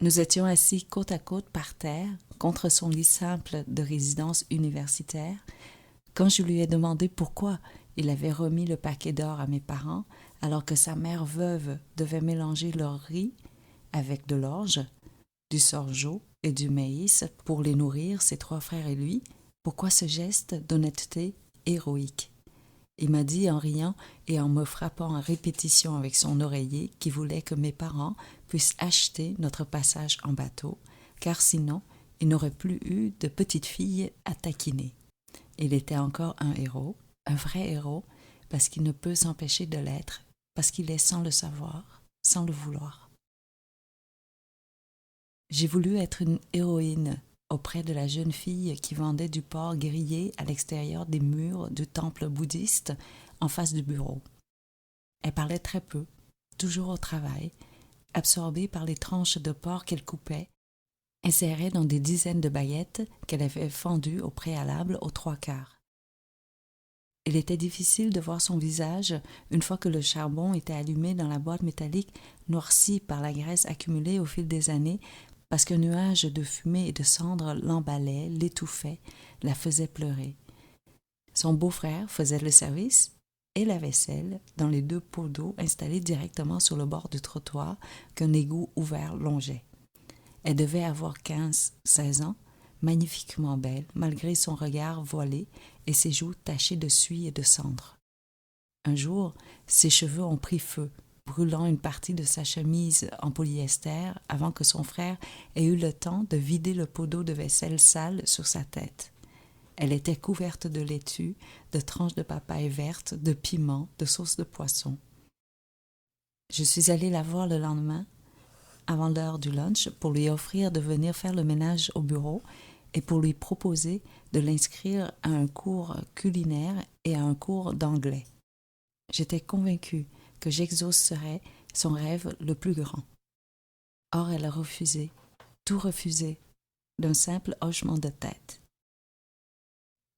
[SPEAKER 1] Nous étions assis côte à côte par terre, contre son lit simple de résidence universitaire, quand je lui ai demandé pourquoi il avait remis le paquet d'or à mes parents alors que sa mère veuve devait mélanger leur riz avec de l'orge, du sorgho et du maïs pour les nourrir, ses 3 frères et lui. Pourquoi ce geste d'honnêteté héroïque? Il m'a dit en riant et en me frappant à répétition avec son oreiller qu'il voulait que mes parents puissent acheter notre passage en bateau, car sinon, il n'aurait plus eu de petite fille à taquiner. Il était encore un héros, un vrai héros, parce qu'il ne peut s'empêcher de l'être, parce qu'il est sans le savoir, sans le vouloir. J'ai voulu être une héroïne auprès de la jeune fille qui vendait du porc grillé à l'extérieur des murs du temple bouddhiste en face du bureau. Elle parlait très peu, toujours au travail, absorbée par les tranches de porc qu'elle coupait, insérées dans des dizaines de baguettes qu'elle avait fendues au préalable aux 3/4. Il était difficile de voir son visage une fois que le charbon était allumé dans la boîte métallique noircie par la graisse accumulée au fil des années parce qu'un nuage de fumée et de cendres l'emballait, l'étouffait, la faisait pleurer. Son beau-frère faisait le service et la vaisselle dans les 2 pots d'eau installés directement sur le bord du trottoir qu'un égout ouvert longeait. Elle devait avoir 15-16 ans, magnifiquement belle, malgré son regard voilé et ses joues tachées de suie et de cendres. Un jour, ses cheveux ont pris feu, brûlant une partie de sa chemise en polyester avant que son frère ait eu le temps de vider le pot d'eau de vaisselle sale sur sa tête. Elle était couverte de laitue, de tranches de papaye verte, de piments, de sauce de poisson. Je suis allée la voir le lendemain, avant l'heure du lunch, pour lui offrir de venir faire le ménage au bureau et pour lui proposer de l'inscrire à un cours culinaire et à un cours d'anglais. J'étais convaincue que j'exaucerais son rêve le plus grand. Or, elle a refusé, tout refusé, d'un simple hochement de tête.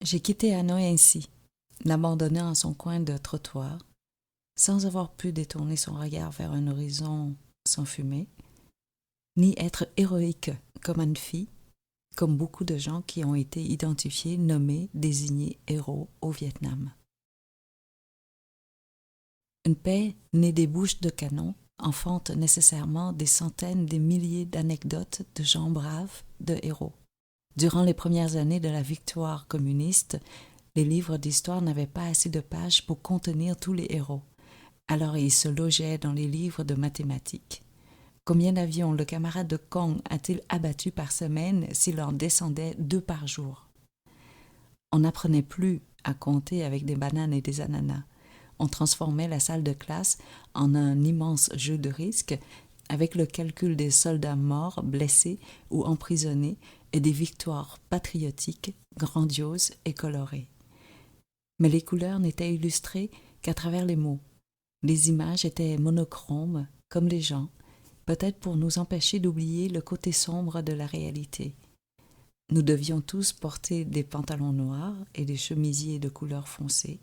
[SPEAKER 1] J'ai quitté Hanoï ainsi, l'abandonnant à son coin de trottoir, sans avoir pu détourner son regard vers un horizon sans fumée, ni être héroïque comme une fille, comme beaucoup de gens qui ont été identifiés, nommés, désignés héros au Vietnam. Une paix née des bouches de canon enfante nécessairement des centaines, des milliers d'anecdotes de gens braves, de héros. Durant les premières années de la victoire communiste, les livres d'histoire n'avaient pas assez de pages pour contenir tous les héros. Alors ils se logeaient dans les livres de mathématiques. Combien d'avions le camarade de Kong a-t-il abattu par semaine s'il en descendait 2 par jour? On n'apprenait plus à compter avec des bananes et des ananas. On transformait la salle de classe en un immense jeu de risque avec le calcul des soldats morts, blessés ou emprisonnés et des victoires patriotiques, grandioses et colorées. Mais les couleurs n'étaient illustrées qu'à travers les mots. Les images étaient monochromes, comme les gens, peut-être pour nous empêcher d'oublier le côté sombre de la réalité. Nous devions tous porter des pantalons noirs et des chemisiers de couleur foncée.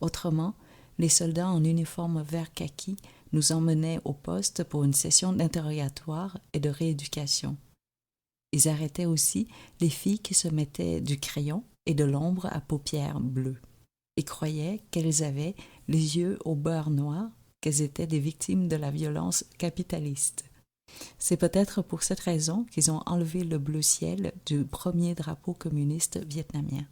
[SPEAKER 1] Autrement, les soldats en uniforme vert kaki nous emmenaient au poste pour une session d'interrogatoire et de rééducation. Ils arrêtaient aussi les filles qui se mettaient du crayon et de l'ombre à paupières bleues et croyaient qu'elles avaient les yeux au beurre noir, qu'elles étaient des victimes de la violence capitaliste. C'est peut-être pour cette raison qu'ils ont enlevé le bleu ciel du premier drapeau communiste vietnamien.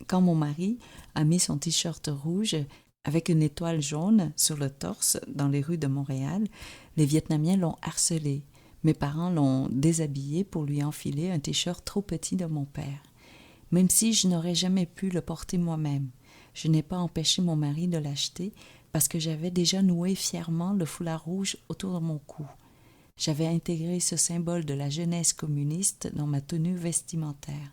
[SPEAKER 1] Quand mon mari a mis son t-shirt rouge avec une étoile jaune sur le torse dans les rues de Montréal, les Vietnamiens l'ont harcelé. Mes parents l'ont déshabillé pour lui enfiler un t-shirt trop petit de mon père. Même si je n'aurais jamais pu le porter moi-même, je n'ai pas empêché mon mari de l'acheter parce que j'avais déjà noué fièrement le foulard rouge autour de mon cou. J'avais intégré ce symbole de la jeunesse communiste dans ma tenue vestimentaire.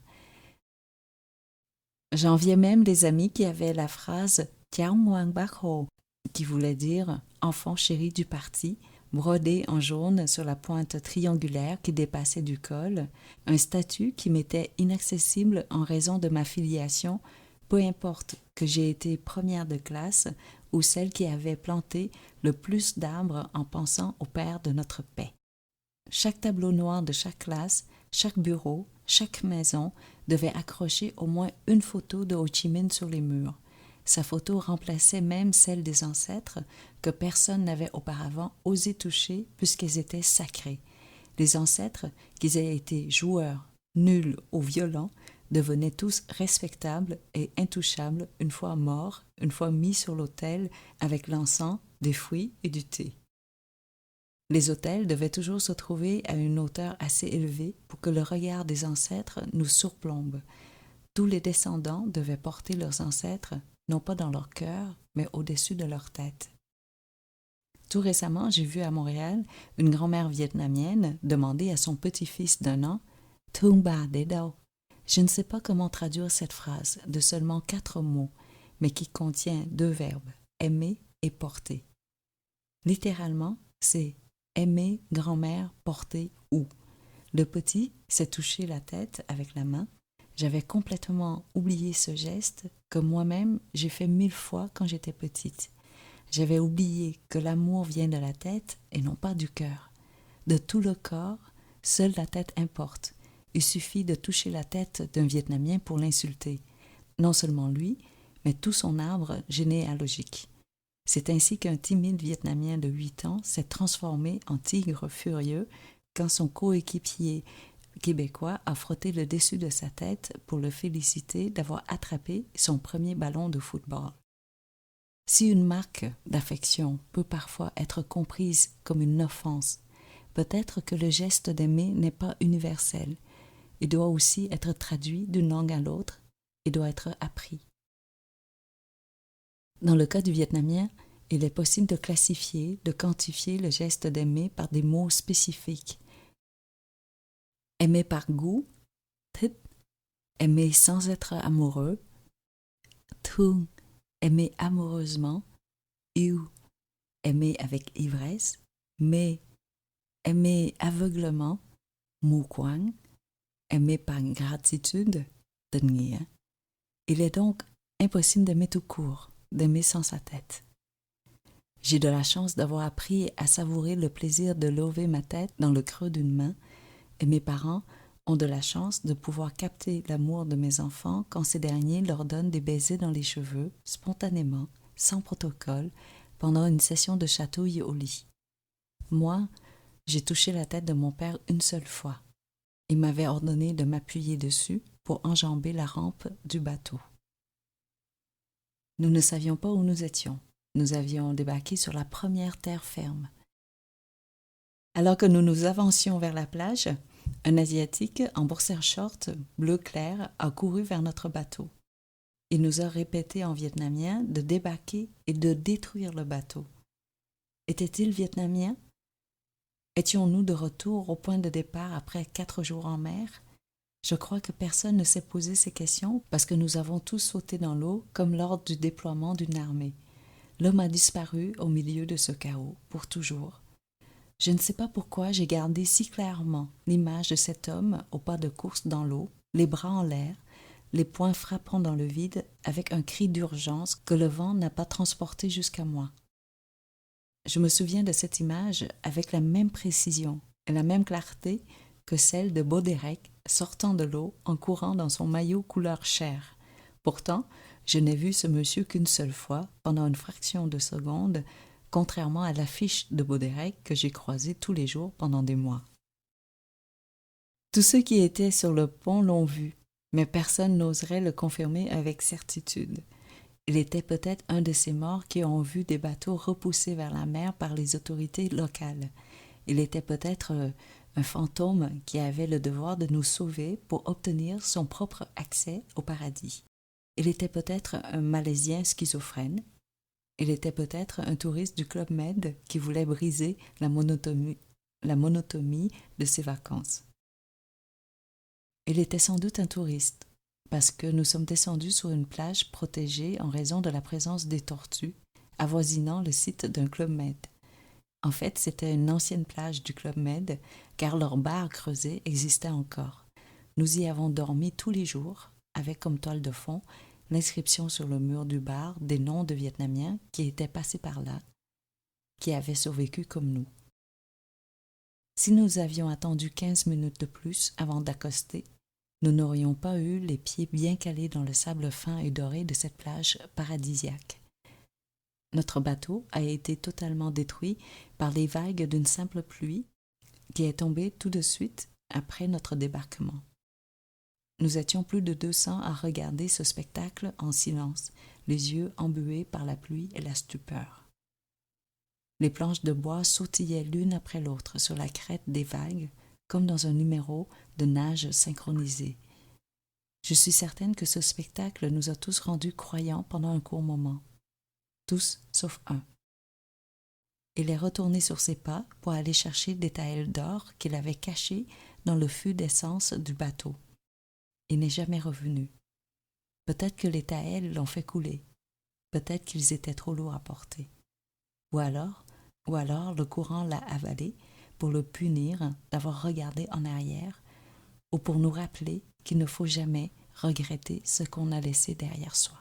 [SPEAKER 1] J'enviais même des amis qui avaient la phrase « Tiao Muang Bak Ho » qui voulait dire « enfant chéri du parti », brodé en jaune sur la pointe triangulaire qui dépassait du col, un statut qui m'était inaccessible en raison de ma filiation, peu importe que j'ai été première de classe ou celle qui avait planté le plus d'arbres en pensant au père de notre paix. Chaque tableau noir de chaque classe, chaque bureau, chaque maison devait accrocher au moins une photo de Ho Chi Minh sur les murs. Sa photo remplaçait même celle des ancêtres que personne n'avait auparavant osé toucher puisqu'elles étaient sacrées. Les ancêtres, qu'ils aient été joueurs, nuls ou violents, devenaient tous respectables et intouchables une fois morts, une fois mis sur l'autel avec l'encens, des fruits et du thé. Les autels devaient toujours se trouver à une hauteur assez élevée pour que le regard des ancêtres nous surplombe. Tous les descendants devaient porter leurs ancêtres, non pas dans leur cœur, mais au-dessus de leur tête. Tout récemment, j'ai vu à Montréal une grand-mère vietnamienne demander à son petit-fils d'1 an « Thung ba de đâu ». Je ne sais pas comment traduire cette phrase de seulement 4 mots, mais qui contient 2 verbes, aimer et porter. Littéralement, c'est aimer, grand-mère, porter où. Le petit s'est touché la tête avec la main. J'avais complètement oublié ce geste que moi-même j'ai fait 1000 fois quand j'étais petite. J'avais oublié que l'amour vient de la tête et non pas du cœur. De tout le corps, seule la tête importe. Il suffit de toucher la tête d'un Vietnamien pour l'insulter. Non seulement lui, mais tout son arbre généalogique. C'est ainsi qu'un timide Vietnamien de 8 ans s'est transformé en tigre furieux quand son coéquipier québécois a frotté le dessus de sa tête pour le féliciter d'avoir attrapé son premier ballon de football. Si une marque d'affection peut parfois être comprise comme une offense, peut-être que le geste d'aimer n'est pas universel. Il doit aussi être traduit d'une langue à l'autre et doit être appris. Dans le cas du vietnamien, il est possible de classifier, de quantifier le geste d'aimer par des mots spécifiques. Aimer par goût, thích, aimer sans être amoureux, thương, aimer amoureusement, yêu, aimer avec ivresse, mê, aimer aveuglement, mù quáng, aimer par gratitude, tình nghĩa. Il est donc impossible d'aimer tout court, d'aimer sans sa tête. J'ai de la chance d'avoir appris à savourer le plaisir de lever ma tête dans le creux d'une main, et mes parents ont de la chance de pouvoir capter l'amour de mes enfants quand ces derniers leur donnent des baisers dans les cheveux, spontanément, sans protocole, pendant une session de chatouille au lit. Moi, j'ai touché la tête de mon père une seule fois. Il m'avait ordonné de m'appuyer dessus pour enjamber la rampe du bateau. Nous ne savions pas où nous étions. Nous avions débarqué sur la première terre ferme. Alors que nous nous avancions vers la plage, un Asiatique en boxer short bleu clair a couru vers notre bateau. Il nous a répété en vietnamien de débarquer et de détruire le bateau. Était-il vietnamien? Étions-nous de retour au point de départ après 4 jours en mer? Je crois que personne ne s'est posé ces questions parce que nous avons tous sauté dans l'eau comme lors du déploiement d'une armée. L'homme a disparu au milieu de ce chaos, pour toujours. Je ne sais pas pourquoi j'ai gardé si clairement l'image de cet homme au pas de course dans l'eau, les bras en l'air, les poings frappant dans le vide avec un cri d'urgence que le vent n'a pas transporté jusqu'à moi. Je me souviens de cette image avec la même précision et la même clarté que celle de Baudérec sortant de l'eau en courant dans son maillot couleur chair. Pourtant, je n'ai vu ce monsieur qu'une seule fois, pendant une fraction de seconde, contrairement à l'affiche de Baudérec que j'ai croisée tous les jours pendant des mois. Tous ceux qui étaient sur le pont l'ont vu, mais personne n'oserait le confirmer avec certitude. Il était peut-être un de ces morts qui ont vu des bateaux repoussés vers la mer par les autorités locales. Il était peut-être un fantôme qui avait le devoir de nous sauver pour obtenir son propre accès au paradis. Il était peut-être un Malaisien schizophrène. Il était peut-être un touriste du Club Med qui voulait briser la monotonie de ses vacances. Il était sans doute un touriste, parce que nous sommes descendus sur une plage protégée en raison de la présence des tortues, avoisinant le site d'un Club Med. En fait, c'était une ancienne plage du Club Med, car leur bar creusé existait encore. Nous y avons dormi tous les jours, avec comme toile de fond l'inscription sur le mur du bar des noms de Vietnamiens qui étaient passés par là, qui avaient survécu comme nous. Si nous avions attendu 15 minutes de plus avant d'accoster, nous n'aurions pas eu les pieds bien calés dans le sable fin et doré de cette plage paradisiaque. Notre bateau a été totalement détruit par les vagues d'une simple pluie qui est tombée tout de suite après notre débarquement. Nous étions plus de 200 à regarder ce spectacle en silence, les yeux embués par la pluie et la stupeur. Les planches de bois sautillaient l'une après l'autre sur la crête des vagues, comme dans un numéro de nage synchronisé. Je suis certaine que ce spectacle nous a tous rendus croyants pendant un court moment. Tous sauf un. Il est retourné sur ses pas pour aller chercher des taëls d'or qu'il avait cachés dans le fût d'essence du bateau. Il n'est jamais revenu. Peut-être que les taëls l'ont fait couler. Peut-être qu'ils étaient trop lourds à porter. Ou alors le courant l'a avalé pour le punir d'avoir regardé en arrière ou pour nous rappeler qu'il ne faut jamais regretter ce qu'on a laissé derrière soi.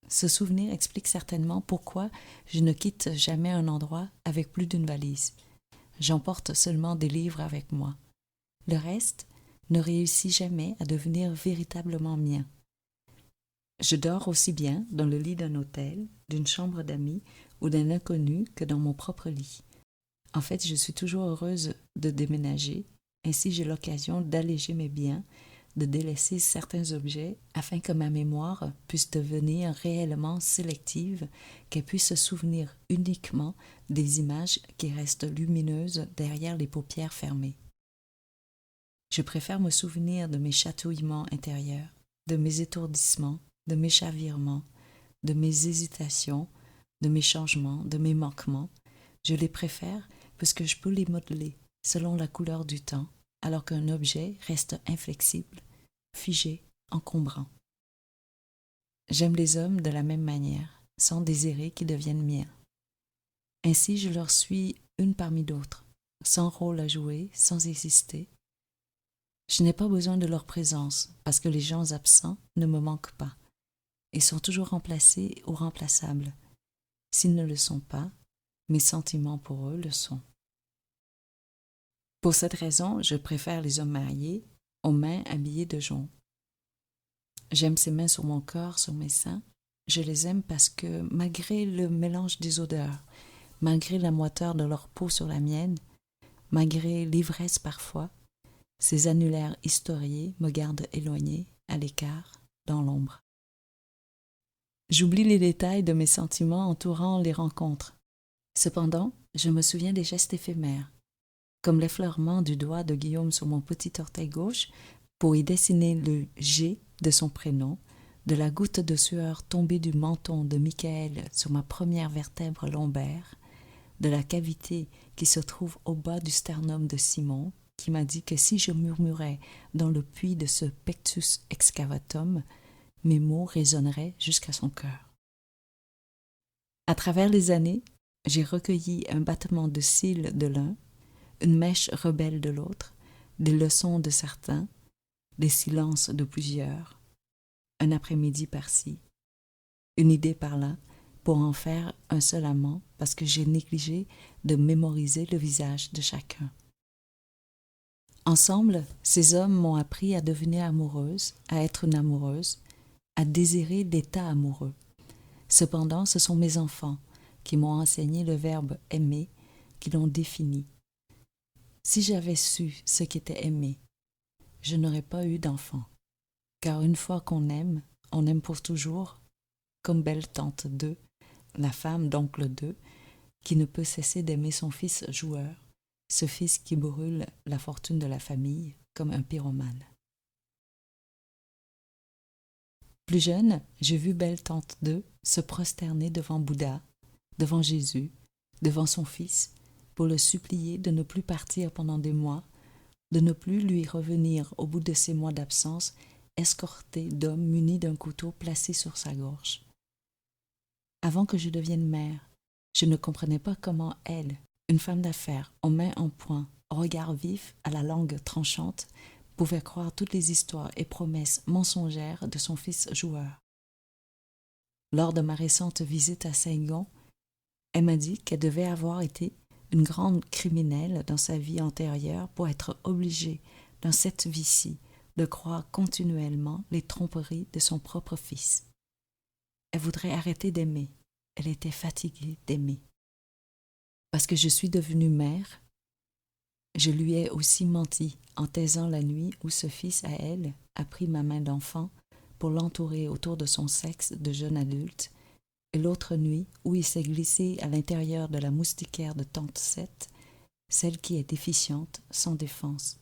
[SPEAKER 1] Ce souvenir explique certainement pourquoi je ne quitte jamais un endroit avec plus d'une valise. J'emporte seulement des livres avec moi. Le reste ne réussit jamais à devenir véritablement mien. Je dors aussi bien dans le lit d'un hôtel, d'une chambre d'amis ou d'un inconnu que dans mon propre lit. En fait, je suis toujours heureuse de déménager, ainsi j'ai l'occasion d'alléger mes biens, de délaisser certains objets afin que ma mémoire puisse devenir réellement sélective, qu'elle puisse se souvenir uniquement des images qui restent lumineuses derrière les paupières fermées. Je préfère me souvenir de mes chatouillements intérieurs, de mes étourdissements, de mes chavirements, de mes hésitations, de mes changements, de mes manquements. Je les préfère puisque je peux les modeler selon la couleur du temps, alors qu'un objet reste inflexible, figé, encombrant. J'aime les hommes de la même manière, sans désirer qu'ils deviennent miens. Ainsi, je leur suis une parmi d'autres, sans rôle à jouer, sans exister. Je n'ai pas besoin de leur présence, parce que les gens absents ne me manquent pas. Ils sont toujours remplacés ou remplaçables. S'ils ne le sont pas, mes sentiments pour eux le sont. Pour cette raison, je préfère les hommes mariés aux mains habillées de jonc. J'aime ces mains sur mon corps, sur mes seins. Je les aime parce que, malgré le mélange des odeurs, malgré la moiteur de leur peau sur la mienne, malgré l'ivresse parfois, ces annulaires historiés me gardent éloignée, à l'écart, dans l'ombre. J'oublie les détails de mes sentiments entourant les rencontres. Cependant, je me souviens des gestes éphémères, comme l'effleurement du doigt de Guillaume sur mon petit orteil gauche pour y dessiner le G de son prénom, de la goutte de sueur tombée du menton de Michael sur ma première vertèbre lombaire, de la cavité qui se trouve au bas du sternum de Simon, qui m'a dit que si je murmurais dans le puits de ce pectus excavatum, mes mots résonneraient jusqu'à son cœur. À travers les années, j'ai recueilli un battement de cils de l'un, une mèche rebelle de l'autre, des leçons de certains, des silences de plusieurs, un après-midi par-ci, une idée par-là, pour en faire un seul amant parce que j'ai négligé de mémoriser le visage de chacun. Ensemble, ces hommes m'ont appris à devenir amoureuse, à être une amoureuse, à désirer l'état amoureux. Cependant, ce sont mes enfants qui m'ont enseigné le verbe aimer, qui l'ont défini. Si j'avais su ce qu'était aimer, je n'aurais pas eu d'enfant. Car une fois qu'on aime pour toujours, comme belle tante 2, la femme d'oncle 2, qui ne peut cesser d'aimer son fils joueur, ce fils qui brûle la fortune de la famille comme un pyromane. Plus jeune, j'ai vu belle tante 2 se prosterner devant Bouddha, devant Jésus, devant son fils, pour le supplier de ne plus partir pendant des mois, de ne plus lui revenir au bout de ces mois d'absence, escorté d'hommes munis d'un couteau placé sur sa gorge. Avant que je devienne mère, je ne comprenais pas comment elle, une femme d'affaires, aux mains en poing, au regard vif, à la langue tranchante, pouvait croire toutes les histoires et promesses mensongères de son fils joueur. Lors de ma récente visite à Saigon, elle m'a dit qu'elle devait avoir été une grande criminelle dans sa vie antérieure pour être obligée, dans cette vie-ci, de croire continuellement les tromperies de son propre fils. Elle voudrait arrêter d'aimer. Elle était fatiguée d'aimer. Parce que je suis devenue mère, je lui ai aussi menti en taisant la nuit où ce fils à elle a pris ma main d'enfant pour l'entourer autour de son sexe de jeune adulte Et l'autre nuit, où il s'est glissé à l'intérieur de la moustiquaire de tante Seth, celle qui est déficiente, sans défense.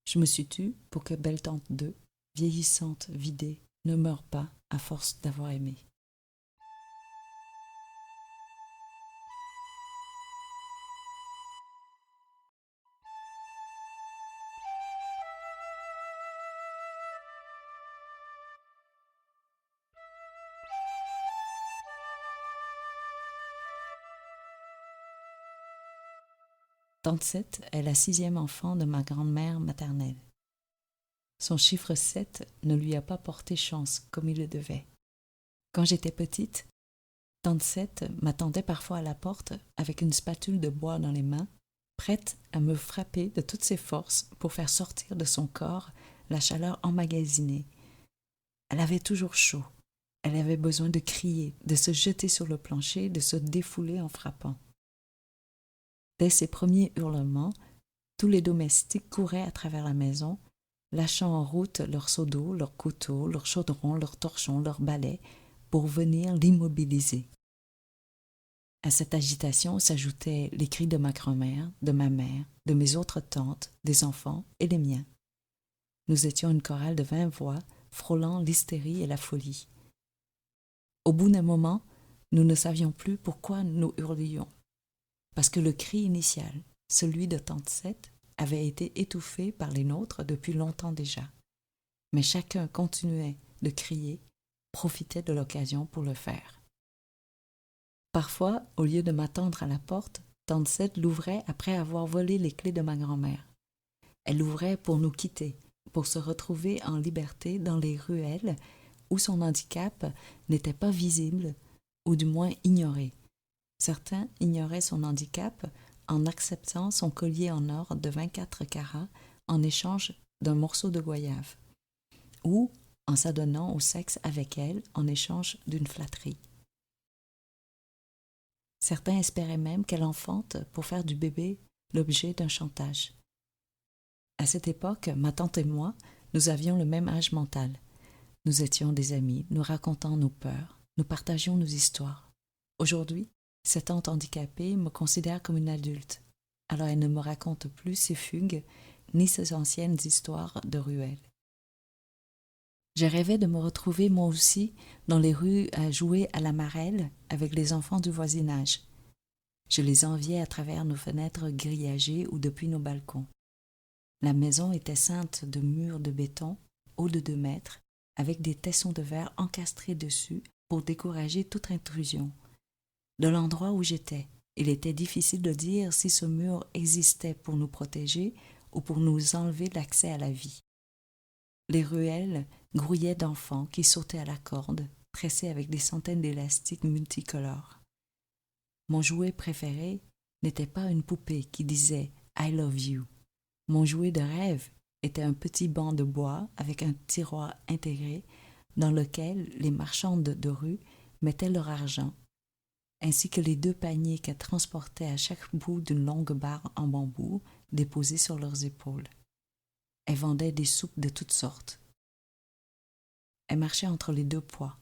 [SPEAKER 1] Je me suis tue pour que belle tante 2, vieillissante, vidée, ne meure pas à force d'avoir aimé. Tante Seth est la 6e enfant de ma grand-mère maternelle. Son chiffre 7 ne lui a pas porté chance comme il le devait. Quand j'étais petite, tante Seth m'attendait parfois à la porte avec une spatule de bois dans les mains, prête à me frapper de toutes ses forces pour faire sortir de son corps la chaleur emmagasinée. Elle avait toujours chaud. Elle avait besoin de crier, de se jeter sur le plancher, de se défouler en frappant. Dès ses premiers hurlements, tous les domestiques couraient à travers la maison, lâchant en route leurs seaux d'eau, leurs couteaux, leurs chaudrons, leurs torchons, leurs balais, pour venir l'immobiliser. À cette agitation s'ajoutaient les cris de ma grand-mère, de ma mère, de mes autres tantes, des enfants et les miens. Nous étions une chorale de 20 voix, frôlant l'hystérie et la folie. Au bout d'un moment, nous ne savions plus pourquoi nous hurlions. Parce que le cri initial, celui de tante Seth, avait été étouffé par les nôtres depuis longtemps déjà. Mais chacun continuait de crier, profitait de l'occasion pour le faire. Parfois, au lieu de m'attendre à la porte, tante Seth l'ouvrait après avoir volé les clés de ma grand-mère. Elle l'ouvrait pour nous quitter, pour se retrouver en liberté dans les ruelles où son handicap n'était pas visible, ou du moins ignoré. Certains ignoraient son handicap en acceptant son collier en or de 24 carats en échange d'un morceau de goyave, ou en s'adonnant au sexe avec elle en échange d'une flatterie. Certains espéraient même qu'elle enfante pour faire du bébé l'objet d'un chantage. À cette époque, ma tante et moi, nous avions le même âge mental. Nous étions des amis, nous racontant nos peurs, nous partagions nos histoires. Aujourd'hui, cette tante handicapée me considère comme une adulte, alors elle ne me raconte plus ses fugues ni ses anciennes histoires de ruelles. Je rêvais de me retrouver moi aussi dans les rues à jouer à la marelle avec les enfants du voisinage. Je les enviais à travers nos fenêtres grillagées ou depuis nos balcons. La maison était ceinte de murs de béton, hauts de 2 mètres, avec des tessons de verre encastrés dessus pour décourager toute intrusion. De l'endroit où j'étais, il était difficile de dire si ce mur existait pour nous protéger ou pour nous enlever l'accès à la vie. Les ruelles grouillaient d'enfants qui sautaient à la corde, tressés avec des centaines d'élastiques multicolores. Mon jouet préféré n'était pas une poupée qui disait « I love you ». Mon jouet de rêve était un petit banc de bois avec un tiroir intégré dans lequel les marchandes de rue mettaient leur argent, ainsi que les 2 paniers qu'elles transportaient à chaque bout d'une longue barre en bambou déposée sur leurs épaules. Elles vendaient des soupes de toutes sortes. Elles marchaient entre les 2 poids.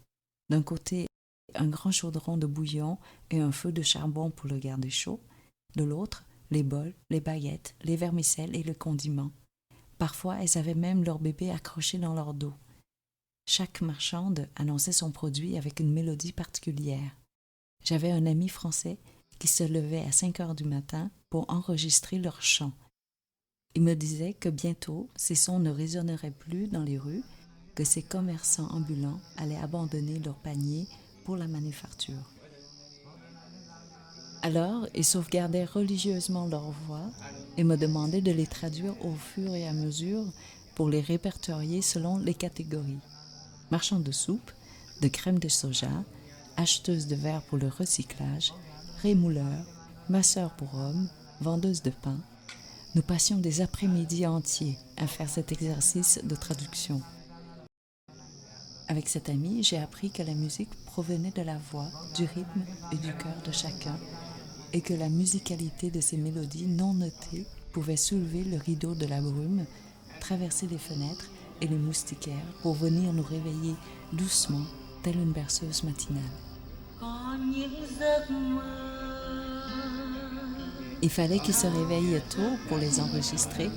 [SPEAKER 1] D'un côté, un grand chaudron de bouillon et un feu de charbon pour le garder chaud. De l'autre, les bols, les baguettes, les vermicelles et le condiment. Parfois, elles avaient même leur bébé accroché dans leur dos. Chaque marchande annonçait son produit avec une mélodie particulière. J'avais un ami français qui se levait à 5 heures du matin pour enregistrer leurs chants. Il me disait que bientôt, ces sons ne résonneraient plus dans les rues, que ces commerçants ambulants allaient abandonner leurs paniers pour la manufacture. Alors, ils sauvegardaient religieusement leurs voix et me demandaient de les traduire au fur et à mesure pour les répertorier selon les catégories. Marchand de soupe, de crème de soja, acheteuse de verre pour le recyclage, rémouleur, masseur pour hommes, vendeuse de pain. Nous passions des après-midi entiers à faire cet exercice de traduction. Avec cet ami, j'ai appris que la musique provenait de la voix, du rythme et du cœur de chacun, et que la musicalité de ces mélodies non notées pouvait soulever le rideau de la brume, traverser les fenêtres et les moustiquaires pour venir nous réveiller doucement, telle une berceuse matinale. Il fallait qu'ils se réveillent tôt pour les enregistrer,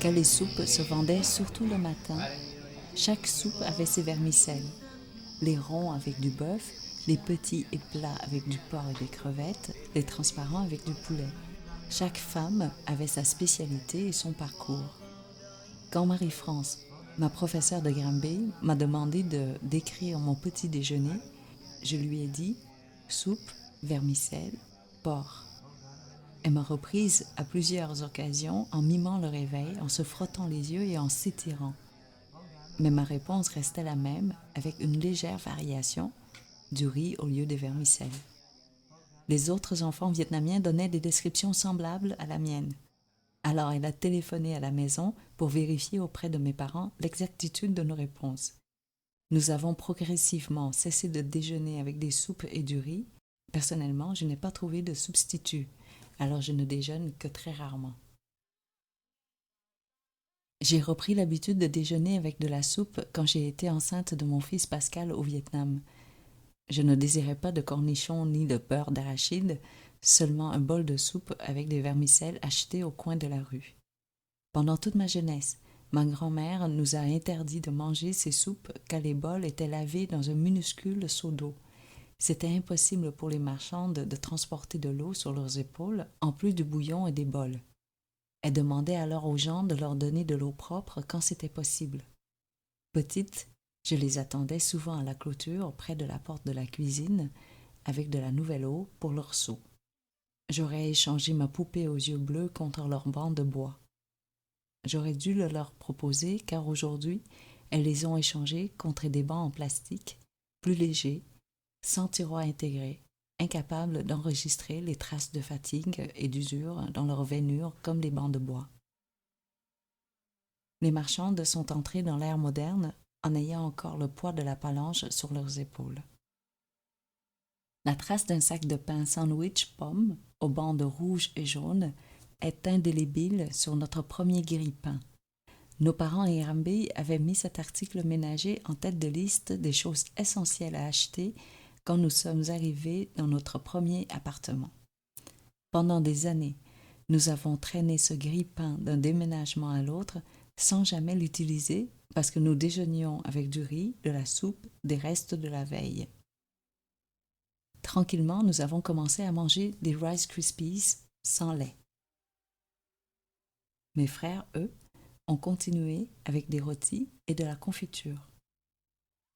[SPEAKER 1] car les soupes se vendaient surtout le matin. Chaque soupe avait ses vermicelles. Les ronds avec du bœuf, les petits et plats avec du porc et des crevettes, les transparents avec du poulet. Chaque femme avait sa spécialité et son parcours. Quand Marie-France, ma professeure de Granby, m'a demandé de décrire mon petit déjeuner, je lui ai dit soupe, vermicelle, porc. Elle m'a reprise à plusieurs occasions en mimant le réveil, en se frottant les yeux et en s'étirant. Mais ma réponse restait la même, avec une légère variation, du riz au lieu des vermicelles. Les autres enfants vietnamiens donnaient des descriptions semblables à la mienne. Alors elle a téléphoné à la maison pour vérifier auprès de mes parents l'exactitude de nos réponses. Nous avons progressivement cessé de déjeuner avec des soupes et du riz. Personnellement, je n'ai pas trouvé de substitut, alors je ne déjeune que très rarement. J'ai repris l'habitude de déjeuner avec de la soupe quand j'ai été enceinte de mon fils Pascal au Vietnam. Je ne désirais pas de cornichons ni de beurre d'arachide, seulement un bol de soupe avec des vermicelles achetées au coin de la rue. Pendant toute ma jeunesse, ma grand-mère nous a interdit de manger ces soupes car les bols étaient lavés dans un minuscule seau d'eau. C'était impossible pour les marchandes de transporter de l'eau sur leurs épaules, en plus du bouillon et des bols. Elle demandait alors aux gens de leur donner de l'eau propre quand c'était possible. Petite, je les attendais souvent à la clôture près de la porte de la cuisine avec de la nouvelle eau pour leur seau. J'aurais échangé ma poupée aux yeux bleus contre leur banc de bois. J'aurais dû le leur proposer car aujourd'hui, elles les ont échangés contre des bancs en plastique, plus légers, sans tiroir intégré, incapables d'enregistrer les traces de fatigue et d'usure dans leur veinure comme des bancs de bois. Les marchandes sont entrées dans l'ère moderne en ayant encore le poids de la palanche sur leurs épaules. La trace d'un sac de pain sandwich pomme aux bandes rouges et jaunes est indélébile sur notre premier grille-pain. Nos parents et Granby avaient mis cet article ménager en tête de liste des choses essentielles à acheter quand nous sommes arrivés dans notre premier appartement. Pendant des années, nous avons traîné ce grille-pain d'un déménagement à l'autre sans jamais l'utiliser parce que nous déjeunions avec du riz, de la soupe, des restes de la veille. Tranquillement, nous avons commencé à manger des Rice Krispies sans lait. Mes frères, eux, ont continué avec des rôtis et de la confiture.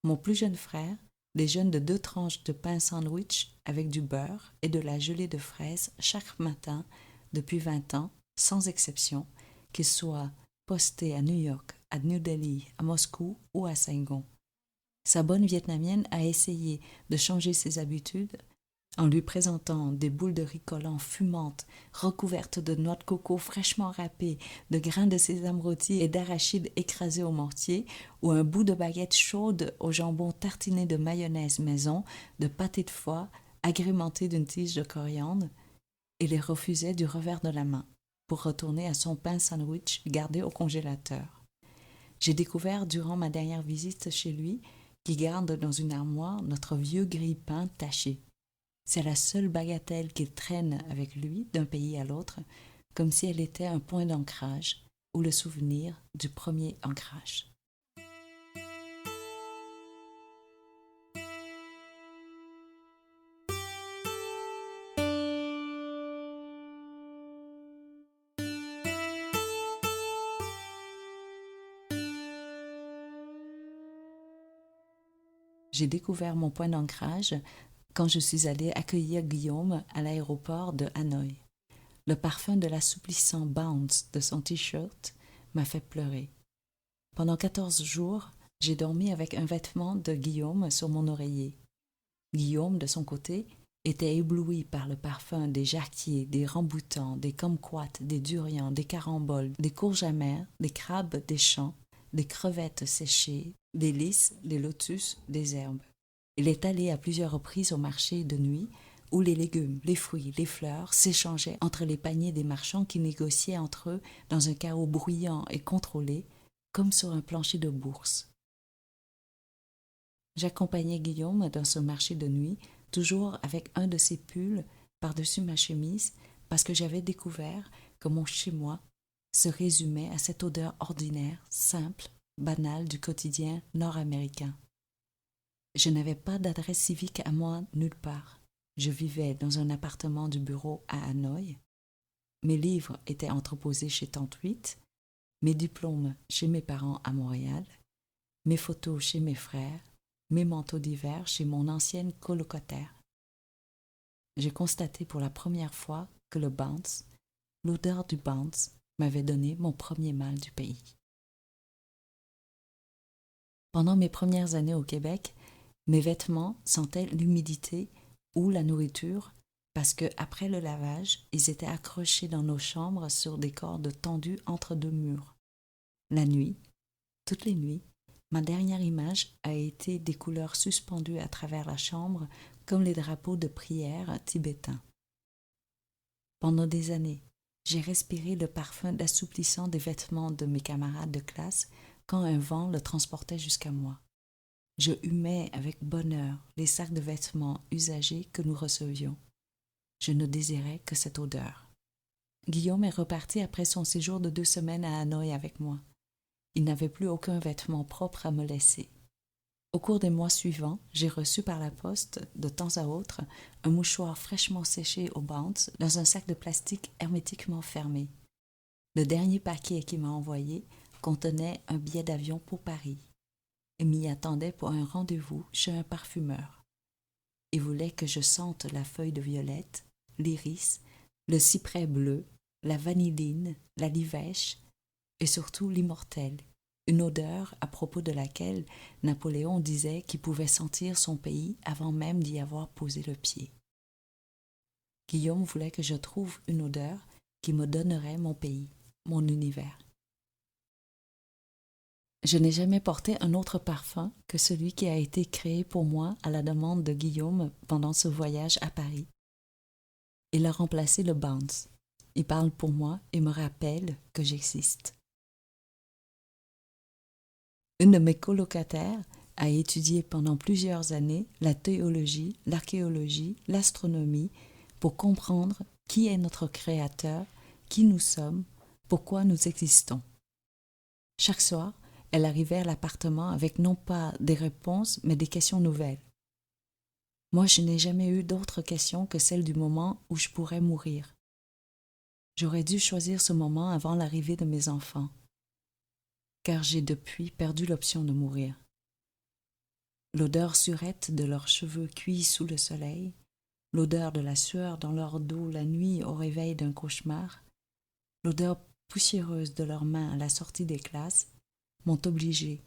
[SPEAKER 1] Mon plus jeune frère déjeune de 2 tranches de pain sandwich avec du beurre et de la gelée de fraises chaque matin depuis 20 ans, sans exception, qu'il soit posté à New York, à New Delhi, à Moscou ou à Saigon. Sa bonne vietnamienne a essayé de changer ses habitudes en lui présentant des boules de riz collant fumantes, recouvertes de noix de coco fraîchement râpées, de grains de sésame rôtis et d'arachides écrasés au mortier, ou un bout de baguette chaude au jambon tartiné de mayonnaise maison, de pâté de foie, agrémenté d'une tige de coriandre, et les refusait du revers de la main, pour retourner à son pain sandwich gardé au congélateur. J'ai découvert durant ma dernière visite chez lui qu'il garde dans une armoire notre vieux grille-pain taché. C'est la seule bagatelle qu'il traîne avec lui d'un pays à l'autre, comme si elle était un point d'ancrage ou le souvenir du premier ancrage. J'ai découvert mon point d'ancrage quand je suis allée accueillir Guillaume à l'aéroport de Hanoï. Le parfum de l'assouplissant Bounce de son t-shirt m'a fait pleurer. Pendant 14 jours, j'ai dormi avec un vêtement de Guillaume sur mon oreiller. Guillaume, de son côté, était ébloui par le parfum des jacquiers, des ramboutans, des kumquats, des durians, des caramboles, des courges amères, des crabes des champs, des crevettes séchées, des lys, des lotus, des herbes. Il est allé à plusieurs reprises au marché de nuit où les légumes, les fruits, les fleurs s'échangeaient entre les paniers des marchands qui négociaient entre eux dans un chaos bruyant et contrôlé, comme sur un plancher de bourse. J'accompagnais Guillaume dans ce marché de nuit toujours avec un de ces pulls par-dessus ma chemise, parce que j'avais découvert que mon chez-moi se résumait à cette odeur ordinaire, simple, banale du quotidien nord-américain. Je n'avais pas d'adresse civique à moi nulle part. Je vivais dans un appartement du bureau à Hanoï. Mes livres étaient entreposés chez Tante Huit, mes diplômes chez mes parents à Montréal, mes photos chez mes frères, mes manteaux d'hiver chez mon ancienne colocataire. J'ai constaté pour la première fois que le Bounce, l'odeur du Bounce, m'avait donné mon premier mal du pays. Pendant mes premières années au Québec, mes vêtements sentaient l'humidité ou la nourriture parce que, après le lavage, ils étaient accrochés dans nos chambres sur des cordes tendues entre deux murs. La nuit, toutes les nuits, ma dernière image a été des couleurs suspendues à travers la chambre comme les drapeaux de prière tibétains. Pendant des années, j'ai respiré le parfum assouplissant des vêtements de mes camarades de classe quand un vent le transportait jusqu'à moi. Je humais avec bonheur les sacs de vêtements usagés que nous recevions. Je ne désirais que cette odeur. Guillaume est reparti après son séjour de 2 semaines à Hanoï avec moi. Il n'avait plus aucun vêtement propre à me laisser. Au cours des mois suivants, j'ai reçu par la poste, de temps à autre, un mouchoir fraîchement séché au Bounce dans un sac de plastique hermétiquement fermé. Le dernier paquet qu'il m'a envoyé contenait un billet d'avion pour Paris et m'y attendait pour un rendez-vous chez un parfumeur. Il voulait que je sente la feuille de violette, l'iris, le cyprès bleu, la vanilline, la livèche et surtout l'immortelle, une odeur à propos de laquelle Napoléon disait qu'il pouvait sentir son pays avant même d'y avoir posé le pied. Guillaume voulait que je trouve une odeur qui me donnerait mon pays, mon univers. Je n'ai jamais porté un autre parfum que celui qui a été créé pour moi à la demande de Guillaume pendant ce voyage à Paris. Il a remplacé le Bounce. Il parle pour moi et me rappelle que j'existe. Une de mes colocataires a étudié pendant plusieurs années la théologie, l'archéologie, l'astronomie pour comprendre qui est notre créateur, qui nous sommes, pourquoi nous existons. Chaque soir, elle arrivait à l'appartement avec non pas des réponses, mais des questions nouvelles. Moi, je n'ai jamais eu d'autres questions que celle du moment où je pourrais mourir. J'aurais dû choisir ce moment avant l'arrivée de mes enfants, car j'ai depuis perdu l'option de mourir. L'odeur surette de leurs cheveux cuits sous le soleil, l'odeur de la sueur dans leur dos la nuit au réveil d'un cauchemar, l'odeur poussiéreuse de leurs mains à la sortie des classes, m'ont obligé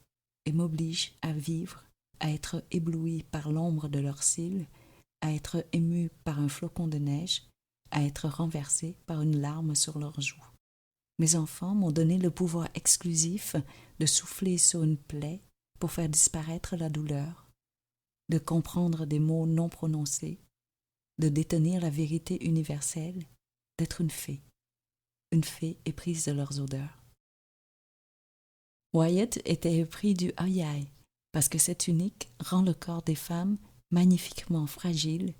[SPEAKER 1] et m'obligent à vivre, à être ébloui par l'ombre de leurs cils, à être ému par un flocon de neige, à être renversé par une larme sur leurs joues. Mes enfants m'ont donné le pouvoir exclusif de souffler sur une plaie pour faire disparaître la douleur, de comprendre des mots non prononcés, de détenir la vérité universelle, d'être une fée éprise de leurs odeurs. Wyatt était épris du aïe parce que cette tunique rend le corps des femmes magnifiquement fragile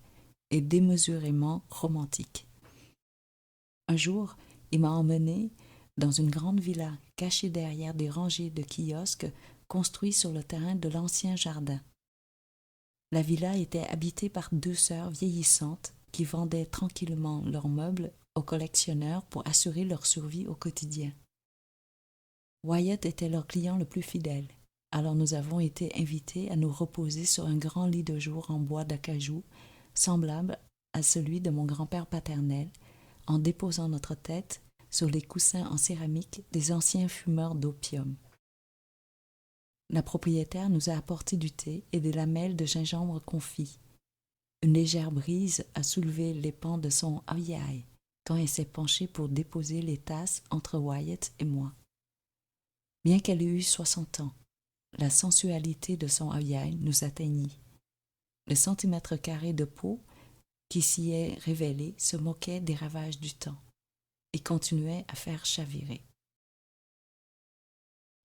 [SPEAKER 1] et démesurément romantique. Un jour, il m'a emmené dans une grande villa cachée derrière des rangées de kiosques construits sur le terrain de l'ancien jardin. La villa était habitée par 2 sœurs vieillissantes qui vendaient tranquillement leurs meubles aux collectionneurs pour assurer leur survie au quotidien. Wyatt était leur client le plus fidèle, alors nous avons été invités à nous reposer sur un grand lit de jour en bois d'acajou, semblable à celui de mon grand-père paternel, en déposant notre tête sur les coussins en céramique des anciens fumeurs d'opium. La propriétaire nous a apporté du thé et des lamelles de gingembre confit. Une légère brise a soulevé les pans de son aïe quand elle s'est penchée pour déposer les tasses entre Wyatt et moi. Bien qu'elle ait eu 60 ans, la sensualité de son aïe nous atteignit. Le centimètre carré de peau qui s'y est révélé se moquait des ravages du temps et continuait à faire chavirer.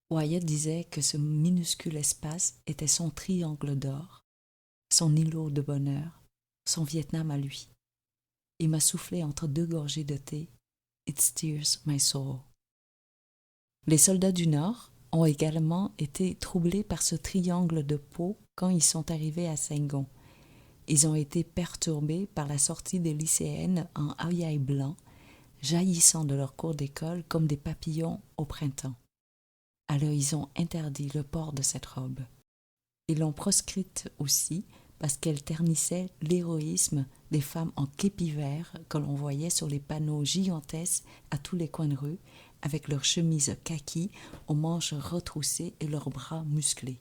[SPEAKER 1] Wyatt disait que ce minuscule espace était son triangle d'or, son îlot de bonheur, son Vietnam à lui. Il m'a soufflé entre 2 gorgées de thé. It steers my soul. Les soldats du Nord ont également été troublés par ce triangle de peau quand ils sont arrivés à Saigon. Ils ont été perturbés par la sortie des lycéennes en hawaï blanc, jaillissant de leur cours d'école comme des papillons au printemps. Alors ils ont interdit le port de cette robe. Ils l'ont proscrite aussi parce qu'elle ternissait l'héroïsme des femmes en képi vert que l'on voyait sur les panneaux gigantesques à tous les coins de rue, avec leurs chemises kaki aux manches retroussées et leurs bras musclés.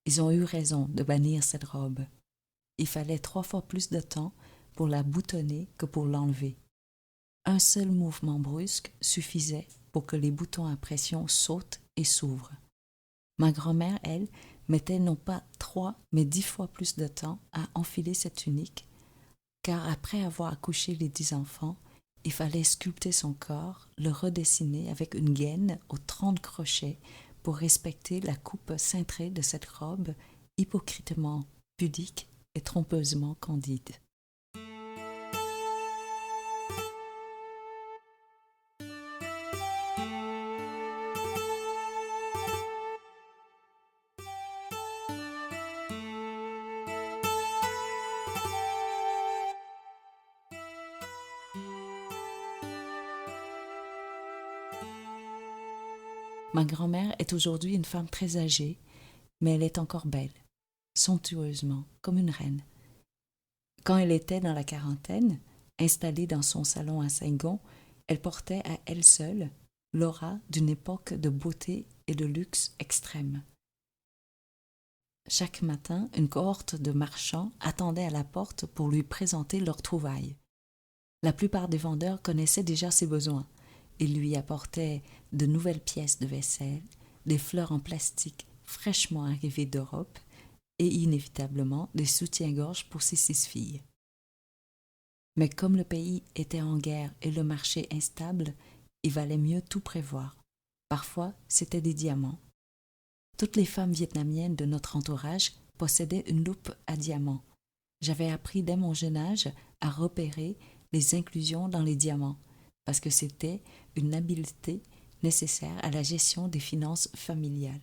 [SPEAKER 1] Ils ont eu raison de bannir cette robe. Il fallait 3 fois plus de temps pour la boutonner que pour l'enlever. Un seul mouvement brusque suffisait pour que les boutons à pression sautent et s'ouvrent. Ma grand-mère, elle, mettait non pas 3, mais 10 fois plus de temps à enfiler cette tunique, car après avoir accouché les 10 enfants, il fallait sculpter son corps, le redessiner avec une gaine aux 30 crochets pour respecter la coupe cintrée de cette robe hypocritement pudique et trompeusement candide. Ma grand-mère est aujourd'hui une femme très âgée, mais elle est encore belle, somptueusement, comme une reine. Quand elle était dans la quarantaine, installée dans son salon à Saigon, elle portait à elle seule l'aura d'une époque de beauté et de luxe extrême. Chaque matin, une cohorte de marchands attendait à la porte pour lui présenter leurs trouvailles. La plupart des vendeurs connaissaient déjà ses besoins. Ils lui apportaient de nouvelles pièces de vaisselle, des fleurs en plastique fraîchement arrivées d'Europe et inévitablement des soutiens-gorge pour ses 6 filles. Mais comme le pays était en guerre et le marché instable, il valait mieux tout prévoir. Parfois, c'était des diamants. Toutes les femmes vietnamiennes de notre entourage possédaient une loupe à diamants. J'avais appris dès mon jeune âge à repérer les inclusions dans les diamants, parce que c'était une habileté nécessaire à la gestion des finances familiales.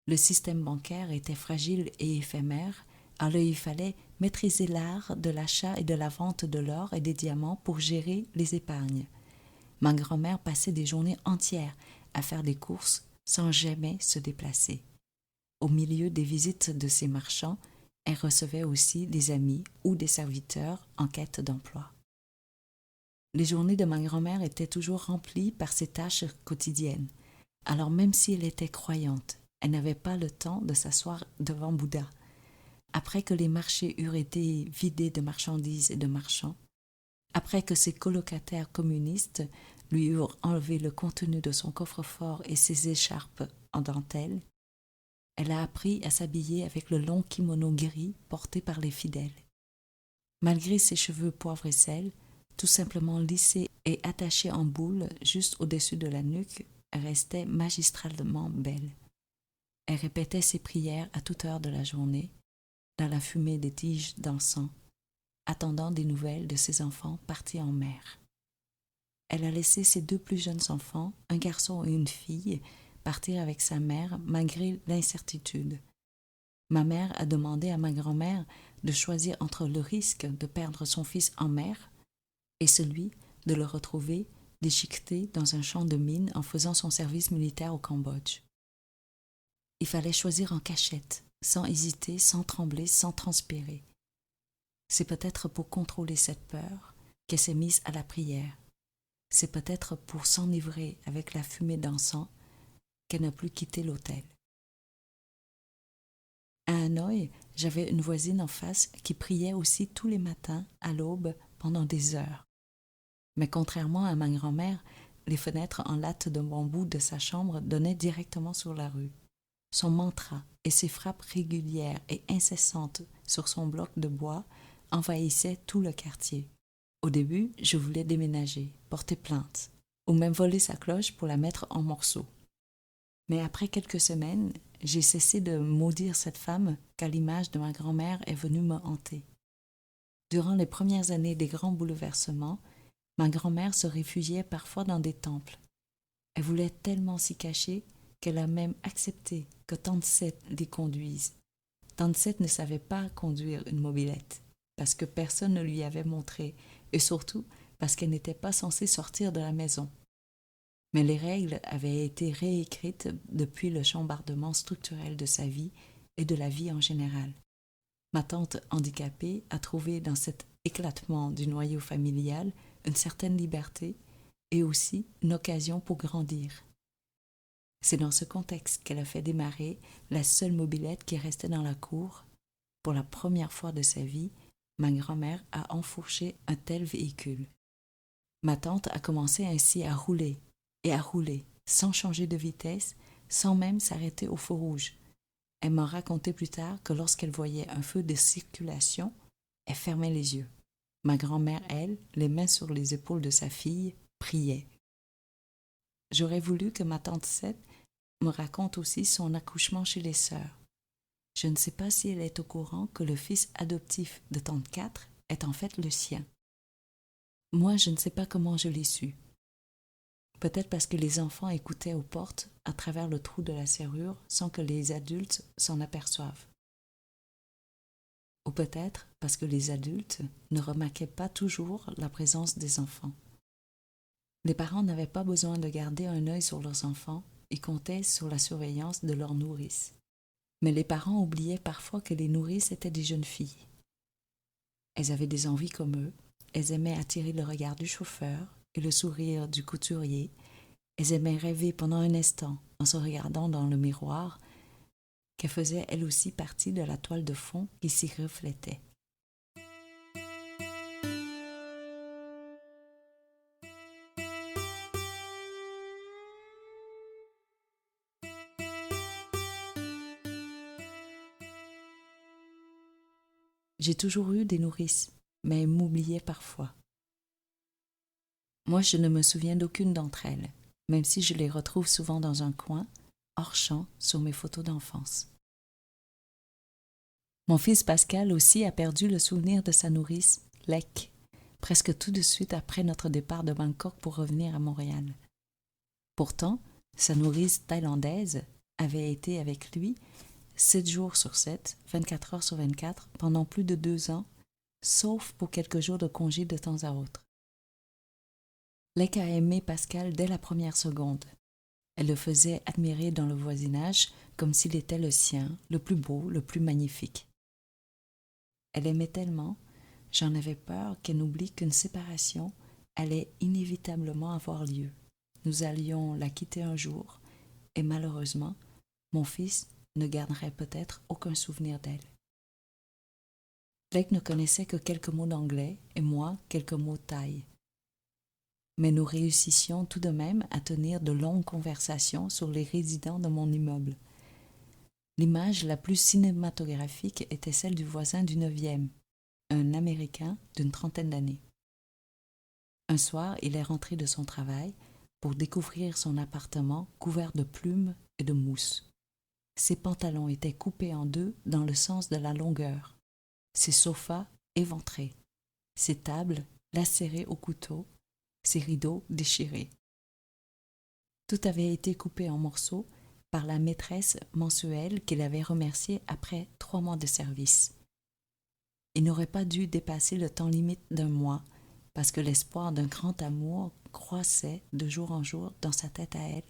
[SPEAKER 1] Le système bancaire était fragile et éphémère, alors il fallait maîtriser l'art de l'achat et de la vente de l'or et des diamants pour gérer les épargnes. Ma grand-mère passait des journées entières à faire des courses sans jamais se déplacer. Au milieu des visites de ces marchands, elle recevait aussi des amis ou des serviteurs en quête d'emploi. Les journées de ma grand-mère étaient toujours remplies par ses tâches quotidiennes. Alors même si elle était croyante, elle n'avait pas le temps de s'asseoir devant Bouddha. Après que les marchés eurent été vidés de marchandises et de marchands, après que ses colocataires communistes lui eurent enlevé le contenu de son coffre-fort et ses écharpes en dentelle, elle a appris à s'habiller avec le long kimono gris porté par les fidèles. Malgré ses cheveux poivre et sel, tout simplement lissés et attachés en boule juste au-dessus de la nuque, elle restait magistralement belle. Elle répétait ses prières à toute heure de la journée, dans la fumée des tiges d'encens, attendant des nouvelles de ses enfants partis en mer. Elle a laissé ses 2 plus jeunes enfants, un garçon et une fille, partir avec sa mère malgré l'incertitude. Ma mère a demandé à ma grand-mère de choisir entre le risque de perdre son fils en mer et celui de le retrouver déchiqueté dans un champ de mines en faisant son service militaire au Cambodge. Il fallait choisir en cachette, sans hésiter, sans trembler, sans transpirer. C'est peut-être pour contrôler cette peur qu'elle s'est mise à la prière. C'est peut-être pour s'enivrer avec la fumée d'encens qu'elle n'a plus quitté l'hôtel. À Hanoï, j'avais une voisine en face qui priait aussi tous les matins à l'aube pendant des heures. Mais contrairement à ma grand-mère, les fenêtres en latte de bambou de sa chambre donnaient directement sur la rue. Son mantra et ses frappes régulières et incessantes sur son bloc de bois envahissaient tout le quartier. Au début, je voulais déménager, porter plainte, ou même voler sa cloche pour la mettre en morceaux. Mais après quelques semaines, j'ai cessé de maudire cette femme car l'image de ma grand-mère est venue me hanter. Durant les premières années des grands bouleversements, ma grand-mère se réfugiait parfois dans des temples. Elle voulait tellement s'y cacher qu'elle a même accepté que Tante Seth l'y conduise. Tante Seth ne savait pas conduire une mobilette, parce que personne ne lui avait montré, et surtout parce qu'elle n'était pas censée sortir de la maison. Mais les règles avaient été réécrites depuis le chambardement structurel de sa vie et de la vie en général. Ma tante handicapée a trouvé dans cet éclatement du noyau familial une certaine liberté et aussi une occasion pour grandir. C'est dans ce contexte qu'elle a fait démarrer la seule mobilette qui restait dans la cour. Pour la première fois de sa vie, ma grand-mère a enfourché un tel véhicule. Ma tante a commencé ainsi à rouler, sans changer de vitesse, sans même s'arrêter au feu rouge. Elle m'a raconté plus tard que lorsqu'elle voyait un feu de circulation, elle fermait les yeux. Ma grand-mère, elle, les mains sur les épaules de sa fille, priait. J'aurais voulu que ma tante Seth me raconte aussi son accouchement chez les sœurs. Je ne sais pas si elle est au courant que le fils adoptif de tante 4 est en fait le sien. Moi, je ne sais pas comment je l'ai su. Peut-être parce que les enfants écoutaient aux portes à travers le trou de la serrure sans que les adultes s'en aperçoivent. Ou peut-être parce que les adultes ne remarquaient pas toujours la présence des enfants. Les parents n'avaient pas besoin de garder un œil sur leurs enfants, ils comptaient sur la surveillance de leurs nourrices. Mais les parents oubliaient parfois que les nourrices étaient des jeunes filles. Elles avaient des envies comme eux, elles aimaient attirer le regard du chauffeur et le sourire du couturier, elles aimaient rêver pendant un instant en se regardant dans le miroir, qu'elle faisait elle aussi partie de la toile de fond qui s'y reflétait. J'ai toujours eu des nourrices, mais elles m'oubliaient parfois. Moi, je ne me souviens d'aucune d'entre elles, même si je les retrouve souvent dans un coin, hors champ, sur mes photos d'enfance. Mon fils Pascal aussi a perdu le souvenir de sa nourrice, Lek, presque tout de suite après notre départ de Bangkok pour revenir à Montréal. Pourtant, sa nourrice thaïlandaise avait été avec lui 7 jours sur 7, 24 heures sur 24, pendant plus de 2 ans, sauf pour quelques jours de congé de temps à autre. Lek a aimé Pascal dès la première seconde. Elle le faisait admirer dans le voisinage comme s'il était le sien, le plus beau, le plus magnifique. Elle aimait tellement, j'en avais peur qu'elle n'oublie qu'une séparation allait inévitablement avoir lieu. Nous allions la quitter un jour, et malheureusement, mon fils ne garderait peut-être aucun souvenir d'elle. Lek ne connaissait que quelques mots d'anglais, et moi quelques mots thaï. Mais nous réussissions tout de même à tenir de longues conversations sur les résidents de mon immeuble. L'image la plus cinématographique était celle du voisin du 9e, un Américain d'une 30aine d'années. Un soir, il est rentré de son travail pour découvrir son appartement couvert de plumes et de mousse. Ses pantalons étaient coupés en deux dans le sens de la longueur, ses sofas éventrés, ses tables lacérées au couteau, ses rideaux déchirés. Tout avait été coupé en morceaux par la maîtresse mensuelle qu'il avait remerciée après 3 mois de service. Il n'aurait pas dû dépasser le temps limite d'1 mois parce que l'espoir d'un grand amour croissait de jour en jour dans sa tête à elle,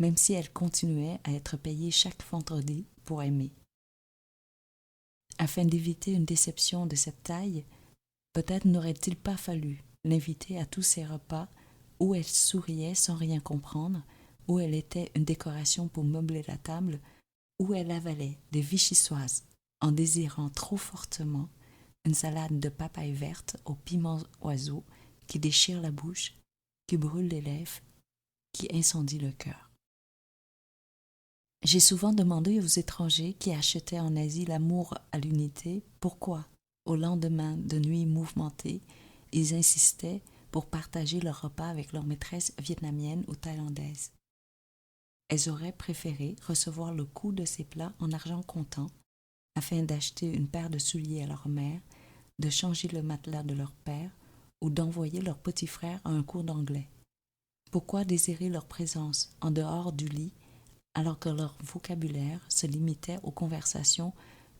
[SPEAKER 1] même si elle continuait à être payée chaque vendredi pour aimer. Afin d'éviter une déception de cette taille, peut-être n'aurait-il pas fallu l'inviter à tous ses repas où elle souriait sans rien comprendre, où elle était une décoration pour meubler la table, où elle avalait des vichysoises en désirant trop fortement une salade de papaye verte au piment oiseau qui déchire la bouche, qui brûle les lèvres, qui incendie le cœur. J'ai souvent demandé aux étrangers qui achetaient en Asie l'amour à l'unité pourquoi, au lendemain de nuits mouvementées, ils insistaient pour partager leur repas avec leur maîtresse vietnamienne ou thaïlandaise. Elles auraient préféré recevoir le coût de ces plats en argent comptant afin d'acheter une paire de souliers à leur mère, de changer le matelas de leur père ou d'envoyer leur petit frère à un cours d'anglais? Pourquoi désirer leur présence en dehors du lit alors que leur vocabulaire se limitait aux conversations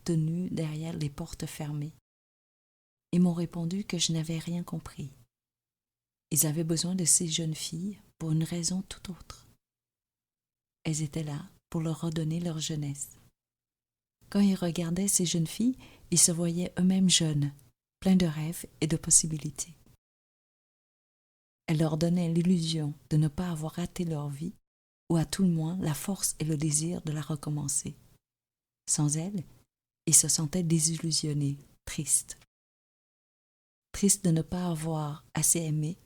[SPEAKER 1] tenues derrière les portes fermées? Ils m'ont répondu que je n'avais rien compris. Ils avaient besoin de ces jeunes filles pour une raison tout autre. Elles étaient là pour leur redonner leur jeunesse. Quand ils regardaient ces jeunes filles, ils se voyaient eux-mêmes jeunes, pleins de rêves et de possibilités. Elles leur donnaient l'illusion de ne pas avoir raté leur vie, ou à tout le moins la force et le désir de la recommencer. Sans elles, ils se sentaient désillusionnés, tristes. Tristes de ne pas avoir assez aimé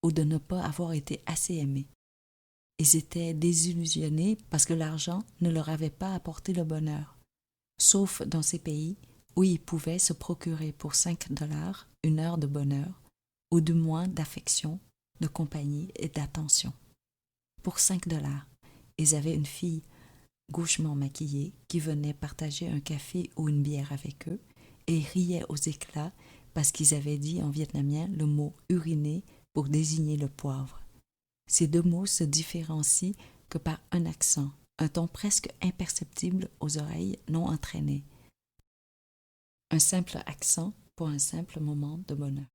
[SPEAKER 1] ou de ne pas avoir été assez aimés. Ils étaient désillusionnés parce que l'argent ne leur avait pas apporté le bonheur, sauf dans ces pays où ils pouvaient se procurer pour 5 $ une heure de bonheur, ou du moins d'affection, de compagnie et d'attention. Pour 5 $, ils avaient une fille gauchement maquillée qui venait partager un café ou une bière avec eux et riait aux éclats parce qu'ils avaient dit en vietnamien le mot uriner pour désigner le poivre. Ces deux mots se différencient que par un accent, un ton presque imperceptible aux oreilles non entraînées. Un simple accent pour un simple moment de bonheur.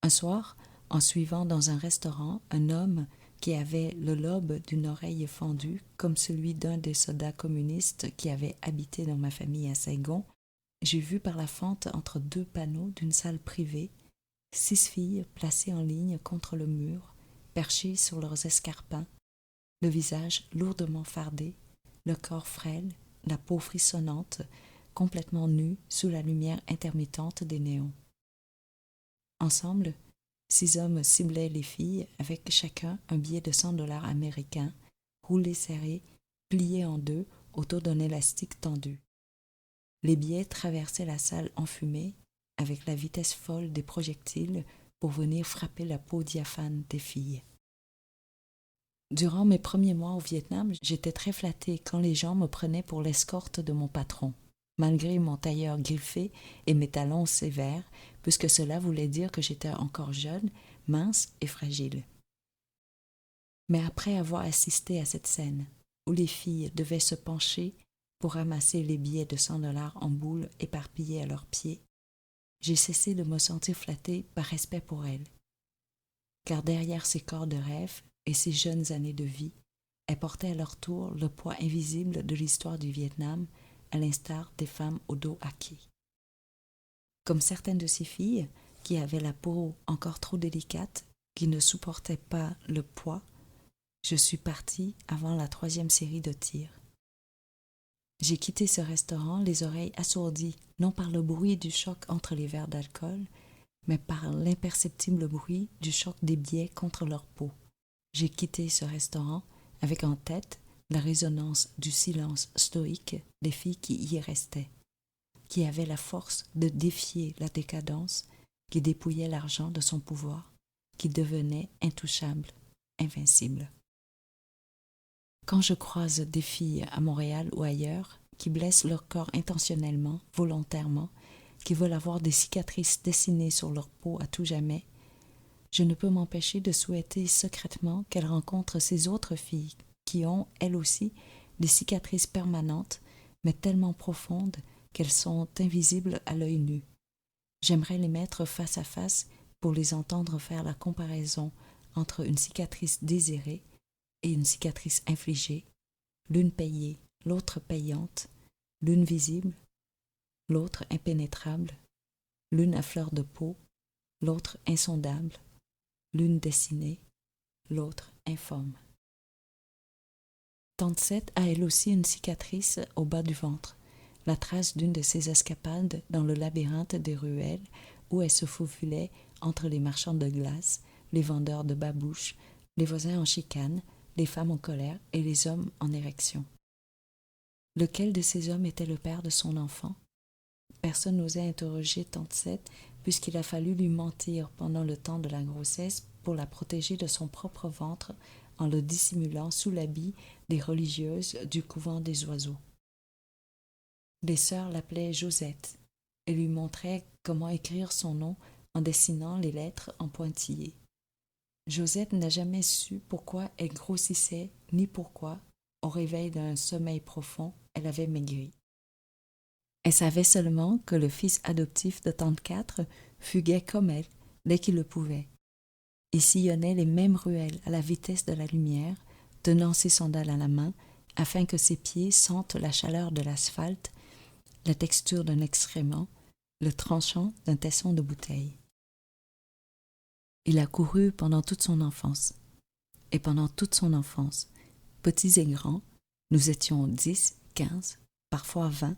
[SPEAKER 1] Un soir, en suivant dans un restaurant un homme qui avait le lobe d'une oreille fendue comme celui d'un des soldats communistes qui avaient habité dans ma famille à Saigon, j'ai vu par la fente entre deux panneaux d'une salle privée 6 filles placées en ligne contre le mur, perchées sur leurs escarpins, le visage lourdement fardé, le corps frêle, la peau frissonnante, complètement nues sous la lumière intermittente des néons. Ensemble, 6 hommes ciblaient les filles avec chacun un billet de 100 $ américains, roulé serré, plié en deux autour d'un élastique tendu. Les billets traversaient la salle enfumée avec la vitesse folle des projectiles pour venir frapper la peau diaphane des filles. Durant mes premiers mois au Vietnam, j'étais très flattée quand les gens me prenaient pour l'escorte de mon patron, malgré mon tailleur griffé et mes talons sévères, puisque cela voulait dire que j'étais encore jeune, mince et fragile. Mais après avoir assisté à cette scène, où les filles devaient se pencher pour ramasser les billets de 100 $ en boules éparpillés à leurs pieds, j'ai cessé de me sentir flattée par respect pour elles. Car derrière ces corps de rêve et ces jeunes années de vie, elles portaient à leur tour le poids invisible de l'histoire du Vietnam, à l'instar des femmes au dos acquis. Comme certaines de ces filles, qui avaient la peau encore trop délicate, qui ne supportaient pas le poids, je suis partie avant la 3e série de tirs. J'ai quitté ce restaurant les oreilles assourdies, non par le bruit du choc entre les verres d'alcool, mais par l'imperceptible bruit du choc des billets contre leur peau. J'ai quitté ce restaurant avec en tête la résonance du silence stoïque des filles qui y restaient, qui avaient la force de défier la décadence, qui dépouillait l'argent de son pouvoir, qui devenait intouchable, invincible. Quand je croise des filles à Montréal ou ailleurs qui blessent leur corps intentionnellement, volontairement, qui veulent avoir des cicatrices dessinées sur leur peau à tout jamais, je ne peux m'empêcher de souhaiter secrètement qu'elles rencontrent ces autres filles qui ont, elles aussi, des cicatrices permanentes, mais tellement profondes qu'elles sont invisibles à l'œil nu. J'aimerais les mettre face à face pour les entendre faire la comparaison entre une cicatrice désirée et une cicatrice infligée, l'une payée, l'autre payante, l'une visible, l'autre impénétrable, l'une à fleur de peau, l'autre insondable, l'une dessinée, l'autre informe. Tante Seth a elle aussi une cicatrice au bas du ventre, la trace d'une de ses escapades dans le labyrinthe des ruelles où elle se faufilait entre les marchands de glace, les vendeurs de babouches, les voisins en chicane, les femmes en colère et les hommes en érection. Lequel de ces hommes était le père de son enfant? Personne n'osait interroger tante Seth puisqu'il a fallu lui mentir pendant le temps de la grossesse pour la protéger de son propre ventre en le dissimulant sous l'habit des religieuses du couvent des oiseaux. Les sœurs l'appelaient Josette, et lui montrait comment écrire son nom en dessinant les lettres en pointillés. Josette n'a jamais su pourquoi elle grossissait, ni pourquoi, au réveil d'un sommeil profond, elle avait maigri. Elle savait seulement que le fils adoptif de Tante Quatre fuguait comme elle, dès qu'il le pouvait. Il sillonnait les mêmes ruelles à la vitesse de la lumière, tenant ses sandales à la main, afin que ses pieds sentent la chaleur de l'asphalte, la texture d'un excrément, le tranchant d'un tesson de bouteille. Il a couru pendant toute son enfance. Et pendant toute son enfance, petits et grands, nous étions 10, 15, parfois 20,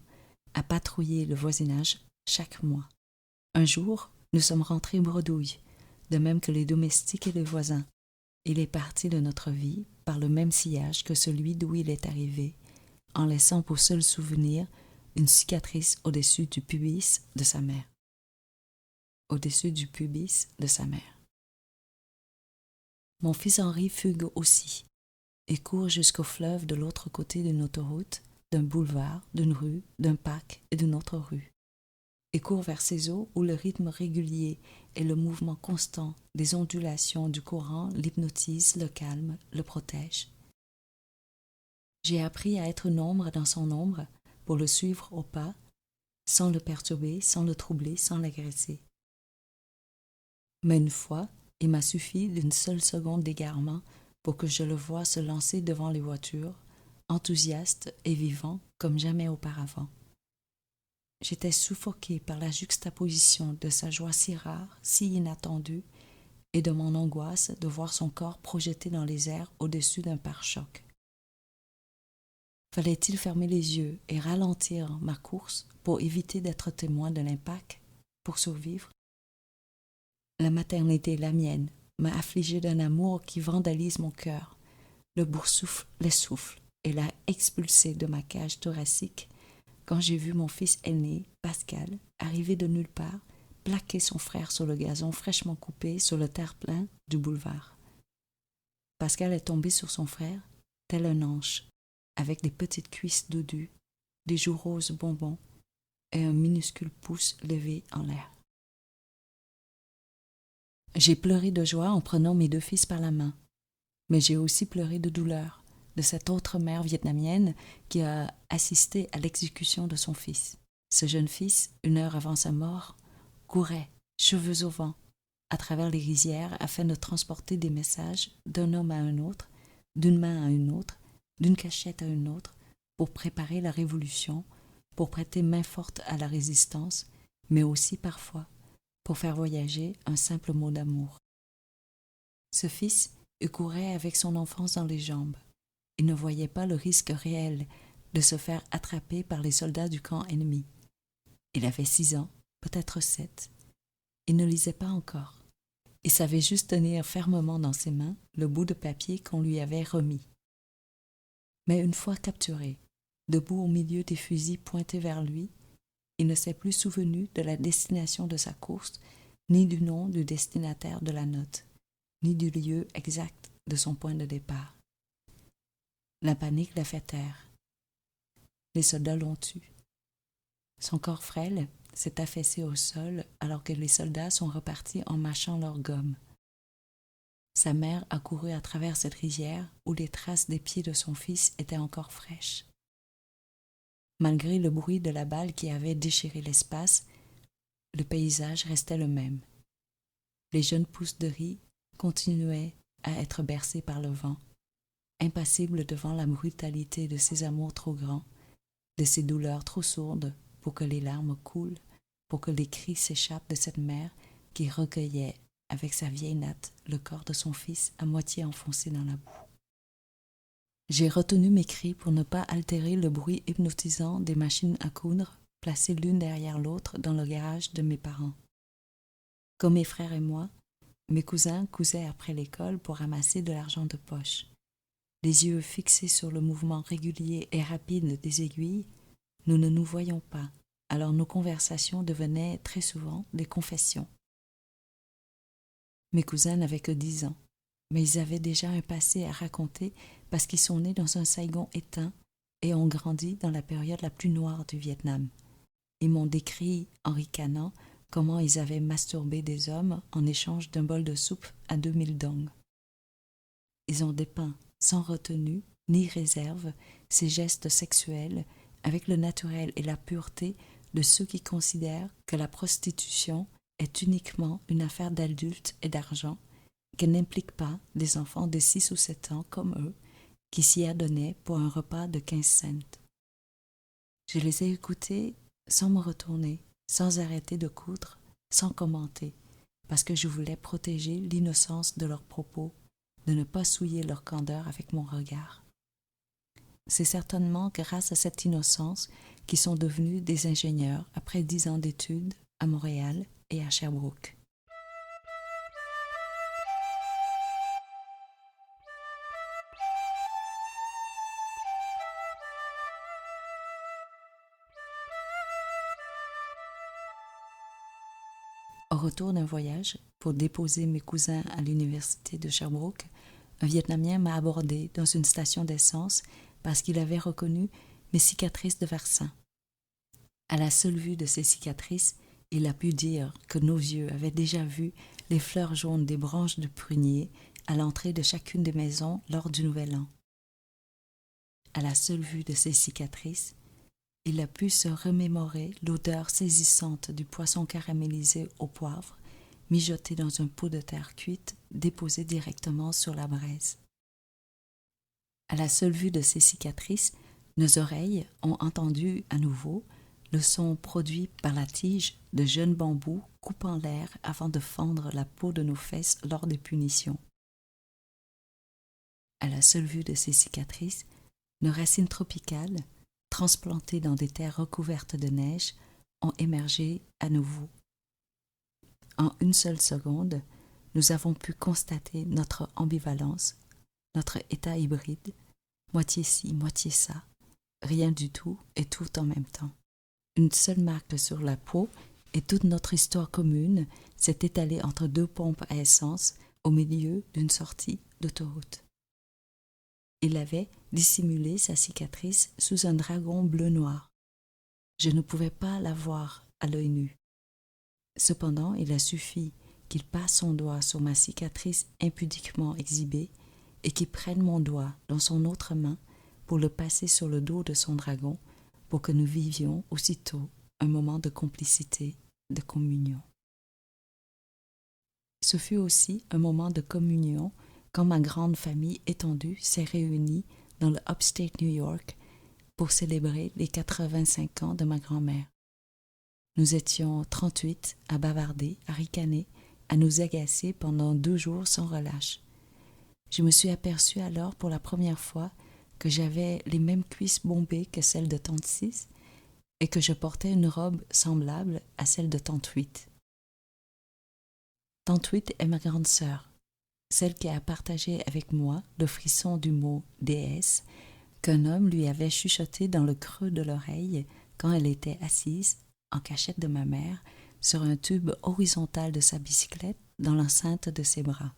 [SPEAKER 1] à patrouiller le voisinage chaque mois. Un jour, nous sommes rentrés bredouilles, de même que les domestiques et les voisins. Il est parti de notre vie par le même sillage que celui d'où il est arrivé, en laissant pour seul souvenir une cicatrice au-dessus du pubis de sa mère. Au-dessus du pubis de sa mère. Mon fils Henri fugue aussi et court jusqu'au fleuve de l'autre côté d'une autoroute, d'un boulevard, d'une rue, d'un parc et d'une autre rue. Et court vers ces eaux où le rythme régulier et le mouvement constant des ondulations du courant l'hypnotisent, le calment, le protègent. J'ai appris à être une ombre dans son ombre pour le suivre au pas, sans le perturber, sans le troubler, sans l'agresser. Mais une fois, il m'a suffi d'une seule seconde d'égarement pour que je le voie se lancer devant les voitures, enthousiaste et vivant comme jamais auparavant. J'étais suffoquée par la juxtaposition de sa joie si rare, si inattendue, et de mon angoisse de voir son corps projeté dans les airs au-dessus d'un pare-choc. Fallait-il fermer les yeux et ralentir ma course pour éviter d'être témoin de l'impact, pour survivre? La maternité, la mienne, m'a affligée d'un amour qui vandalise mon cœur. Le boursoufle l'essouffle et l'a expulsé de ma cage thoracique quand j'ai vu mon fils aîné, Pascal, arriver de nulle part, plaquer son frère sur le gazon fraîchement coupé sur le terre-plein du boulevard. Pascal est tombé sur son frère, tel un ange, avec des petites cuisses dodues, des joues roses bonbons et un minuscule pouce levé en l'air. J'ai pleuré de joie en prenant mes deux fils par la main, mais j'ai aussi pleuré de douleur de cette autre mère vietnamienne qui a assisté à l'exécution de son fils. Ce jeune fils, 1 heure avant sa mort, courait, cheveux au vent, à travers les rizières afin de transporter des messages d'un homme à un autre, d'une main à une autre, d'une cachette à une autre, pour préparer la révolution, pour prêter main forte à la résistance, mais aussi parfois pour faire voyager un simple mot d'amour. Ce fils, il courait avec son enfance dans les jambes. Il ne voyait pas le risque réel de se faire attraper par les soldats du camp ennemi. Il avait 6 ans, peut-être 7. Il ne lisait pas encore. Il savait juste tenir fermement dans ses mains le bout de papier qu'on lui avait remis. Mais une fois capturé, debout au milieu des fusils pointés vers lui, il ne s'est plus souvenu de la destination de sa course, ni du nom du destinataire de la note, ni du lieu exact de son point de départ. La panique l'a fait taire. Les soldats l'ont tué. Son corps frêle s'est affaissé au sol alors que les soldats sont repartis en mâchant leur gomme. Sa mère a couru à travers cette rizière où les traces des pieds de son fils étaient encore fraîches. Malgré le bruit de la balle qui avait déchiré l'espace, le paysage restait le même. Les jeunes pousses de riz continuaient à être bercées par le vent, impassibles devant la brutalité de ces amours trop grands, de ces douleurs trop sourdes pour que les larmes coulent, pour que les cris s'échappent de cette mère qui recueillait, avec sa vieille natte, le corps de son fils à moitié enfoncé dans la boue. J'ai retenu mes cris pour ne pas altérer le bruit hypnotisant des machines à coudre placées l'une derrière l'autre dans le garage de mes parents. Comme mes frères et moi, mes cousins cousaient après l'école pour ramasser de l'argent de poche. Les yeux fixés sur le mouvement régulier et rapide des aiguilles, nous ne nous voyions pas, alors nos conversations devenaient très souvent des confessions. Mes cousins n'avaient que 10 ans, mais ils avaient déjà un passé à raconter parce qu'ils sont nés dans un Saigon éteint et ont grandi dans la période la plus noire du Vietnam. Ils m'ont décrit, en ricanant, comment ils avaient masturbé des hommes en échange d'un bol de soupe à 2000 dongs. Ils ont dépeint, sans retenue ni réserve, ces gestes sexuels avec le naturel et la pureté de ceux qui considèrent que la prostitution est uniquement une affaire d'adultes et d'argent, qu'elle n'implique pas des enfants de 6 ou 7 ans comme eux, qui s'y adonnaient pour un repas de 15 cents. Je les ai écoutés sans me retourner, sans arrêter de coudre, sans commenter, parce que je voulais protéger l'innocence de leurs propos, de ne pas souiller leur candeur avec mon regard. C'est certainement grâce à cette innocence qu'ils sont devenus des ingénieurs après 10 ans d'études à Montréal et à Sherbrooke. Au retour d'un voyage, pour déposer mes cousins à l'université de Sherbrooke, un Vietnamien m'a abordé dans une station d'essence parce qu'il avait reconnu mes cicatrices de vaccin. À la seule vue de ces cicatrices, il a pu dire que nos yeux avaient déjà vu les fleurs jaunes des branches de prunier à l'entrée de chacune des maisons lors du Nouvel An. À la seule vue de ces cicatrices, il a pu se remémorer l'odeur saisissante du poisson caramélisé au poivre, mijoté dans un pot de terre cuite, déposé directement sur la braise. À la seule vue de ces cicatrices, nos oreilles ont entendu à nouveau le son produit par la tige de jeunes bambous coupant l'air avant de fendre la peau de nos fesses lors des punitions. À la seule vue de ces cicatrices, nos racines tropicales, transplantées dans des terres recouvertes de neige, ont émergé à nouveau. En une seule seconde, nous avons pu constater notre ambivalence, notre état hybride, moitié ci, moitié ça, rien du tout et tout en même temps. Une seule marque sur la peau et toute notre histoire commune s'est étalée entre 2 pompes à essence au milieu d'une sortie d'autoroute. Il avait dissimulé sa cicatrice sous un dragon bleu-noir. Je ne pouvais pas la voir à l'œil nu. Cependant, il a suffi qu'il passe son doigt sur ma cicatrice impudiquement exhibée et qu'il prenne mon doigt dans son autre main pour le passer sur le dos de son dragon pour que nous vivions aussitôt un moment de complicité, de communion. Ce fut aussi un moment de communion quand ma grande famille étendue s'est réunie dans le Upstate New York pour célébrer les 85 ans de ma grand-mère. Nous étions 38 à bavarder, à ricaner, à nous agacer pendant 2 jours sans relâche. Je me suis aperçue alors pour la première fois que j'avais les mêmes cuisses bombées que celles de tante 6 et que je portais une robe semblable à celle de tante 8. Tante 8 est ma grande sœur, celle qui a partagé avec moi le frisson du mot « déesse » qu'un homme lui avait chuchoté dans le creux de l'oreille quand elle était assise, en cachette de ma mère, sur un tube horizontal de sa bicyclette dans l'enceinte de ses bras.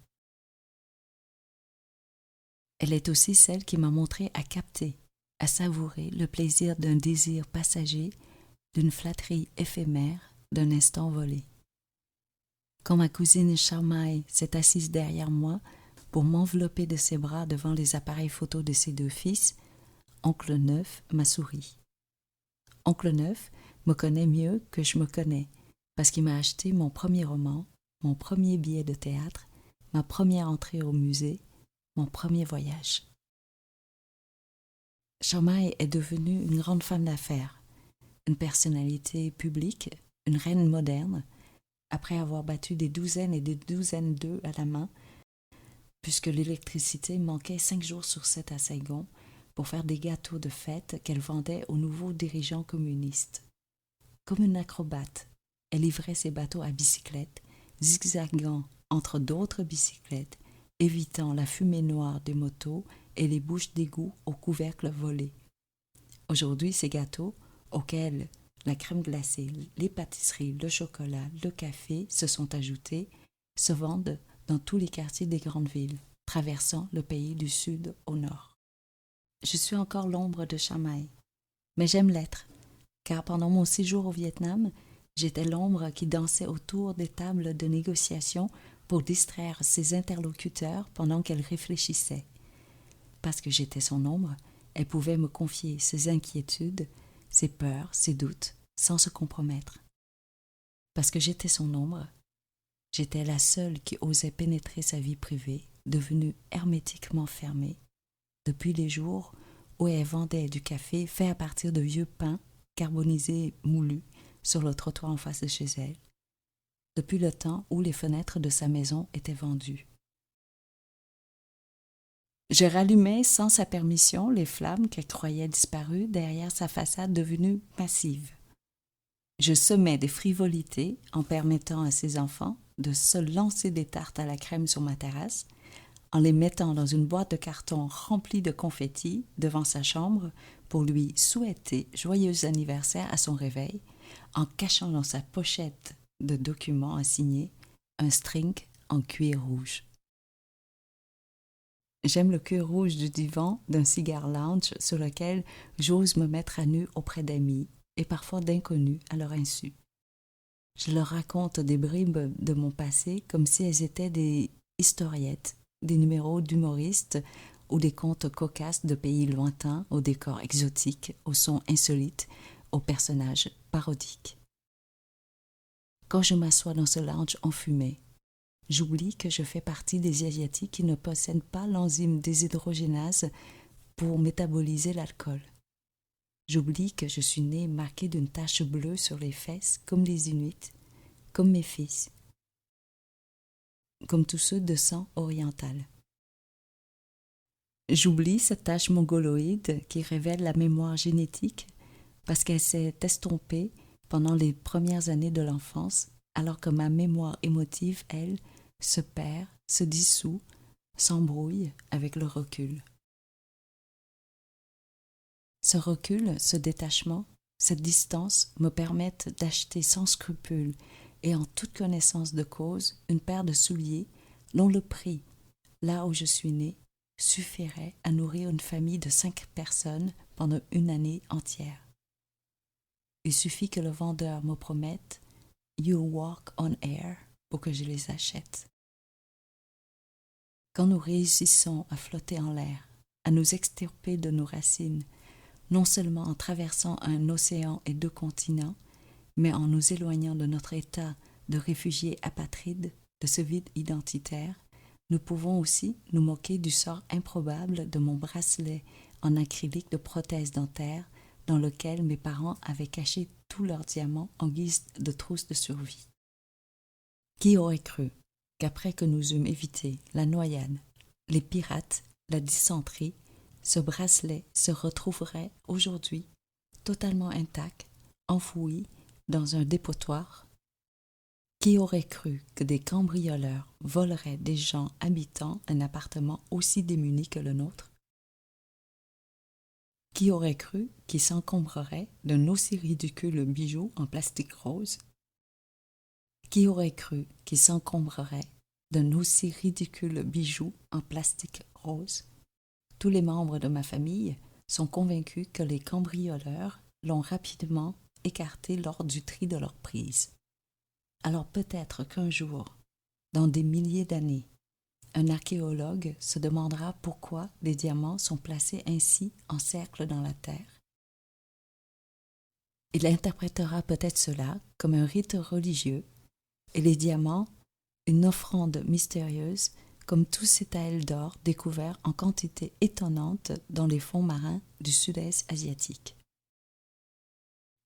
[SPEAKER 1] Elle est aussi celle qui m'a montré à capter, à savourer le plaisir d'un désir passager, d'une flatterie éphémère, d'un instant volé. Quand ma cousine Charmaille s'est assise derrière moi pour m'envelopper de ses bras devant les appareils photos de ses 2 fils, Oncle Neuf m'a souri. Oncle Neuf me connaît mieux que je me connais, parce qu'il m'a acheté mon premier roman, mon premier billet de théâtre, ma première entrée au musée, mon premier voyage. Charmaille est devenue une grande femme d'affaires, une personnalité publique, une reine moderne, après avoir battu des douzaines et des douzaines d'œufs à la main, puisque l'électricité manquait 5 jours sur 7 à Saigon, pour faire des gâteaux de fête qu'elle vendait aux nouveaux dirigeants communistes. Comme une acrobate, elle livrait ses bateaux à bicyclette, zigzaguant entre d'autres bicyclettes, évitant la fumée noire des motos et les bouches d'égout aux couvercles volés. Aujourd'hui, ces gâteaux, auxquels la crème glacée, les pâtisseries, le chocolat, le café se sont ajoutés, se vendent dans tous les quartiers des grandes villes, traversant le pays du sud au nord. Je suis encore l'ombre de Charmaille, mais j'aime l'être, car pendant mon séjour au Vietnam, j'étais l'ombre qui dansait autour des tables de négociation pour distraire ses interlocuteurs pendant qu'elle réfléchissait. Parce que j'étais son ombre, elle pouvait me confier ses inquiétudes, ses peurs, ses doutes, sans se compromettre. Parce que j'étais son ombre, j'étais la seule qui osait pénétrer sa vie privée, devenue hermétiquement fermée, depuis les jours où elle vendait du café fait à partir de vieux pains carbonisés moulus sur le trottoir en face de chez elle, depuis le temps où les fenêtres de sa maison étaient vendues. Je rallumais sans sa permission les flammes qu'elle croyait disparues derrière sa façade devenue massive. Je semais des frivolités en permettant à ses enfants de se lancer des tartes à la crème sur ma terrasse, en les mettant dans une boîte de carton remplie de confettis devant sa chambre pour lui souhaiter joyeux anniversaire à son réveil, en cachant dans sa pochette de documents à signer un string en cuir rouge. J'aime le cuir rouge du divan d'un cigare lounge sur lequel j'ose me mettre à nu auprès d'amis et parfois d'inconnus à leur insu. Je leur raconte des bribes de mon passé comme si elles étaient des historiettes, des numéros d'humoristes ou des contes cocasses de pays lointains aux décors exotiques, aux sons insolites, aux personnages parodiques. Quand je m'assois dans ce lounge enfumé, j'oublie que je fais partie des Asiatiques qui ne possèdent pas l'enzyme déshydrogénase pour métaboliser l'alcool. J'oublie que je suis née marquée d'une tache bleue sur les fesses comme les Inuits, comme mes fils, comme tous ceux de sang oriental. J'oublie cette tache mongoloïde qui révèle la mémoire génétique parce qu'elle s'est estompée pendant les premières années de l'enfance, alors que ma mémoire émotive, elle, se perd, se dissout, s'embrouille avec le recul. Ce recul, ce détachement, cette distance me permettent d'acheter sans scrupule et en toute connaissance de cause une paire de souliers dont le prix, là où je suis née, suffirait à nourrir une famille de 5 personnes pendant une année entière. Il suffit que le vendeur me promette « You walk on air » pour que je les achète. Quand nous réussissons à flotter en l'air, à nous extirper de nos racines, non seulement en traversant un océan et 2 continents, mais en nous éloignant de notre état de réfugiés apatrides, de ce vide identitaire, nous pouvons aussi nous moquer du sort improbable de mon bracelet en acrylique de prothèse dentaire dans lequel mes parents avaient caché tous leurs diamants en guise de trousse de survie. Qui aurait cru qu'après que nous eûmes évité la noyade, les pirates, la dysenterie, ce bracelet se retrouverait aujourd'hui totalement intact, enfoui dans un dépotoir? Qui aurait cru que des cambrioleurs voleraient des gens habitant un appartement aussi démuni que le nôtre? Qui aurait cru qu'ils s'encombreraient d'un aussi ridicule bijou en plastique rose? Qui aurait cru qu'ils s'encombreraient d'un aussi ridicule bijou en plastique rose? Tous les membres de ma famille sont convaincus que les cambrioleurs l'ont rapidement écarté lors du tri de leur prise. Alors peut-être qu'un jour, dans des milliers d'années, un archéologue se demandera pourquoi les diamants sont placés ainsi en cercle dans la terre. Il interprétera peut-être cela comme un rite religieux et les diamants une offrande mystérieuse comme tous ces taels d'or découverts en quantité étonnante dans les fonds marins du sud-est asiatique.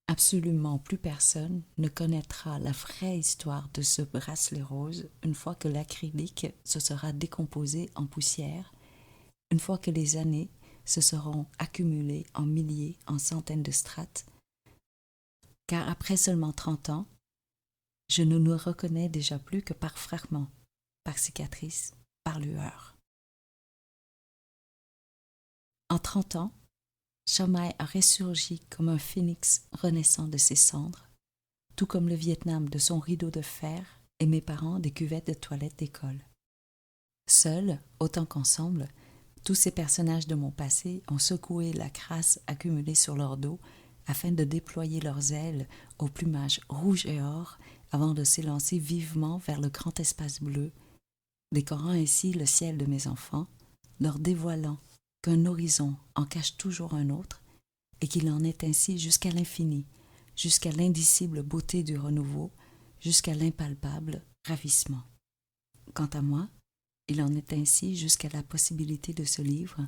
[SPEAKER 1] Absolument plus personne ne connaîtra la vraie histoire de ce bracelet rose une fois que l'acrylique se sera décomposé en poussière, une fois que les années se seront accumulées en milliers, en centaines de strates, car après seulement 30 ans, je ne nous reconnais déjà plus que par fragments, par cicatrices, par lueurs. En 30 ans, Chiang a ressurgi comme un phénix renaissant de ses cendres, tout comme le Vietnam de son rideau de fer et mes parents des cuvettes de toilette d'école. Seuls, autant qu'ensemble, tous ces personnages de mon passé ont secoué la crasse accumulée sur leur dos afin de déployer leurs ailes au plumage rouge et or avant de s'élancer vivement vers le grand espace bleu, décorant ainsi le ciel de mes enfants, leur dévoilant qu'un horizon en cache toujours un autre et qu'il en est ainsi jusqu'à l'infini, jusqu'à l'indicible beauté du renouveau, jusqu'à l'impalpable ravissement. Quant à moi, il en est ainsi jusqu'à la possibilité de ce livre,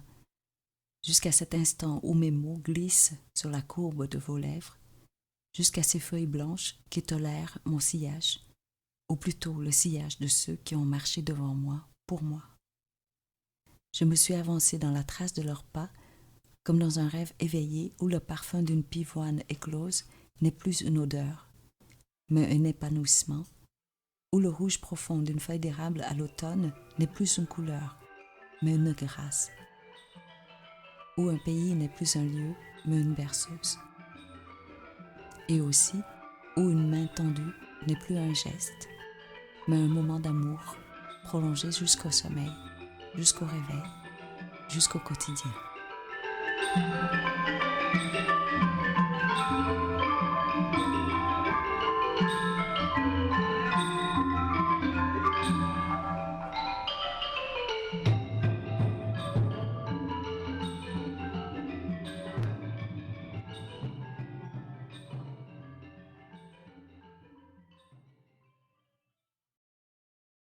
[SPEAKER 1] jusqu'à cet instant où mes mots glissent sur la courbe de vos lèvres, jusqu'à ces feuilles blanches qui tolèrent mon sillage, ou plutôt le sillage de ceux qui ont marché devant moi, pour moi. Je me suis avancée dans la trace de leurs pas, comme dans un rêve éveillé où le parfum d'une pivoine éclose n'est plus une odeur, mais un épanouissement, où le rouge profond d'une feuille d'érable à l'automne n'est plus une couleur, mais une grâce, où un pays n'est plus un lieu, mais une berceuse, et aussi où une main tendue n'est plus un geste, mais un moment d'amour prolongé jusqu'au sommeil, jusqu'au réveil, jusqu'au quotidien.